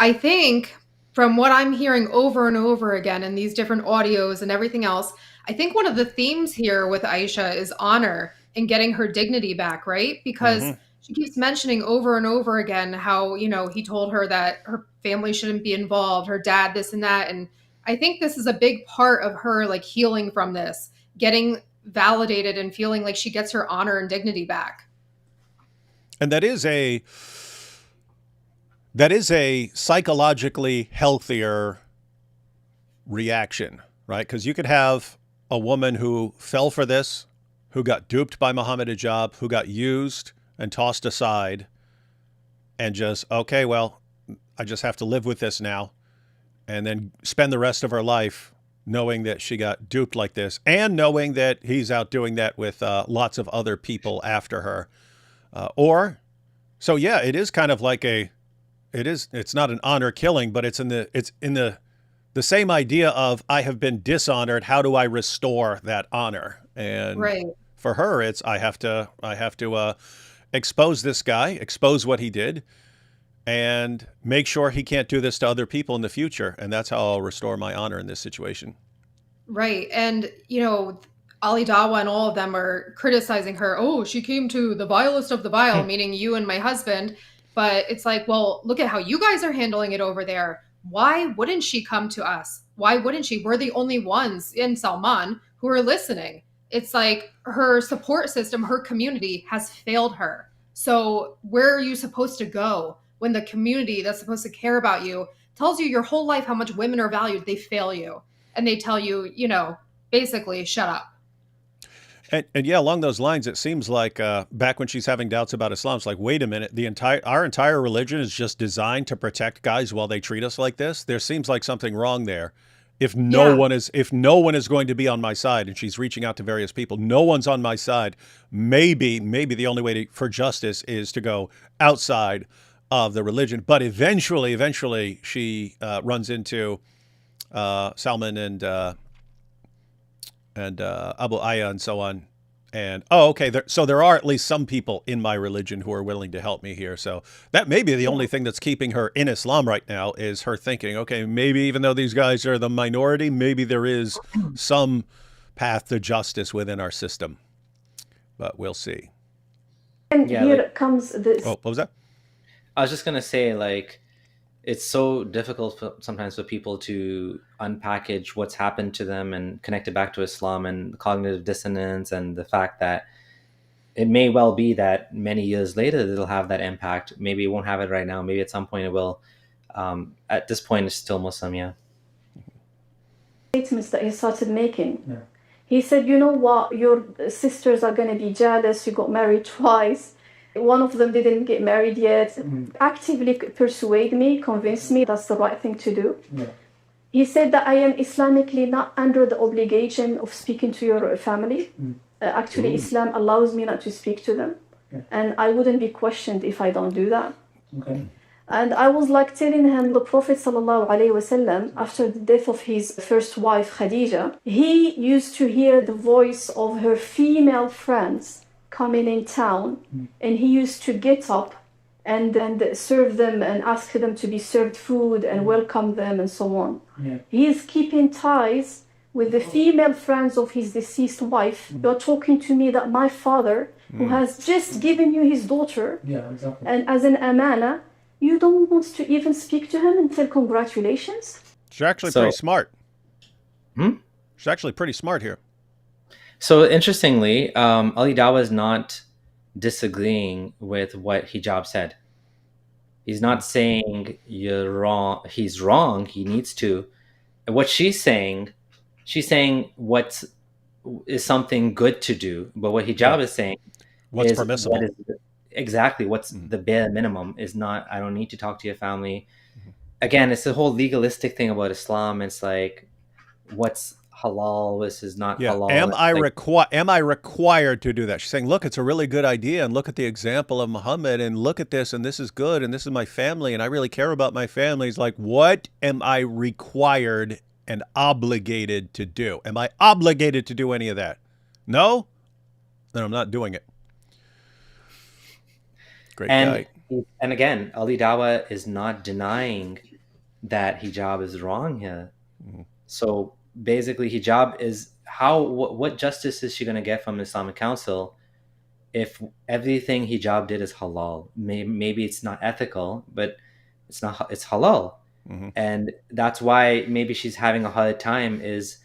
I think from what I'm hearing over and over again in these different audios and everything else, I think one of the themes here with Aisha is honor and getting her dignity back, right? Because she keeps mentioning over and over again how, you know, he told her that her family shouldn't be involved, her dad, this and that. And I think this is a big part of her like healing from this, getting validated and feeling like she gets her honor and dignity back. And that is a psychologically healthier reaction, right? Because you could have a woman who fell for this, who got duped by Mohammed Hijab, who got used and tossed aside and just, okay, well, I just have to live with this now, and then spend the rest of her life knowing that she got duped like this and knowing that he's out doing that with lots of other people after her. So yeah, it is kind of like it's not an honor killing, but it's in the same idea of I have been dishonored. How do I restore that honor? And right. For her, it's I have to expose this guy, expose what he did, and make sure he can't do this to other people in the future. And that's how I'll restore my honor in this situation. Right. And, Ali Dawa and all of them are criticizing her. Oh, she came to the vilest of the vile, meaning you and my husband. But it's like, well, look at how you guys are handling it over there. Why wouldn't she come to us? Why wouldn't she? We're the only ones in Salman who are listening. It's like her support system, her community has failed her. So where are you supposed to go when the community that's supposed to care about you tells you your whole life how much women are valued? They fail you. And they tell you, basically, shut up. And yeah, along those lines, it seems like back when she's having doubts about Islam, it's like, wait a minute, our entire religion is just designed to protect guys while they treat us like this. There seems like something wrong there. If no one is going to be on my side, and she's reaching out to various people, no one's on my side. Maybe the only way for justice is to go outside of the religion. But eventually, she runs into Salman and Abu Aya and so on. And, okay, so there are at least some people in my religion who are willing to help me here. So that may be the only thing that's keeping her in Islam right now, is her thinking, okay, maybe even though these guys are the minority, maybe there is some path to justice within our system. But we'll see. And here comes this. Oh, what was that? I was just going to say, it's so difficult sometimes for people to unpackage what's happened to them and connect it back to Islam and cognitive dissonance, and the fact that it may well be that many years later it'll have that impact. Maybe it won't have it right now. Maybe at some point it will. At this point, it's still Muslim, yeah. Statements that he started making. Yeah. He said, you know what, your sisters are going to be jealous. You got married twice. One of them didn't get married yet. Actively persuade me, convince me that's the right thing to do. Yeah. He said that I am Islamically not under the obligation of speaking to your family. Actually, Islam allows me not to speak to them. Yeah. And I wouldn't be questioned if I don't do that. Okay. And I was telling him, the Prophet ﷺ, after the death of his first wife, Khadija, he used to hear the voice of her female friends coming in town, and he used to get up and serve them and ask them to be served food and welcome them and so on. Yeah. He is keeping ties with the female friends of his deceased wife. You're talking to me that my father, who has just given you his daughter, and as an amana, you don't want to even speak to him and tell congratulations? She's actually pretty smart. She's actually pretty smart here. So interestingly, Ali Dawa is not disagreeing with what Hijab said. He's not saying you're wrong. He's wrong. He needs to. What she's saying what is something good to do. But what Hijab is saying what's is permissible. What's the bare minimum is not, I don't need to talk to your family. Again, it's the whole legalistic thing about Islam. It's like, what's halal versus not halal. Am I required to do that? She's saying, look, it's a really good idea, and look at the example of Muhammad, and look at this, and this is good, and this is my family, and I really care about my family. It's like, what am I required and obligated to do? Am I obligated to do any of that? No? Then I'm not doing it. Great guy. And again, Ali Dawa is not denying that hijab is wrong here. So basically, hijab is what justice is she going to get from the Islamic Council if everything hijab did is halal? Maybe it's not ethical, but it's halal. And that's why maybe she's having a hard time is,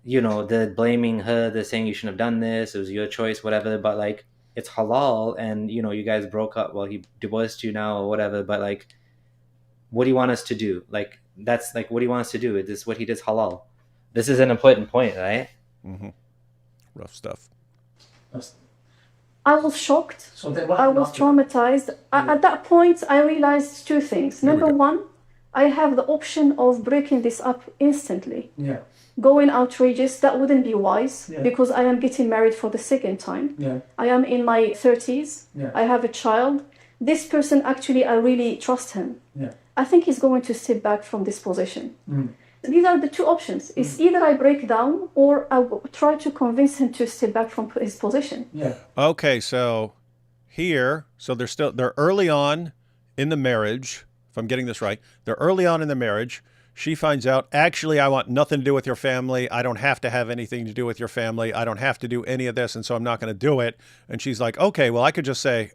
they're blaming her, they're saying you shouldn't have done this, it was your choice, whatever, but it's halal, and you guys broke up, well, he divorced you now or whatever, but what do you want us to do? What do you want us to do? Is this what he did is halal? This is an important point, right? Rough stuff. I was shocked. I was traumatized. At that point, I realized two things. Number one, I have the option of breaking this up instantly. Yeah. Going outrageous, that wouldn't be wise because I am getting married for the second time. Yeah. I am in my 30s. Yeah. I have a child. This person, actually, I really trust him. Yeah. I think he's going to step back from this position. These are the two options. It's either I break down or I try to convince him to step back from his position. Yeah. Okay, so they're early on in the marriage, if I'm getting this right. They're early on in the marriage. She finds out, actually, I want nothing to do with your family. I don't have to have anything to do with your family. I don't have to do any of this, and so I'm not going to do it. And she's like, okay, well, I could just say,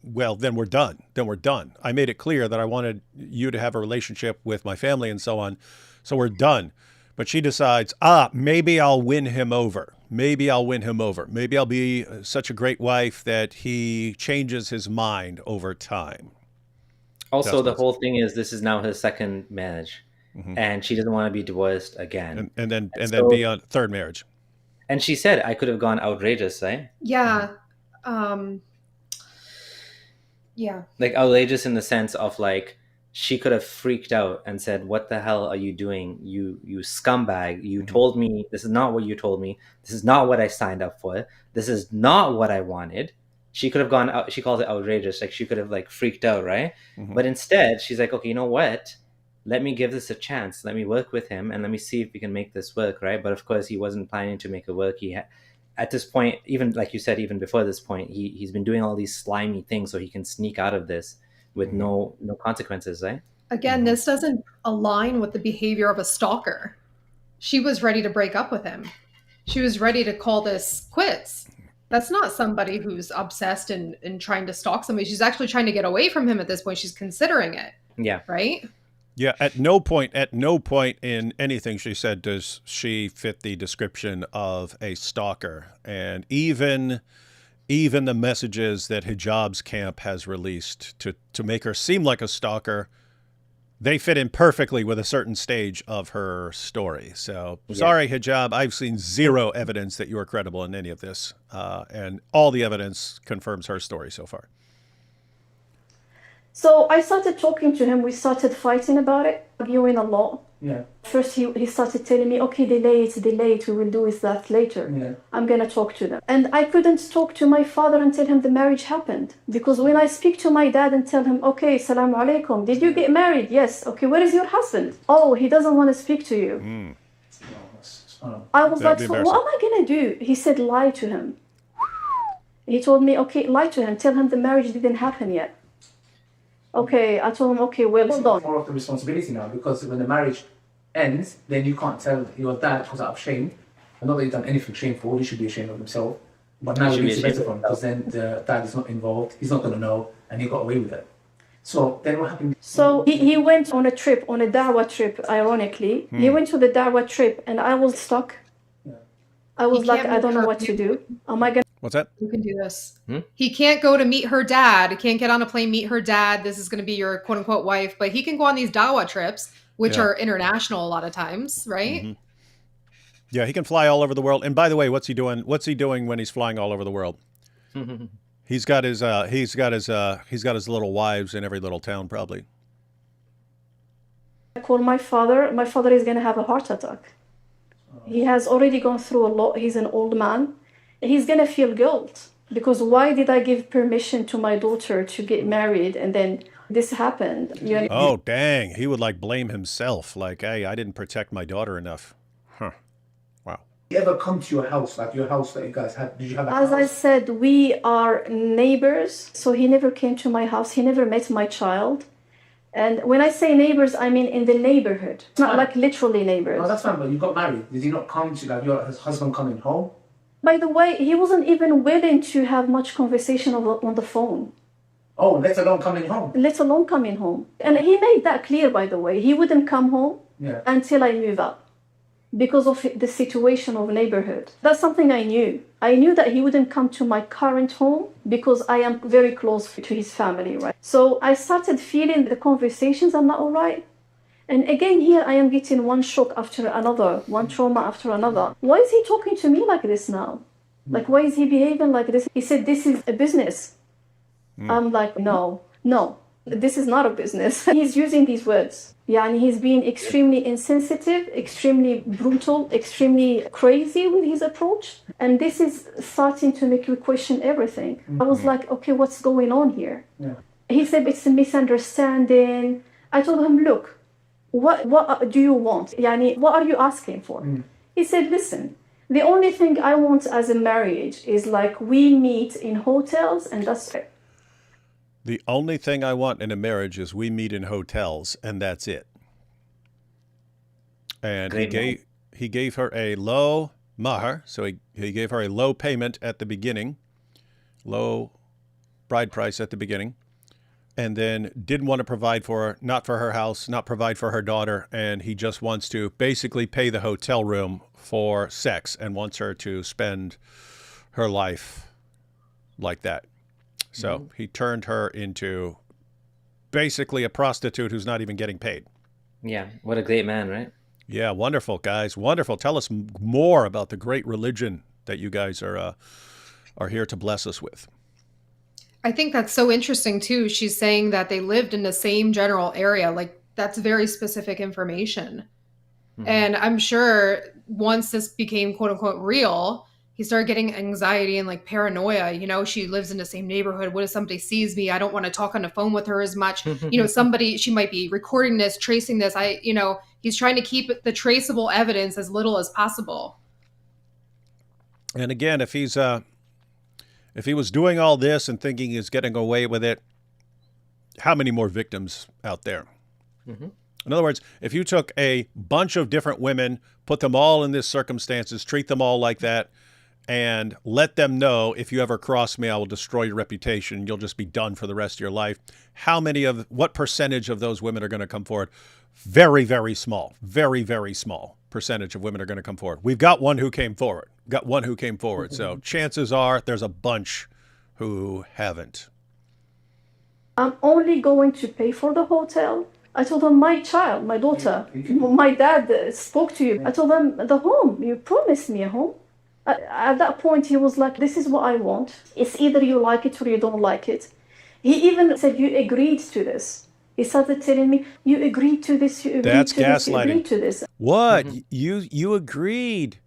well, then we're done. Then we're done. I made it clear that I wanted you to have a relationship with my family and so on. So we're done. But she decides, maybe I'll win him over. Maybe I'll win him over. Maybe I'll be such a great wife that he changes his mind over time. Also, the whole thing is this is now her second marriage, and she doesn't want to be divorced again. And then be on third marriage. And she said, I could have gone outrageous, right? Yeah. Yeah. Like outrageous in the sense of like, she could have freaked out and said, what the hell are you doing? You scumbag. You told me, this is not what you told me. This is not what I signed up for. This is not what I wanted. She could have gone out. She calls it outrageous. Like she could have like freaked out, right? But instead she's like, okay, you know what? Let me give this a chance. Let me work with him and let me see if we can make this work, right? But of course he wasn't planning to make it work. At this point, even like you said, even before this point, he's been doing all these slimy things so he can sneak out of this with no consequences, right? Again, this doesn't align with the behavior of a stalker. She was ready to break up with him. She was ready to call this quits. That's not somebody who's obsessed and trying to stalk somebody. She's actually trying to get away from him at this point. She's considering it. Yeah. Right? Yeah. At no point in anything she said does she fit the description of a stalker. And even the messages that Hijab's camp has released to make her seem like a stalker, they fit in perfectly with a certain stage of her story. So sorry, Hijab, I've seen zero evidence that you are credible in any of this. And all the evidence confirms her story so far. So I started talking to him. We started fighting about it, arguing a lot. Yeah. First, he started telling me, okay, delay it. We will do that later. Yeah. I'm going to talk to them. And I couldn't talk to my father and tell him the marriage happened. Because when I speak to my dad and tell him, okay, salaam alaikum, did you get married? Yes. Okay, where is your husband? Oh, he doesn't want to speak to you. I was like, so what am I going to do? He said, lie to him. He told me, okay, lie to him. Tell him the marriage didn't happen yet. Okay, I told him, okay, well, hold on. More of the responsibility now, because when the marriage ends, then you can't tell your dad because out of shame. And not that he's done anything shameful, he should be ashamed of himself. But now it's better for him because then the dad is not involved, he's not going to know, and he got away with it. So then what happened? So he went on a trip, on a da'wah trip, ironically. He went to the da'wah trip and I was stuck. Yeah. I was like, I don't know what to do. Am I going to... What's that? You can do this. He can't go to meet her dad. He can't get on a plane, meet her dad. This is going to be your quote unquote wife, but he can go on these dawah trips, which are international a lot of times, right? Yeah, he can fly all over the world. And by the way, what's he doing? What's he doing when he's flying all over the world? He's got his little wives in every little town, probably. I call my father. My father is going to have a heart attack. He has already gone through a lot. He's an old man. He's going to feel guilt because why did I give permission to my daughter to get married and then this happened? You know? Oh, dang. He would like blame himself. Like, hey, I didn't protect my daughter enough. Huh. Wow. Did you ever come to your house, like your house that you guys had? Did you have a As house? I said, we are neighbors. So he never came to my house. He never met my child. And when I say neighbors, I mean in the neighborhood. It's not like literally neighbors. No, that's fine, but you got married. Did he not come to like your husband coming home? By the way, he wasn't even willing to have much conversation on the phone. Oh, let alone coming home. Let alone coming home. And he made that clear, by the way. He wouldn't come home until I move out because of the situation of neighborhood. That's something I knew. I knew that he wouldn't come to my current home because I am very close to his family, right? So I started feeling the conversations are not all right. And again, here I am getting one shock after another, one trauma after another. Why is he talking to me like this now? Like, why is he behaving like this? He said, this is a business. I'm like, no, this is not a business. He's using these words. Yeah, and he's being extremely insensitive, extremely brutal, extremely crazy with his approach. And this is starting to make you question everything. I was like, okay, what's going on here? Yeah. He said, it's a misunderstanding. I told him, look, what do you want? Yani, what are you asking for? He said, listen, the only thing I want as a marriage is like we meet in hotels and that's it. The only thing I want in a marriage is we meet in hotels and that's it. And he gave her a low mahar, so he gave her a low payment at the beginning, low bride price at the beginning, and then didn't want to provide for her, not for her house, not provide for her daughter, and he just wants to basically pay the hotel room for sex and wants her to spend her life like that. So he turned her into basically a prostitute who's not even getting paid. Yeah, what a great man, right? Yeah, wonderful, guys. Wonderful. Tell us more about the great religion that you guys are here to bless us with. I think that's so interesting too. She's saying that they lived in the same general area. Like that's very specific information. And I'm sure once this became quote unquote real, he started getting anxiety and like paranoia. You know, she lives in the same neighborhood. What if somebody sees me? I don't want to talk on the phone with her as much. You know, she might be recording this, tracing this. He's trying to keep the traceable evidence as little as possible. And again, if he was doing all this and thinking he's getting away with it, how many more victims out there? In other words, if you took a bunch of different women, put them all in these circumstances, treat them all like that, and let them know, if you ever cross me, I will destroy your reputation. You'll just be done for the rest of your life. What percentage of those women are going to come forward? Very, very small. Very, very small percentage of women are going to come forward. We've got one who came forward. So chances are there's a bunch who haven't. I'm only going to pay for the hotel. I told him, my child, my daughter, my dad spoke to you. I told him, the home, you promised me a home. At that point, he was like, this is what I want. It's either you like it or you don't like it. He even said, you agreed to this. He started telling me, you agreed to this, you agreed That's to this, you gaslighting. agreed to this. What? You agreed.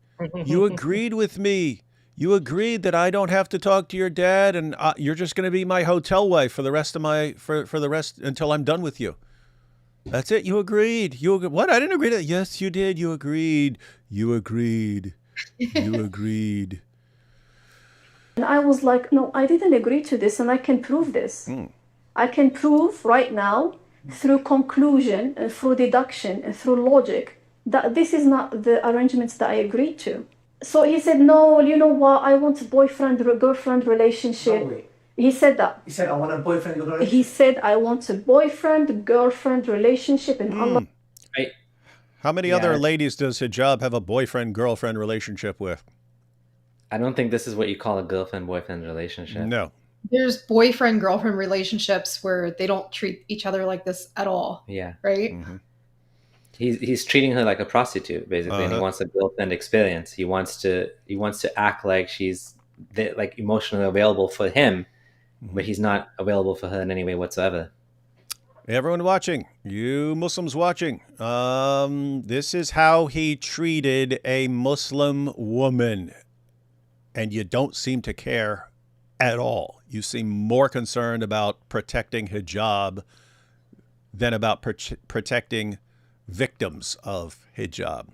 You agreed with me. You agreed that I don't have to talk to your dad and you're just going to be my hotel wife for the rest of for the rest until I'm done with you. That's it. You agreed. What? I didn't agree to that. Yes, you did. You agreed. You agreed. You agreed. And I was like, no, I didn't agree to this and I can prove this. I can prove right now through conclusion and through deduction and through logic that this is not the arrangements that I agreed to. So he said, no, you know what? I want a boyfriend-girlfriend relationship. No way. He said that. He said, I want a boyfriend-girlfriend relationship. He said, I want a boyfriend-girlfriend relationship. And Allah. How many other ladies does Hijab have a boyfriend-girlfriend relationship with? I don't think this is what you call a girlfriend-boyfriend relationship. No. There's boyfriend-girlfriend relationships where they don't treat each other like this at all. Yeah. Right? He's treating her like a prostitute, basically, and he wants a girlfriend experience. He wants to act like she's like emotionally available for him, but he's not available for her in any way whatsoever. Everyone watching, you Muslims watching, this is how he treated a Muslim woman, and you don't seem to care at all. You seem more concerned about protecting Hijab than about protecting victims of Hijab.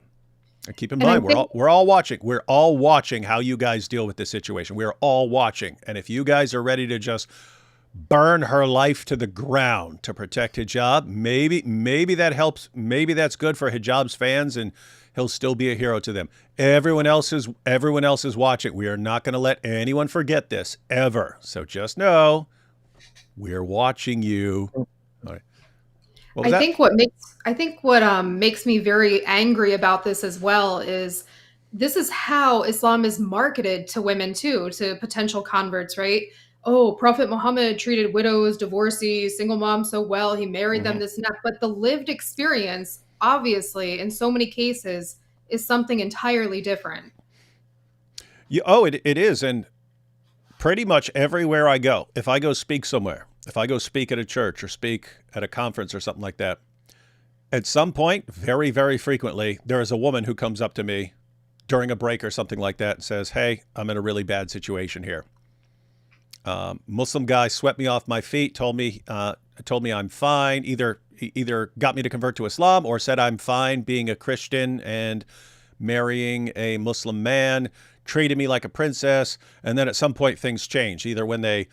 And keep in mind, we're all watching. We're all watching how you guys deal with this situation. We're all watching. And if you guys are ready to just burn her life to the ground to protect Hijab, maybe that helps. Maybe that's good for Hijab's fans and he'll still be a hero to them. Everyone else is watching. We are not going to let anyone forget this ever. So just know we're watching you. All right. I think what makes me very angry about this as well is this is how Islam is marketed to women too, to potential converts, right? Oh, Prophet Muhammad treated widows, divorcees, single moms so well. He married them, this and that. But the lived experience, obviously, in so many cases, is something entirely different. It is. And pretty much everywhere I go, if I go speak somewhere, if I go speak at a church or speak at a conference or something like that, at some point, very, very frequently, there is a woman who comes up to me during a break or something like that and says, hey, I'm in a really bad situation here. Muslim guy swept me off my feet, told me I'm fine. Either either got me to convert to Islam or said I'm fine being a Christian and marrying a Muslim man, treated me like a princess, and then at some point things change, either when they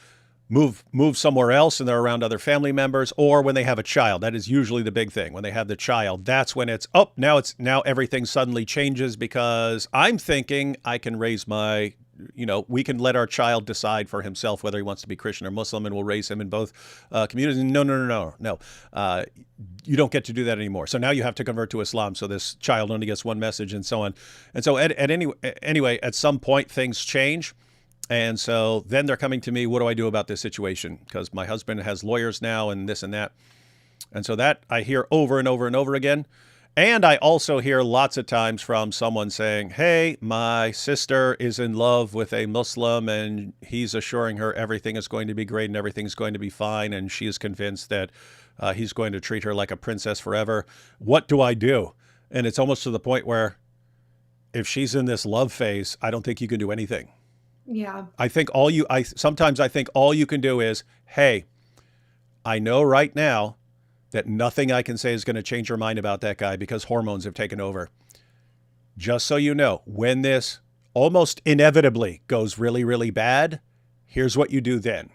move somewhere else and they're around other family members, or when they have a child. That is usually the big thing. When they have the child, that's when now everything suddenly changes, because I'm thinking I can raise my, we can let our child decide for himself whether he wants to be Christian or Muslim, and we'll raise him in both communities. No. You don't get to do that anymore. So now you have to convert to Islam. So this child only gets one message, and so on. And so anyway, at some point things change. And so then they're coming to me, what do I do about this situation? Because my husband has lawyers now and this and that. And so that I hear over and over and over again. And I also hear lots of times from someone saying, hey, my sister is in love with a Muslim and he's assuring her everything is going to be great and everything's going to be fine. And she is convinced that he's going to treat her like a princess forever. What do I do? And it's almost to the point where if she's in this love phase, I don't think you can do anything. Yeah. Sometimes I think all you can do is, hey, I know right now that nothing I can say is going to change your mind about that guy because hormones have taken over. Just so you know, when this almost inevitably goes really, really bad, here's what you do then.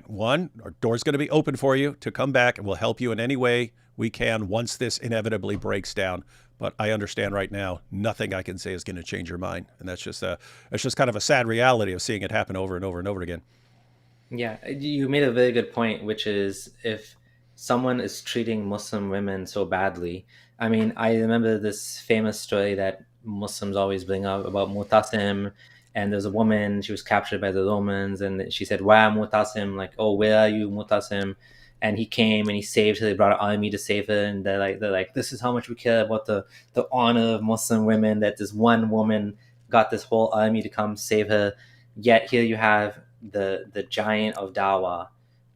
One, our door's going to be open for you to come back, and we'll help you in any way we can once this inevitably breaks down. But I understand right now, nothing I can say is going to change your mind. And that's just kind of a sad reality of seeing it happen over and over and over again. Yeah, you made a very good point, which is if someone is treating Muslim women so badly. I mean, I remember this famous story that Muslims always bring up about Mu'tasim. And there's a woman, she was captured by the Romans, and she said, why Mu'tasim? Like, oh, where are you, Mu'tasim? And he came and he saved her. They brought an army to save her. And they're like, this is how much we care about the honor of Muslim women, that this one woman got this whole army to come save her. Yet here you have the giant of Dawah.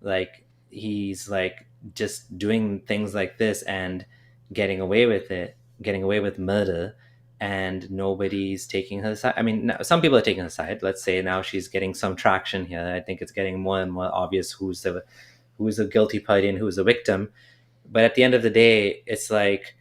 Like, he's like just doing things like this and getting away with it, getting away with murder. And nobody's taking her side. I mean, some people are taking her side. Let's say now she's getting some traction here. I think it's getting more and more obvious who's a guilty party and who's a victim. But at the end of the day, it's like,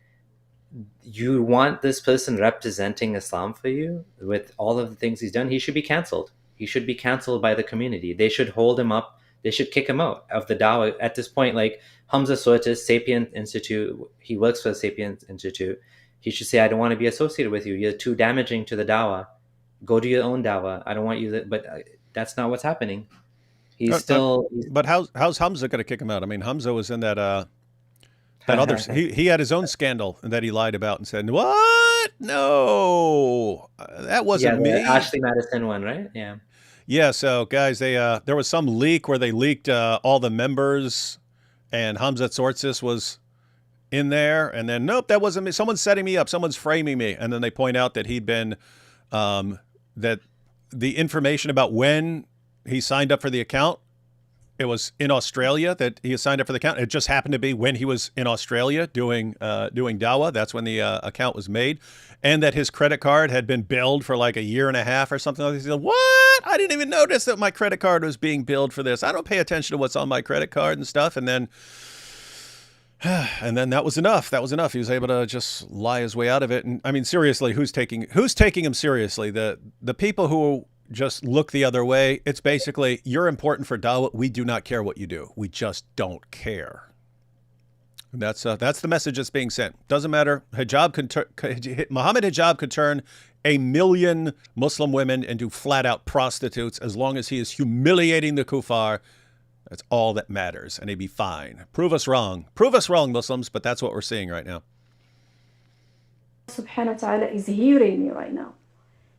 you want this person representing Islam for you with all of the things he's done. He should be canceled. He should be canceled by the community. They should hold him up. They should kick him out of the Dawah. At this point, like Hamza Sortis, Sapient Institute, he works for the Sapient Institute. He should say, I don't want to be associated with you. You're too damaging to the Dawah. Go to your own Dawah. I don't want you but that's not what's happening. But how's Hamza going to kick him out? I mean, Hamza was in that other. He had his own scandal that he lied about and said, "What? No, that wasn't me." Ashley Madison one, right? Yeah. Yeah. So guys, there was some leak where they leaked all the members, and Hamza Sortis was in there, and then nope, that wasn't me. Someone's setting me up. Someone's framing me, and then they point out that he'd been that the information about when he signed up for the account, it was in Australia that he signed up for the account. It just happened to be when he was in Australia doing Dawah. That's when the account was made. And that his credit card had been billed for like a year and a half or something like that. He said, what? I didn't even notice that my credit card was being billed for this. I don't pay attention to what's on my credit card and stuff. And then that was enough. He was able to just lie his way out of it. And I mean, seriously, who's taking him seriously? The people who just look the other way. It's basically, you're important for Dawah. We do not care what you do. We just don't care. And that's the message that's being sent. Doesn't matter. Mohammed Hijab could turn 1 million Muslim women into flat out prostitutes as long as he is humiliating the kuffar. That's all that matters, and he'd be fine. Prove us wrong, Muslims. But that's what we're seeing right now. Subhanahu wa ta'ala is hearing me right now.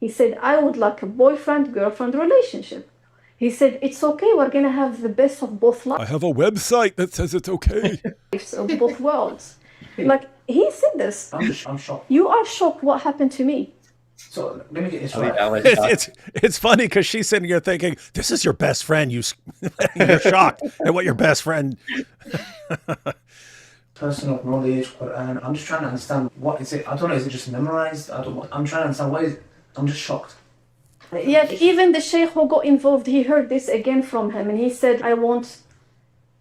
He said, I would like a boyfriend-girlfriend relationship. He said, it's okay, we're going to have the best of both lives. I have a website that says it's okay. Of both worlds. Like, he said this. I'm shocked. You are shocked what happened to me. So, let me get this right. It's funny because she's sitting here thinking, this is your best friend. You're shocked at what your best friend... Personal knowledge, Quran. I'm just trying to understand, what is it? I don't know, is it just memorized? I'm trying to understand, what is it? I'm just shocked. Yeah, even the sheikh who got involved, he heard this again from him, and he said, I want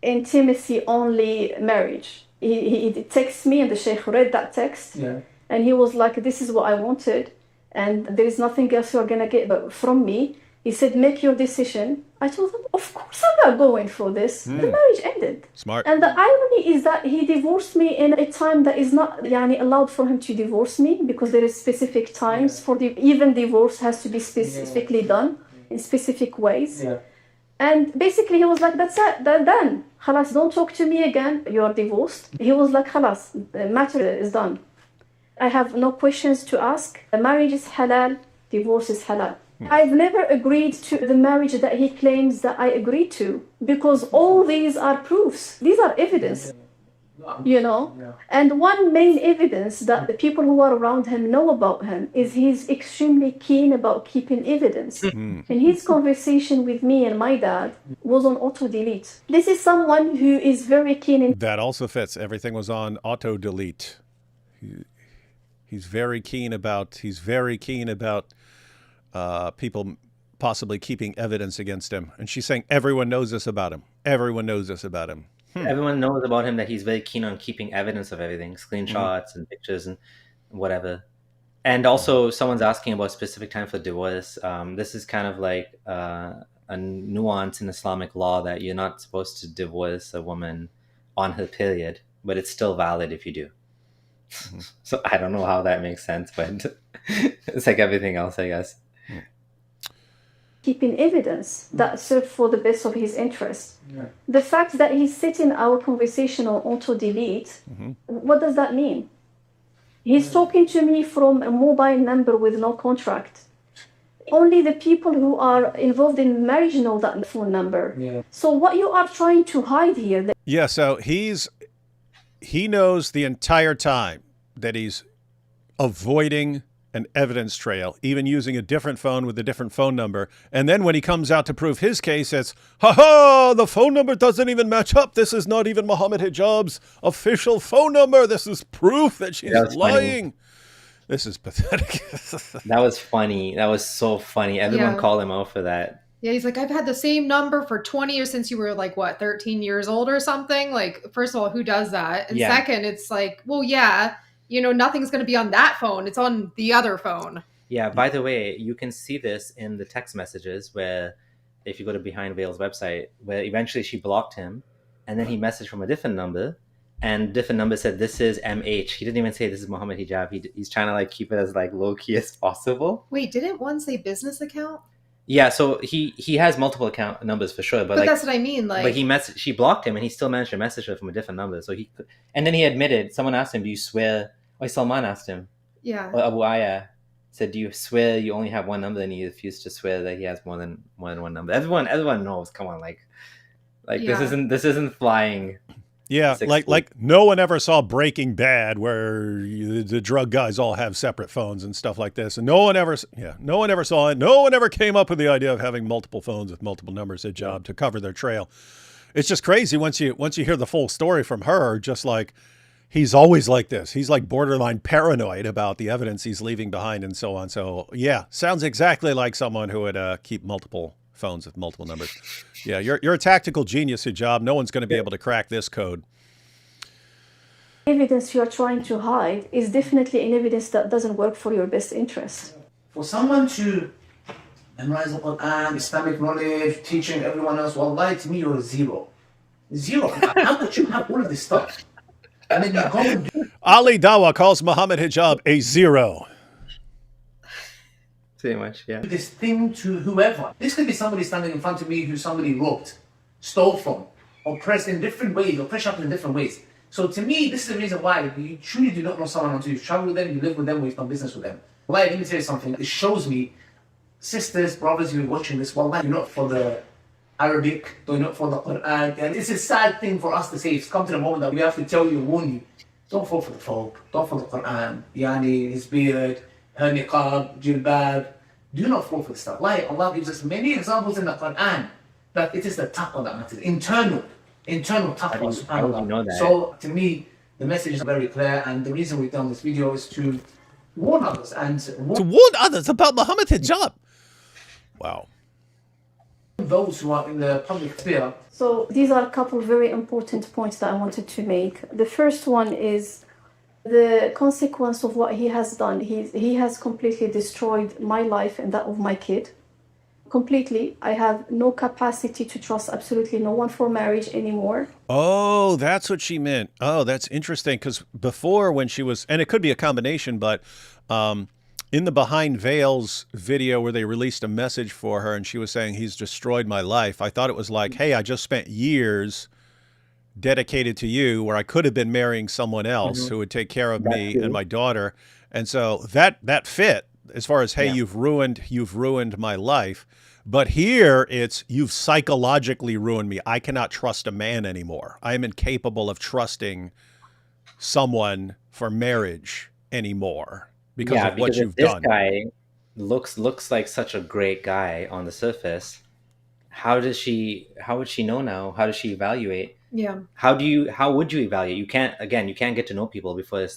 intimacy only marriage. He texted me, and the sheikh read that text, and he was like, this is what I wanted, and there is nothing else you're gonna get from me. He said, make your decision. I told him, of course I'm not going for this. The marriage ended. Smart. And the irony is that he divorced me in a time that is not allowed for him to divorce me, because there is specific times for even divorce has to be specifically done in specific ways. And basically he was like, that's it, done. Khalas, don't talk to me again, you are divorced. He was like, khalas, the matter is done. I have no questions to ask. The marriage is halal, divorce is halal. I've never agreed to the marriage that he claims that I agreed to, because all these are proofs. These are evidence, And one main evidence that the people who are around him know about him is he's extremely keen about keeping evidence. And his conversation with me and my dad was on auto-delete. This is someone who is very keen in... That also fits. Everything was on auto-delete. He's very keen about people possibly keeping evidence against him. And she's saying everyone knows this about him. Everyone knows this about him. Everyone knows about him that he's very keen on keeping evidence of everything, screenshots and pictures and whatever. And also someone's asking about specific time for divorce. This is kind of like a nuance in Islamic law that you're not supposed to divorce a woman on her period, but it's still valid if you do. So I don't know how that makes sense, but it's like everything else, I guess. Keeping evidence that served for the best of his interest. The fact that he's setting our conversation on auto-delete, what does that mean? He's talking to me from a mobile number with no contract. Only the people who are involved in marriage know that phone number. So what you are trying to hide here... So he knows the entire time that he's avoiding an evidence trail, even using a different phone with a different phone number. And then when he comes out to prove his case, it's, the phone number doesn't even match up. This is not even Mohammed Hijab's official phone number. This is proof that she's lying. Funny. This is pathetic. That was funny. That was so funny. Everyone called him out for that. Yeah, he's like, I've had the same number for 20 years since you were 13 years old or something. Like, first of all, who does that? And second, it's like, well, nothing's going to be on that phone. It's on the other phone. Yeah, by the way, you can see this in the text messages where if you go to Behind Veil's website, where eventually she blocked him and then he messaged from a different number and different number said, this is MH. He didn't even say this is Mohammed Hijab. He's trying to keep it as low key as possible. Wait, didn't one say business account? Yeah, so he has multiple account numbers for sure, but that's what I mean. But she blocked him, and he still managed to message her from a different number. So and then he admitted. Someone asked him, "Do you swear?" Salman asked him. Yeah. Or Abu Aya said, "Do you swear you only have one number?" And he refused to swear that he has more than one number. Everyone knows. Come on, this isn't flying. Yeah, like no one ever saw Breaking Bad where the drug guys all have separate phones and stuff like this, and no one ever saw it. No one ever came up with the idea of having multiple phones with multiple numbers a job to cover their trail. It's just crazy once you hear the full story from her. Just he's always like this. He's borderline paranoid about the evidence he's leaving behind and so on. So yeah, sounds exactly like someone who would keep multiple phones with multiple numbers. Yeah, you're a tactical genius, Hijab. No one's going to be able to crack this code. Evidence you are trying to hide is definitely an evidence that doesn't work for your best interest. For someone to memorize the Quran, Islamic knowledge, teaching everyone else, wallahi, to me you're zero. How could you have all of this stuff? And then you go and do... Ali Dawa calls Mohammed Hijab a zero. Pretty much, yeah. This thing to whoever. This could be somebody standing in front of me who somebody robbed, stole from, oppressed in different ways, oppressed up in different ways. So to me, this is the reason why you truly do not know someone until you travel with them, you live with them, or you've done business with them. Wallahi, let me tell you something. It shows me, sisters, brothers who are watching this, wallahi, you're not for the Arabic, you're not for the Quran. And it's a sad thing for us to say. It's come to the moment that we have to tell you, warn you, don't fall for the folk, don't fall for the Quran, his beard, her niqab, jilbab. Do not fall for the stuff. Like Allah gives us many examples in the Quran that it is the taqwa that matters. Internal taqwa, subhanAllah. Know that. So to me, the message is very clear, and the reason we've done this video is to warn others to warn others about Mohammed Hijab. Wow. Those who are in the public sphere. So these are a couple very important points that I wanted to make. The first one is the consequence of what he has done. He has completely destroyed my life and that of my kid. Completely. I have no capacity to trust absolutely no one for marriage anymore. Oh, that's what she meant. Oh, that's interesting. Because before, when she was, and it could be a combination, but in the Behind Veils video where they released a message for her and she was saying, he's destroyed my life, I thought it was like, hey, I just spent years dedicated to you where I could have been marrying someone else who would take care of me and my daughter. And so that fit as far as, hey, you've ruined my life. But here it's, you've psychologically ruined me. I cannot trust a man anymore. I am incapable of trusting someone for marriage anymore because of what you've done. This guy looks like such a great guy on the surface. How would she know now? How does she evaluate? Yeah. How would you evaluate? You can't get to know people before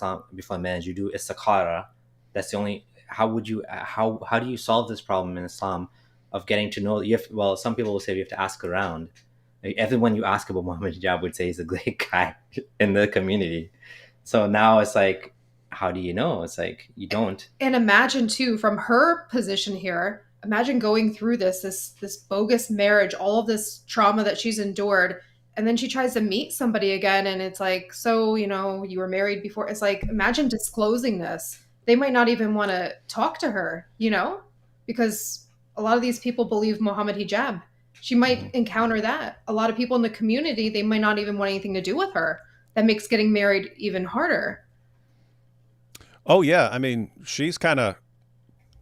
marriage. You do istikhara. That's the only. How do you solve this problem in Islam of getting to know? Some people will say you have to ask around. Like, everyone you ask about Mohammed Hijab would say he's a great guy in the community. So now it's like, how do you know? It's like, you don't. And imagine too, from her position here, imagine going through this bogus marriage, all of this trauma that she's endured, and then she tries to meet somebody again, and it's like, so, you were married before. It's like, imagine disclosing this. They might not even want to talk to her, because a lot of these people believe Mohammed Hijab. She might encounter that. A lot of people in the community, they might not even want anything to do with her. That makes getting married even harder. Oh, yeah. I mean, she's kind of,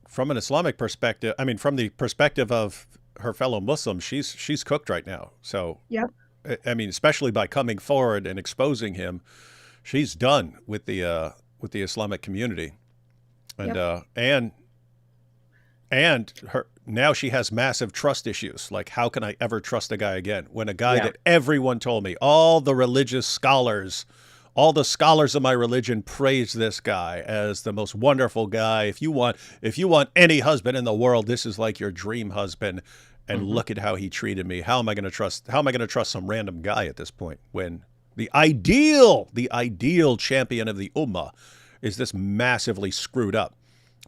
from an Islamic perspective, from the perspective of her fellow Muslims, she's cooked right now. So, yep. I mean, especially by coming forward and exposing him, she's done with the Islamic community. And Yep. And her now she has massive trust issues. Like, how can I ever trust a guy again? When a guy that everyone told me, all the religious scholars, all the scholars of my religion praise this guy as the most wonderful guy. If you want any husband in the world, this is like your dream husband. And look at how he treated me. How am I going to trust some random guy at this point when the ideal champion of the ummah is this massively screwed up?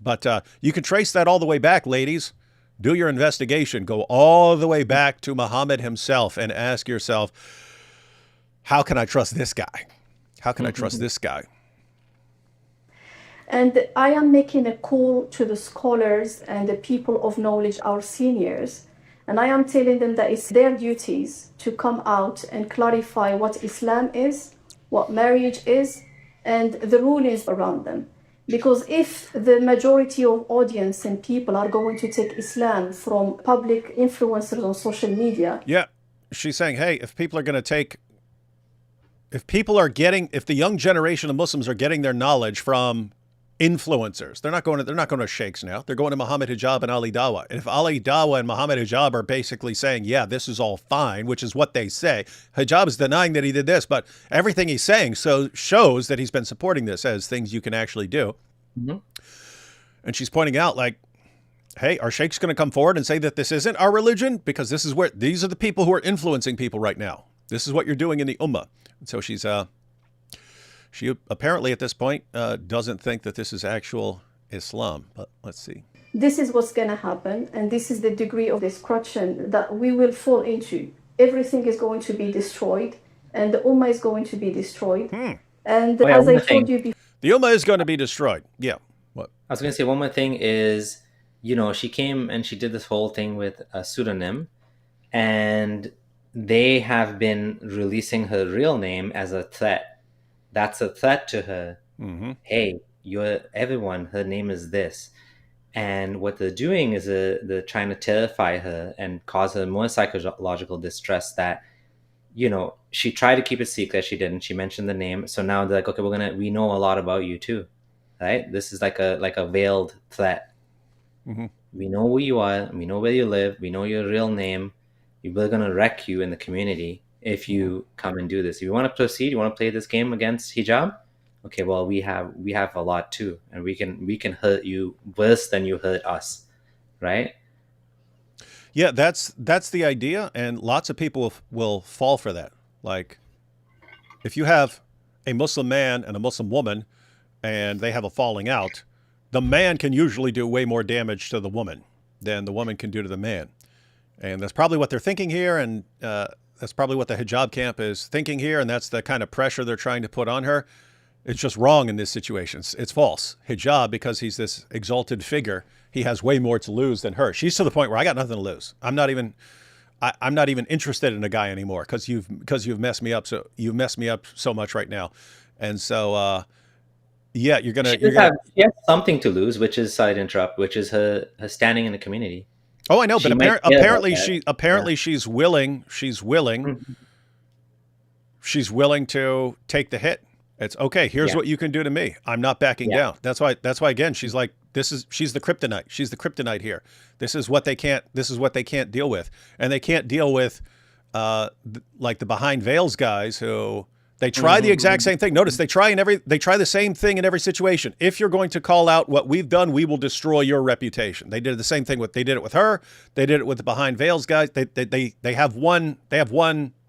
But you can trace that all the way back, ladies. Do your investigation. Go all the way back to Muhammad himself and ask yourself, how can I trust this guy? How can I trust this guy? And I am making a call to the scholars and the people of knowledge, our seniors, and I am telling them that it's their duties to come out and clarify what Islam is, what marriage is, and the rulings around them. Because if the majority of audience and people are going to take Islam from public influencers on social media. Yeah, she's saying, hey, if the young generation of Muslims are getting their knowledge from influencers, they're not going to sheikhs now. They're going to Mohammed Hijab and Ali Dawah. And if Ali Dawah and Mohammed Hijab are basically saying, yeah, this is all fine, which is what they say. Hijab is denying that he did this, but everything he's saying shows that he's been supporting this as things you can actually do. And she's pointing out, like, hey, are sheikhs going to come forward and say that this isn't our religion? Because these are the people who are influencing people right now. This is what you're doing in the ummah. And so she apparently at this point doesn't think that this is actual Islam, but let's see. This is what's going to happen, and this is the degree of destruction that we will fall into. Everything is going to be destroyed, and the ummah is going to be destroyed. And as I told you before, the ummah is going to be destroyed. Yeah. What? I was going to say one more thing is, she came and she did this whole thing with a pseudonym, and they have been releasing her real name as a threat. That's a threat to her. Hey, you're everyone. Her name is this. And what they're doing is they're trying to terrify her and cause her more psychological distress that, she tried to keep it secret. She didn't. She mentioned the name. So now they're like, okay, we know a lot about you too. Right? This is like a veiled threat. We know who you are. We know where you live. We know your real name. We're going to wreck you in the community if you come and do this. If you want to proceed, you want to play this game against hijab? Okay, well, we have a lot too, and we can hurt you worse than you hurt us, right? Yeah, that's the idea, and lots of people will fall for that. Like, if you have a Muslim man and a Muslim woman, and they have a falling out, the man can usually do way more damage to the woman than the woman can do to the man. And that's probably what they're thinking here, and that's probably what the hijab camp is thinking here, and that's the kind of pressure they're trying to put on her. It's just wrong in this situation. It's false. Hijab, because he's this exalted figure, he has way more to lose than her. She's to the point where I got nothing to lose. I'm not even interested in a guy anymore because you've messed me up. So you've messed me up so much right now, and so yeah, you're gonna. She has something to lose, which is which is her standing in the community. Oh, I know, but apparently she's willing. Mhm. She's willing to take the hit. It's okay. Here's what you can do to me. I'm not backing down. That's why again, she's like, she's the kryptonite. She's the kryptonite here. This is what they can't deal with. And they can't deal with like the behind veils guys who they try the exact same thing. Notice they try the same thing in every situation. If you're going to call out what we've done, we will destroy your reputation. They did the same thing they did it with her. They did it with the behind veils guys. They have one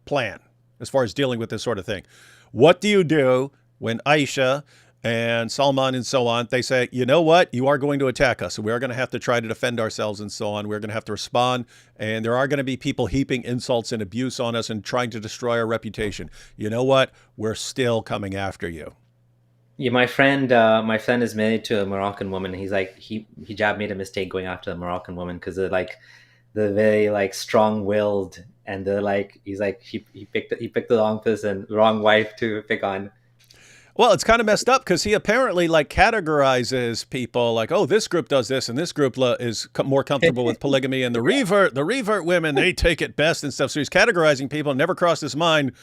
plan as far as dealing with this sort of thing. What do you do when Aisha and Salman and so on, they say, you know what, you are going to attack us. So we are going to have to try to defend ourselves and so on. We're going to have to respond. And there are going to be people heaping insults and abuse on us and trying to destroy our reputation. You know what? We're still coming after you. Yeah, my friend is married to a Moroccan woman. He's like, hijab made a mistake going after the Moroccan woman because they're very strong-willed, and they're like, he's like, he picked the wrong person, wrong wife to pick on. Well, it's kind of messed up because he apparently categorizes people like, oh, this group does this and this group is more comfortable with polygamy, and the revert women, they take it best and stuff. So he's categorizing people. Never crossed his mind,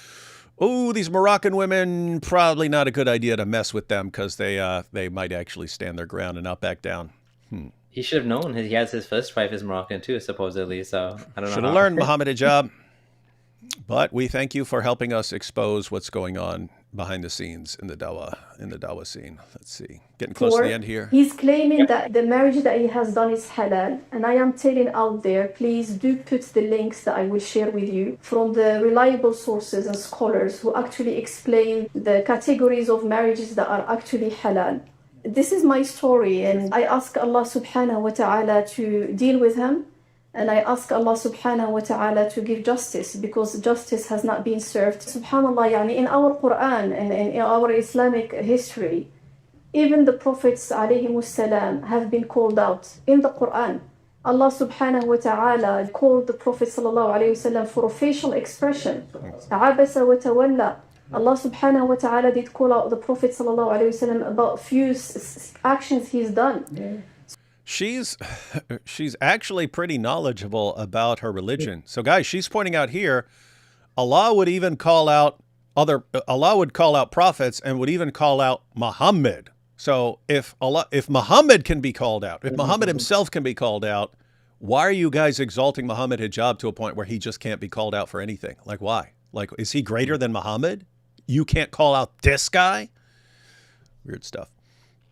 oh, these Moroccan women, probably not a good idea to mess with them because they might actually stand their ground and not back down. He should have known. He has his first wife is Moroccan too, supposedly. So I don't know. Should have learned, Mohammed Hijab. But we thank you for helping us expose what's going on behind the scenes in the dawah scene. Let's see. Getting close to the end here. He's claiming that the marriage that he has done is halal. And I am telling out there, please do put the links that I will share with you from the reliable sources and scholars who actually explain the categories of marriages that are actually halal. This is my story, and I ask Allah subhanahu wa ta'ala to deal with him. And I ask Allah subhanahu wa ta'ala to give justice, because justice has not been served. Subhanallah, in our Quran and in our Islamic history, even the Prophets alayhimus salam have been called out in the Quran. Allah subhanahu wa ta'ala called the Prophet sallallahu alayhi wasallam for a facial expression. Abasa wa tawalla. Allah subhanahu wa ta'ala did call out the Prophet sallallahu alayhi wasallam about few actions he's done. Yeah. She's actually pretty knowledgeable about her religion. So guys, she's pointing out here, Allah would call out prophets and would even call out Muhammad. So if Muhammad can be called out, if Muhammad himself can be called out, why are you guys exalting Mohammed Hijab to a point where he just can't be called out for anything? Like, why? Like, is he greater than Muhammad? You can't call out this guy? Weird stuff.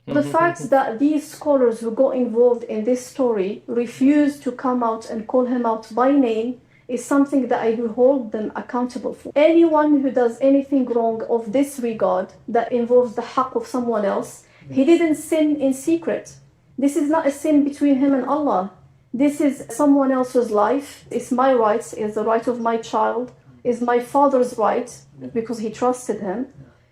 The fact that these scholars who got involved in this story refuse to come out and call him out by name is something that I will hold them accountable for. Anyone who does anything wrong of this regard that involves the haqq of someone else, he didn't sin in secret. This is not a sin between him and Allah. This is someone else's life. It's my rights, it's the right of my child, it's my father's right because he trusted him.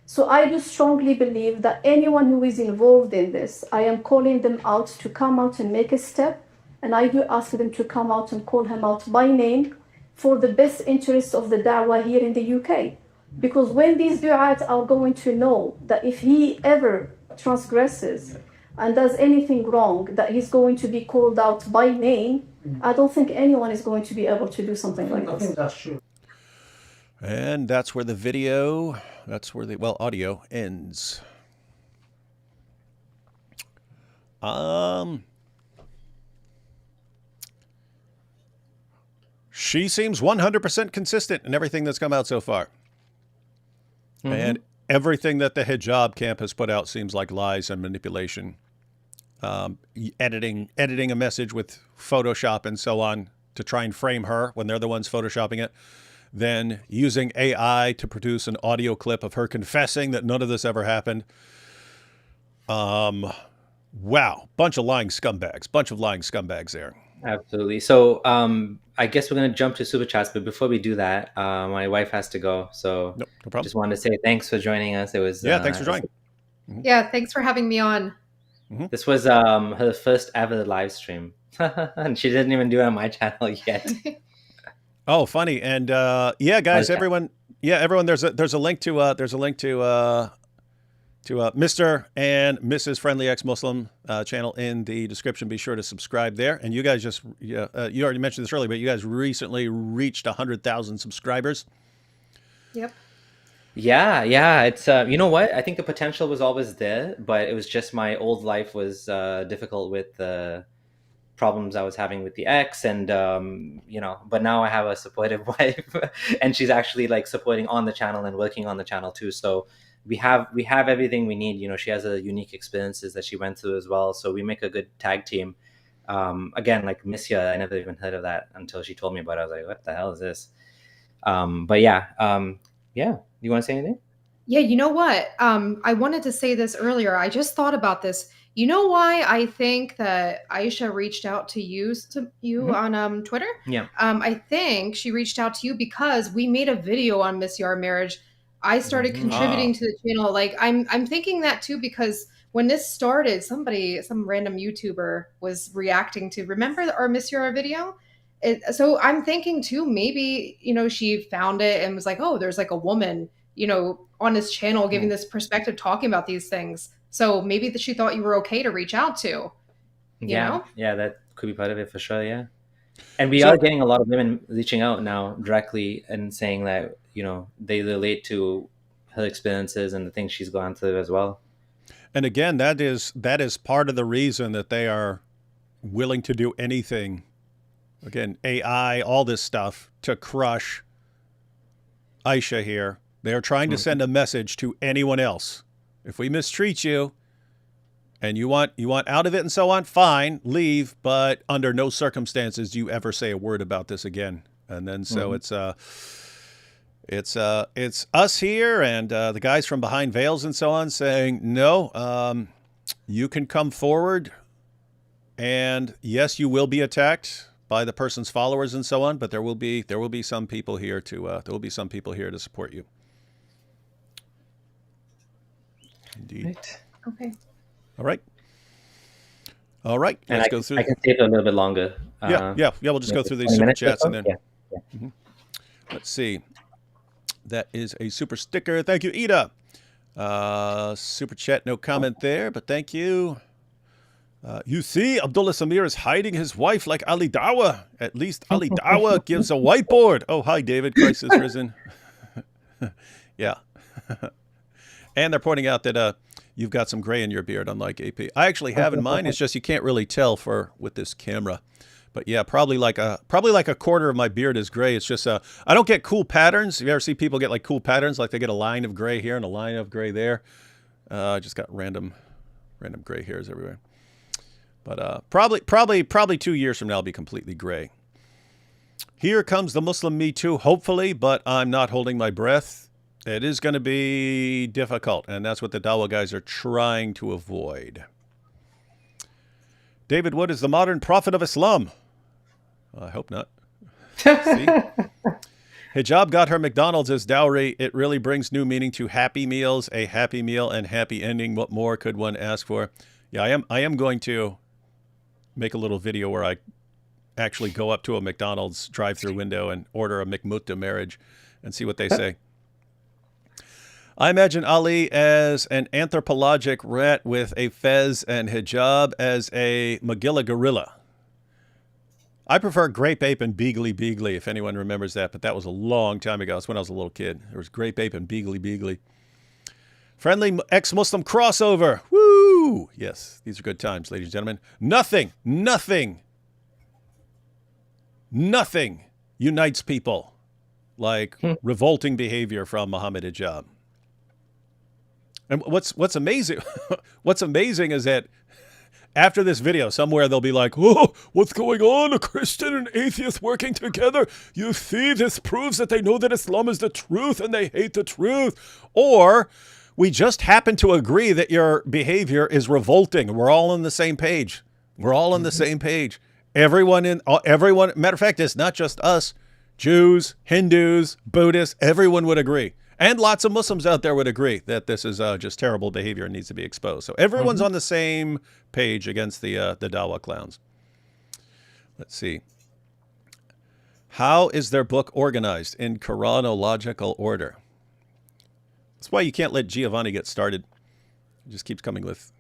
So I do strongly believe that anyone who is involved in this, I am calling them out to come out and make a step. And I do ask them to come out and call him out by name for the best interests of the da'wah here in the UK. Because when these du'at are going to know that if he ever transgresses and does anything wrong, that he's going to be called out by name, I don't think anyone is going to be able to do something like this. I think that's true. And that's where the audio ends. She seems 100% consistent in everything that's come out so far. And everything that the hijab camp has put out seems like lies and manipulation. Editing a message with Photoshop and so on. to try and frame her when they're the ones photoshopping it. Then using AI to produce an audio clip of her confessing that none of this ever happened. Wow. Bunch of lying scumbags there. Absolutely. So I guess we're going to jump to super chats, but before we do that, my wife has to go. So Nope, no problem. just wanted to say thanks for joining us. It was Thanks for joining. Yeah, thanks for having me on. This was her first ever live stream, and she didn't even do it on my channel yet. Oh, funny. And guys, everyone, there's a link to Mr. and Mrs. Friendly Ex-Muslim channel in the description. Be sure to subscribe there. And you guys you already mentioned this earlier, but you guys recently reached 100,000 subscribers. Yep. Yeah. It's you know what? I think the potential was always there, but it was just my old life was difficult with the problems I was having with the ex, and but now I have a supportive wife, and she's actually like supporting on the channel and working on the channel too. So we have everything we need. She has a unique experiences that she went through as well, so we make a good tag team. Again, like Misya, I never even heard of that until she told me about it. I was like, what the hell is this? You want to say anything? Yeah, you know what? I wanted to say this earlier. I just thought about this. You know why I think that Aisha reached out to you on Twitter? Yeah. I think she reached out to you because we made a video on Miss Your Marriage. I started contributing to the channel. Like I'm thinking that too, because when this started, some random YouTuber was reacting to, remember our Miss Your video? So I'm thinking too, maybe, she found it and was like, oh, there's like a woman, on his channel giving this perspective, talking about these things. So maybe she thought you were okay to reach out to, you know? Yeah, that could be part of it for sure. Yeah. And we are getting a lot of women reaching out now directly and saying that, they relate to her experiences and the things she's gone through as well. And again, that is part of the reason that they are willing to do anything. Again, AI, all this stuff to crush Aisha here. They are trying to send a message to anyone else. If we mistreat you and you want out of it and so on, fine, leave, but under no circumstances do you ever say a word about this again. And then so it's us here and the guys from behind veils and so on saying, no, you can come forward and yes, you will be attacked by the person's followers and so on, but there will be some people here to support you. Indeed. Right. Okay. All right. And Let's go through. I can stay for a little bit longer. Yeah. We'll just go through these super chats and then. Yeah. Let's see. That is a super sticker. Thank you, Ida. Super chat, no comment there, but thank you. You see, Abdullah Sameer is hiding his wife like Ali Dawa. At least Ali Dawa gives a whiteboard. Oh, hi, David. Christ is risen. Yeah. And they're pointing out that you've got some gray in your beard, unlike AP. I actually have in mine. It's just you can't really tell with this camera. But yeah, probably like a quarter of my beard is gray. It's just I don't get cool patterns. You ever see people get like cool patterns, like they get a line of gray here and a line of gray there? I just got random gray hairs everywhere. But probably 2 years from now, I'll be completely gray. Here comes the Muslim Me Too, hopefully, but I'm not holding my breath. It is going to be difficult, and that's what the Dawa guys are trying to avoid. David Wood is the modern prophet of Islam. I hope not. See? Hijab got her McDonald's as dowry. It really brings new meaning to happy meals, a happy meal, and happy ending. What more could one ask for? Yeah, I am going to make a little video where I actually go up to a McDonald's drive-through window and order a McMutta marriage and see what they say. I imagine Ali as an anthropologic rat with a fez and hijab as a Magilla gorilla. I prefer Grape Ape and Beagly Beagly, if anyone remembers that, but that was a long time ago. That's when I was a little kid. There was Grape Ape and Beagly Beagly. Friendly ex-Muslim crossover. Woo! Yes, these are good times, ladies and gentlemen. Nothing unites people like revolting behavior from Mohammed Hijab. And what's amazing is that after this video, somewhere they'll be like, "Oh, what's going on? A Christian and atheist working together? You see, this proves that they know that Islam is the truth and they hate the truth." Or we just happen to agree that your behavior is revolting. We're all on the same page. We're all on the same page. Everyone, matter of fact, it's not just us. Jews, Hindus, Buddhists, everyone would agree. And lots of Muslims out there would agree that this is just terrible behavior and needs to be exposed. So everyone's on the same page against the Dawah clowns. Let's see. How is their book organized in chronological order? That's why you can't let Giovanni get started. He just keeps coming with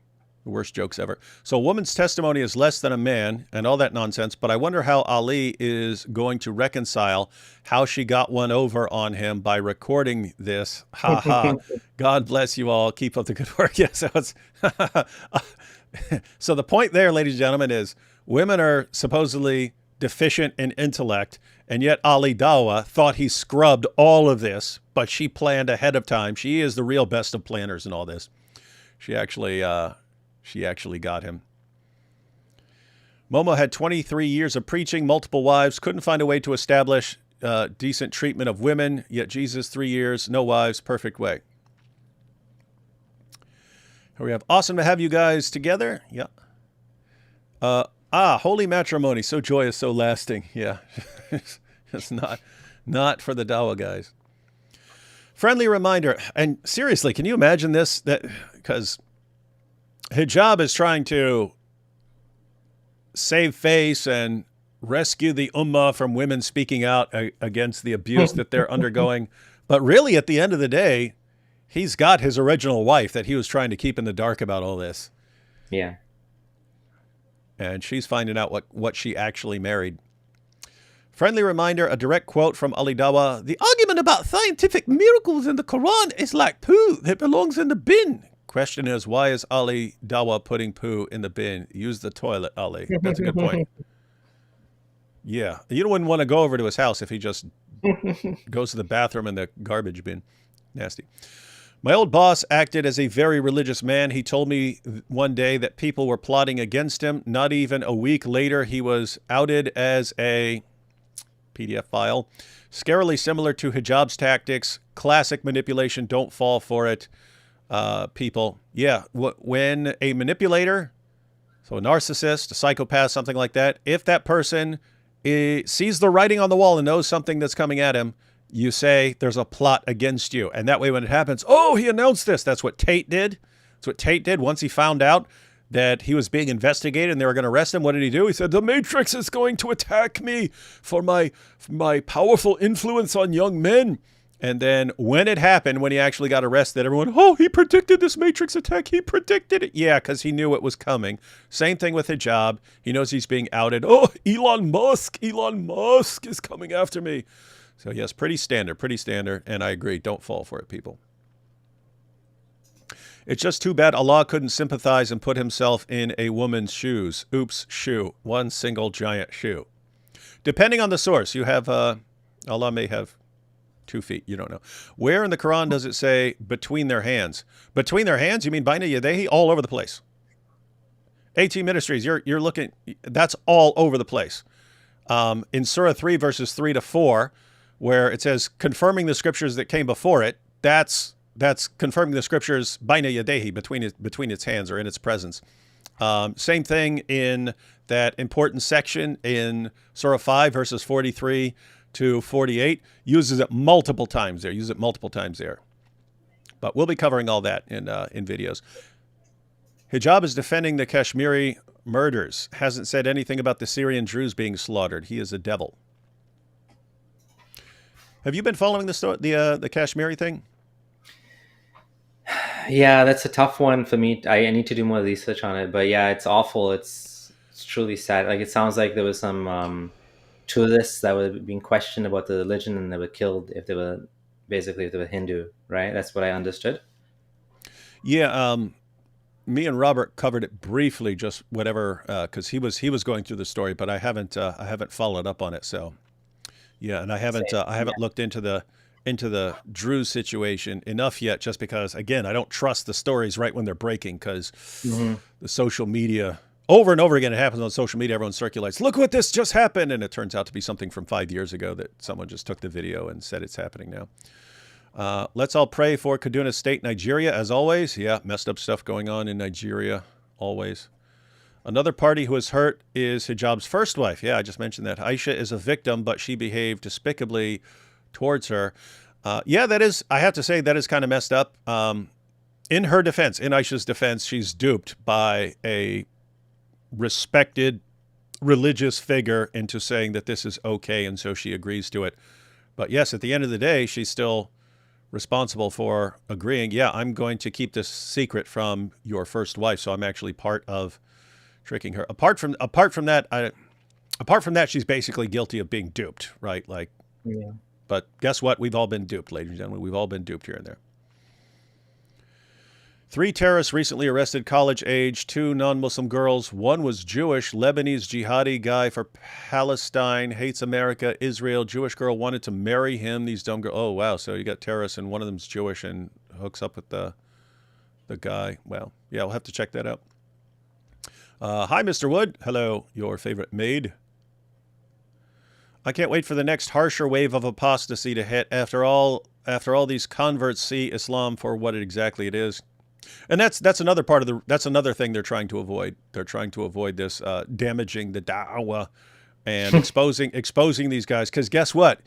the worst jokes ever. So a woman's testimony is less than a man and all that nonsense, but I wonder how Ali is going to reconcile how she got one over on him by recording this. Ha ha. God bless you all. Keep up the good work. Yes. So, so the point there, ladies and gentlemen, is women are supposedly deficient in intellect, and yet Ali Dawah thought he scrubbed all of this, but she planned ahead of time. She is the real best of planners in all this. She actually got him. Momo had 23 years of preaching, multiple wives, couldn't find a way to establish decent treatment of women, yet Jesus, 3 years, no wives, perfect way. Here we have, awesome to have you guys together. Yeah. Holy matrimony, so joyous, so lasting. Yeah. It's not for the Dawah guys. Friendly reminder, and seriously, can you imagine this? Because Hijab is trying to save face and rescue the ummah from women speaking out against the abuse that they're undergoing. But really, at the end of the day, he's got his original wife that he was trying to keep in the dark about all this. Yeah. And she's finding out what she actually married. Friendly reminder, a direct quote from Ali Dawah. The argument about scientific miracles in the Quran is like poo that belongs in the bin. Question is, why is Ali Dawah putting poo in the bin? Use the toilet, Ali. That's a good point. Yeah. You wouldn't want to go over to his house if he just goes to the bathroom in the garbage bin. Nasty. My old boss acted as a very religious man. He told me one day that people were plotting against him. Not even a week later, he was outed as a PDF file. Scarily similar to Hijab's tactics. Classic manipulation. Don't fall for it. People. Yeah. When a manipulator, so a narcissist, a psychopath, something like that, if that person sees the writing on the wall and knows something that's coming at him, you say there's a plot against you. And that way when it happens, oh, he announced this. That's what Tate did. That's what Tate did. Once he found out that he was being investigated and they were going to arrest him, what did he do? He said, the Matrix is going to attack me for my powerful influence on young men. And then when it happened, when he actually got arrested, everyone, oh, he predicted this Matrix attack. He predicted it. Yeah, because he knew it was coming. Same thing with Hijab. He knows he's being outed. Oh, Elon Musk is coming after me. So yes, pretty standard. And I agree. Don't fall for it, people. It's just too bad Allah couldn't sympathize and put himself in a woman's shoes. Oops, shoe. One single giant shoe. Depending on the source, you have, Allah may have 2 feet. You don't know. Where in the Quran does it say between their hands? Between their hands? You mean Baina Yadehi? All over the place. AT Ministries, you're looking, that's all over the place. In Surah 3, verses 3 to 4, where it says confirming the scriptures that came before it, that's confirming the scriptures Baina Yadehi, between its hands or in its presence. Same thing in that important section in Surah 5, verses 43 to 48, uses it multiple times there. But we'll be covering all that in videos. Hijab is defending the Kashmiri murders. Hasn't said anything about the Syrian Druze being slaughtered. He is a devil. Have you been following the Kashmiri thing? Yeah, that's a tough one for me. I need to do more research on it. But yeah, it's awful. It's truly sad. Like, it sounds like there was some tourists that were being questioned about the religion and they were killed if they were Hindu, right? That's what I understood. Yeah, me and Robert covered it briefly, just whatever, because he was going through the story, but I haven't followed up on it. So yeah, and I haven't looked into the Druze situation enough yet, just because, again, I don't trust the stories right when they're breaking, because the social media over and over again, it happens on social media. Everyone circulates, look what this just happened. And it turns out to be something from 5 years ago that someone just took the video and said it's happening now. Let's all pray for Kaduna State, Nigeria, as always. Yeah, messed up stuff going on in Nigeria, always. Another party who is hurt is Hijab's first wife. Yeah, I just mentioned that. Aisha is a victim, but she behaved despicably towards her. Yeah, that is, I have to say, that is kind of messed up. In her defense, in Aisha's defense, she's duped by a respected religious figure into saying that this is okay, and so she agrees to it. But yes, at the end of the day, she's still responsible for agreeing, yeah, I'm going to keep this secret from your first wife, so I'm actually part of tricking her. Apart from that, she's basically guilty of being duped, right? Like, Yeah. but guess what? We've all been duped, ladies and gentlemen. We've all been duped here and there. 3 terrorists recently arrested, college age, 2 non-Muslim girls. One was Jewish, Lebanese jihadi guy for Palestine, hates America, Israel. Jewish girl wanted to marry him. These dumb girls. Oh, wow. So you got terrorists and one of them's Jewish and hooks up with the guy. Well, yeah, we'll have to check that out. Hi, Mr. Wood. Hello, your favorite maid. I can't wait for the next harsher wave of apostasy to hit. After all these converts see Islam for what exactly it is. And that's another part of that's another thing they're trying to avoid. They're trying to avoid this damaging the da'wah and exposing these guys. Because guess what?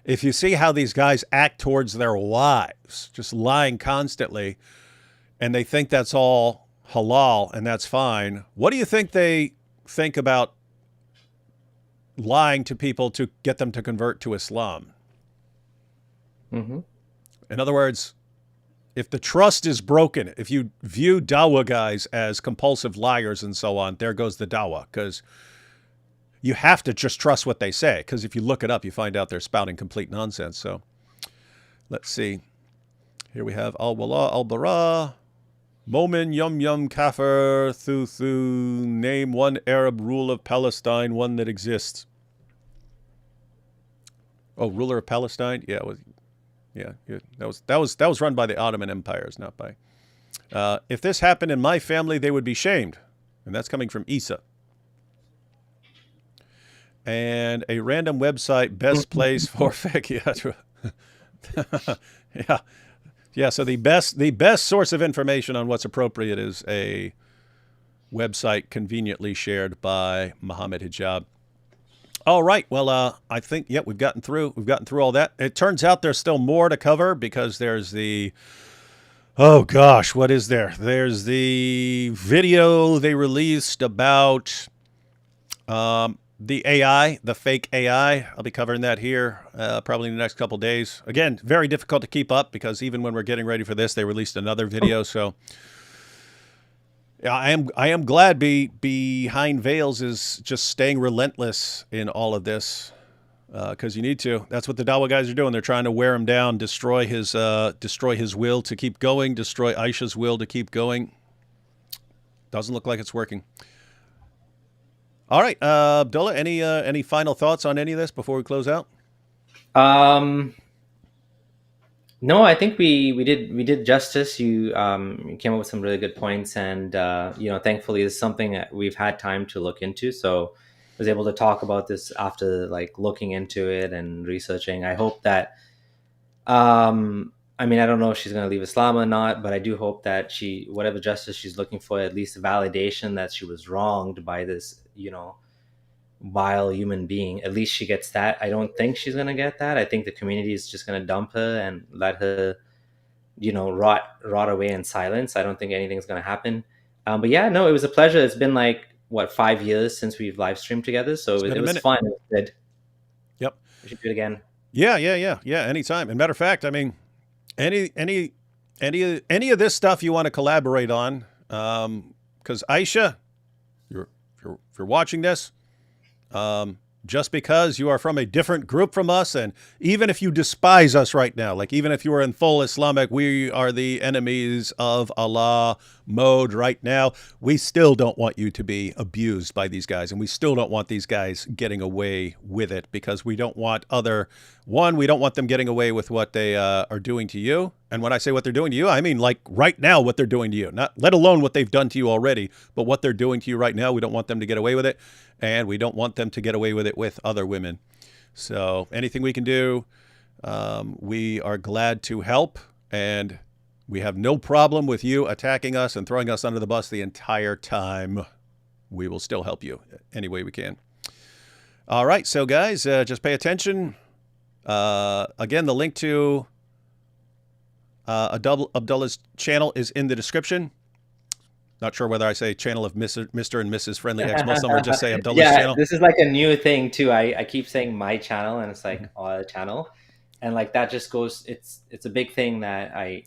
If you see how these guys act towards their wives, just lying constantly, and they think that's all halal and that's fine, what do you think they think about lying to people to get them to convert to Islam? Mm-hmm. In other words, if the trust is broken, if you view dawah guys as compulsive liars and so on, there goes the dawah, because you have to just trust what they say, because if you look it up, you find out they're spouting complete nonsense. So let's see. Here we have al-wala, al-bara, Momin, yum yum, kafir, thu, name one Arab rule of Palestine, one that exists. Oh, ruler of Palestine? Yeah, that was run by the Ottoman empires, not by. If this happened in my family, they would be shamed, and that's coming from Isa. And a random website, best place for fake. Yeah. Yeah, so the best source of information on what's appropriate is a website conveniently shared by Mohammed Hijab. All right, well, I think, yeah, we've gotten through all that. It turns out there's still more to cover, because there's the, oh gosh, what is there? There's the video they released about the AI, the fake AI. I'll be covering that here probably in the next couple days. Again, very difficult to keep up, because even when we're getting ready for this, they released another video. So yeah, I am glad Behind Veils is just staying relentless in all of this, because you need to. That's what the Dawa guys are doing. They're trying to wear him down, destroy his will to keep going, destroy Aisha's will to keep going. Doesn't look like it's working. All right, Abdullah, any final thoughts on any of this before we close out? No, I think we did justice. You came up with some really good points, and thankfully, it's something that we've had time to look into. So I was able to talk about this after looking into it and researching. I hope that, I don't know if she's going to leave Islam or not, but I do hope that whatever justice she's looking for, at least validation that she was wronged by this, vile human being. At least she gets that. I don't think she's going to get that. I think the community is just going to dump her and let her, rot away in silence. I don't think anything's going to happen. But yeah, no, it was a pleasure. It's been 5 years since we've live streamed together. So it was fun. It was good. Yep. We should do it again. Yeah. Anytime. And matter of fact, any of this stuff you want to collaborate on, because Aisha, if you're watching this, just because you are from a different group from us, and even if you despise us right now, even if you are in full Islamic, we are the enemies of Allah mode right now, we still don't want you to be abused by these guys, and we still don't want these guys getting away with it, because we don't want we don't want them getting away with what they are doing to you, And when I say what they're doing to you, I mean like right now what they're doing to you. Not let alone what they've done to you already, but what they're doing to you right now. We don't want them to get away with it, and we don't want them to get away with it with other women. So anything we can do, we are glad to help, and we have no problem with you attacking us and throwing us under the bus the entire time. We will still help you any way we can. All right, so guys, just pay attention. Again, the link to Abdullah's channel is in the description. Not sure whether I say channel of Mr. and Mrs. Friendly Ex-Muslim or just say Abdullah's channel. This is like a new thing too. I keep saying my channel, and it's like our channel, and like that just goes. It's a big thing that I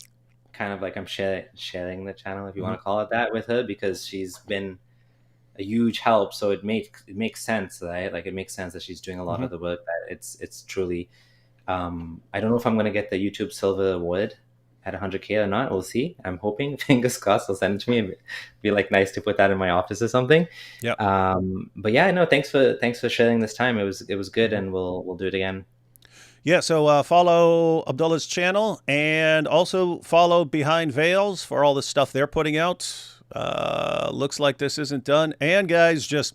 kind of like. I'm sharing the channel, if you want to call it that, with her, because she's been a huge help. So it makes sense, right? Like it makes sense that she's doing a lot of the work. That it's truly. I don't know if I'm gonna get the YouTube Silver Award at 100K or not. We'll see. I'm hoping. Fingers crossed. They'll send it to me. It'd be like nice to put that in my office or something. Yeah. But yeah, no. Thanks for sharing this time. It was good, and we'll do it again. Yeah. So follow Abdullah's channel, and also follow Behind Veils for all the stuff they're putting out. Looks like this isn't done. And guys, just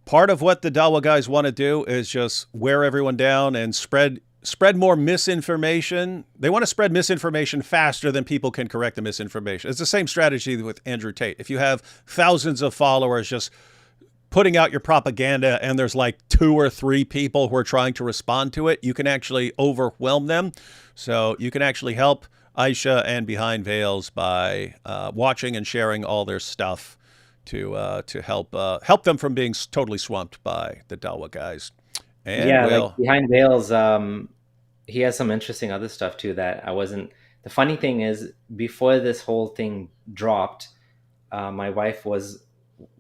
part of what the Dawa guys want to do is just wear everyone down and spread more misinformation. They want to spread misinformation faster than people can correct the misinformation. It's the same strategy with Andrew Tate. If you have thousands of followers just putting out your propaganda and there's like 2 or 3 people who are trying to respond to it, you can actually overwhelm them. So you can actually help Aisha and Behind Veils by watching and sharing all their stuff to help them from being totally swamped by the Dawa guys. And yeah, like Behind Veils, he has some interesting other stuff too that I wasn't. The funny thing is, before this whole thing dropped, my wife was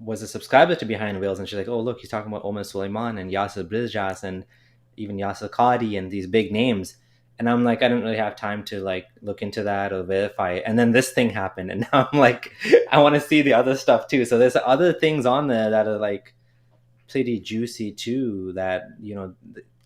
a subscriber to Behind Veils, and she's like, "Oh, look, he's talking about Omar Suleiman and Yasser Brizjas and even Yasser Qadi and these big names." And I'm like, I didn't really have time to like look into that or verify it. And then this thing happened, and now I'm like, I want to see the other stuff too. So there's other things on there that are like pretty juicy too, that, you know,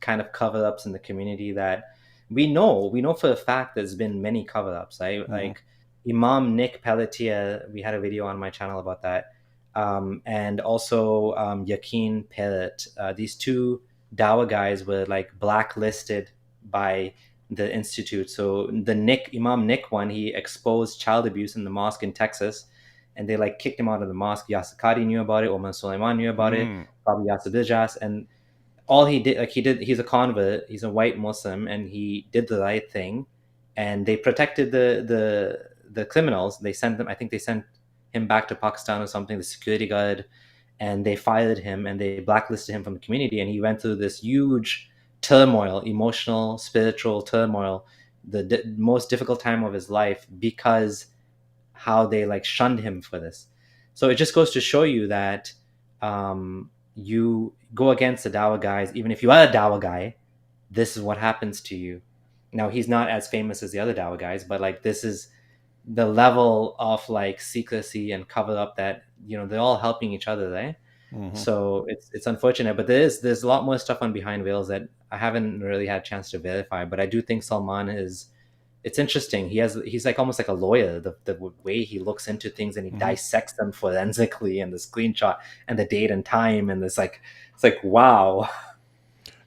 kind of cover-ups in the community that we know for a fact there's been many cover-ups, right? Like Imam Nick Pelletier, we had a video on my channel about that, and also Yaqeen Pellet. These 2 Dawa guys were like blacklisted by the institute. So the Imam Nick one, he exposed child abuse in the mosque in Texas, and they like kicked him out of the mosque. Yasser Qadi knew about it. Omar Suleiman knew about it. Probably Yasser Bijas. And all he did, he's a convert. He's a white Muslim, and he did the right thing. And they protected the criminals. They sent them. I think they sent him back to Pakistan or something. The security guard, and they fired him and they blacklisted him from the community. And he went through this huge turmoil, emotional, spiritual turmoil, the most difficult time of his life, because how they like shunned him for this. So it just goes to show you that you go against the Dawa guys, even if you are a Dawa guy, this is what happens to you. Now, he's not as famous as the other Dawa guys, but like this is the level of like secrecy and cover up that, you know, they're all helping each other, right? So it's unfortunate, but there's a lot more stuff on Behind Veils that I haven't really had a chance to verify. But I do think Salman it's interesting. He's like almost like a lawyer, the way he looks into things, and he dissects them forensically, and the screenshot and the date and time, and it's like wow.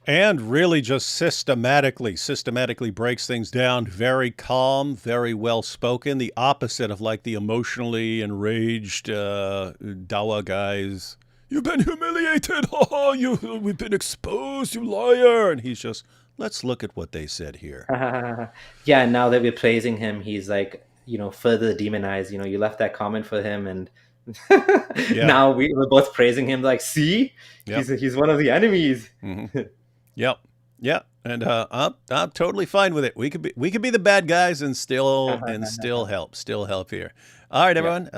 And really just systematically breaks things down. Very calm, very well spoken. The opposite of like the emotionally enraged Dawa guys. You've been humiliated. We've been exposed, you liar. And he's just, let's look at what they said here. Yeah, and now that we're praising him, he's like, you know, further demonized. You know, you left that comment for him, and now we're both praising him. Like, see, he's one of the enemies. Yep. And I'm totally fine with it. We could be the bad guys and still help here. All right, everyone.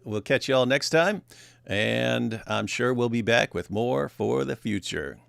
We'll catch you all next time, and I'm sure we'll be back with more for the future.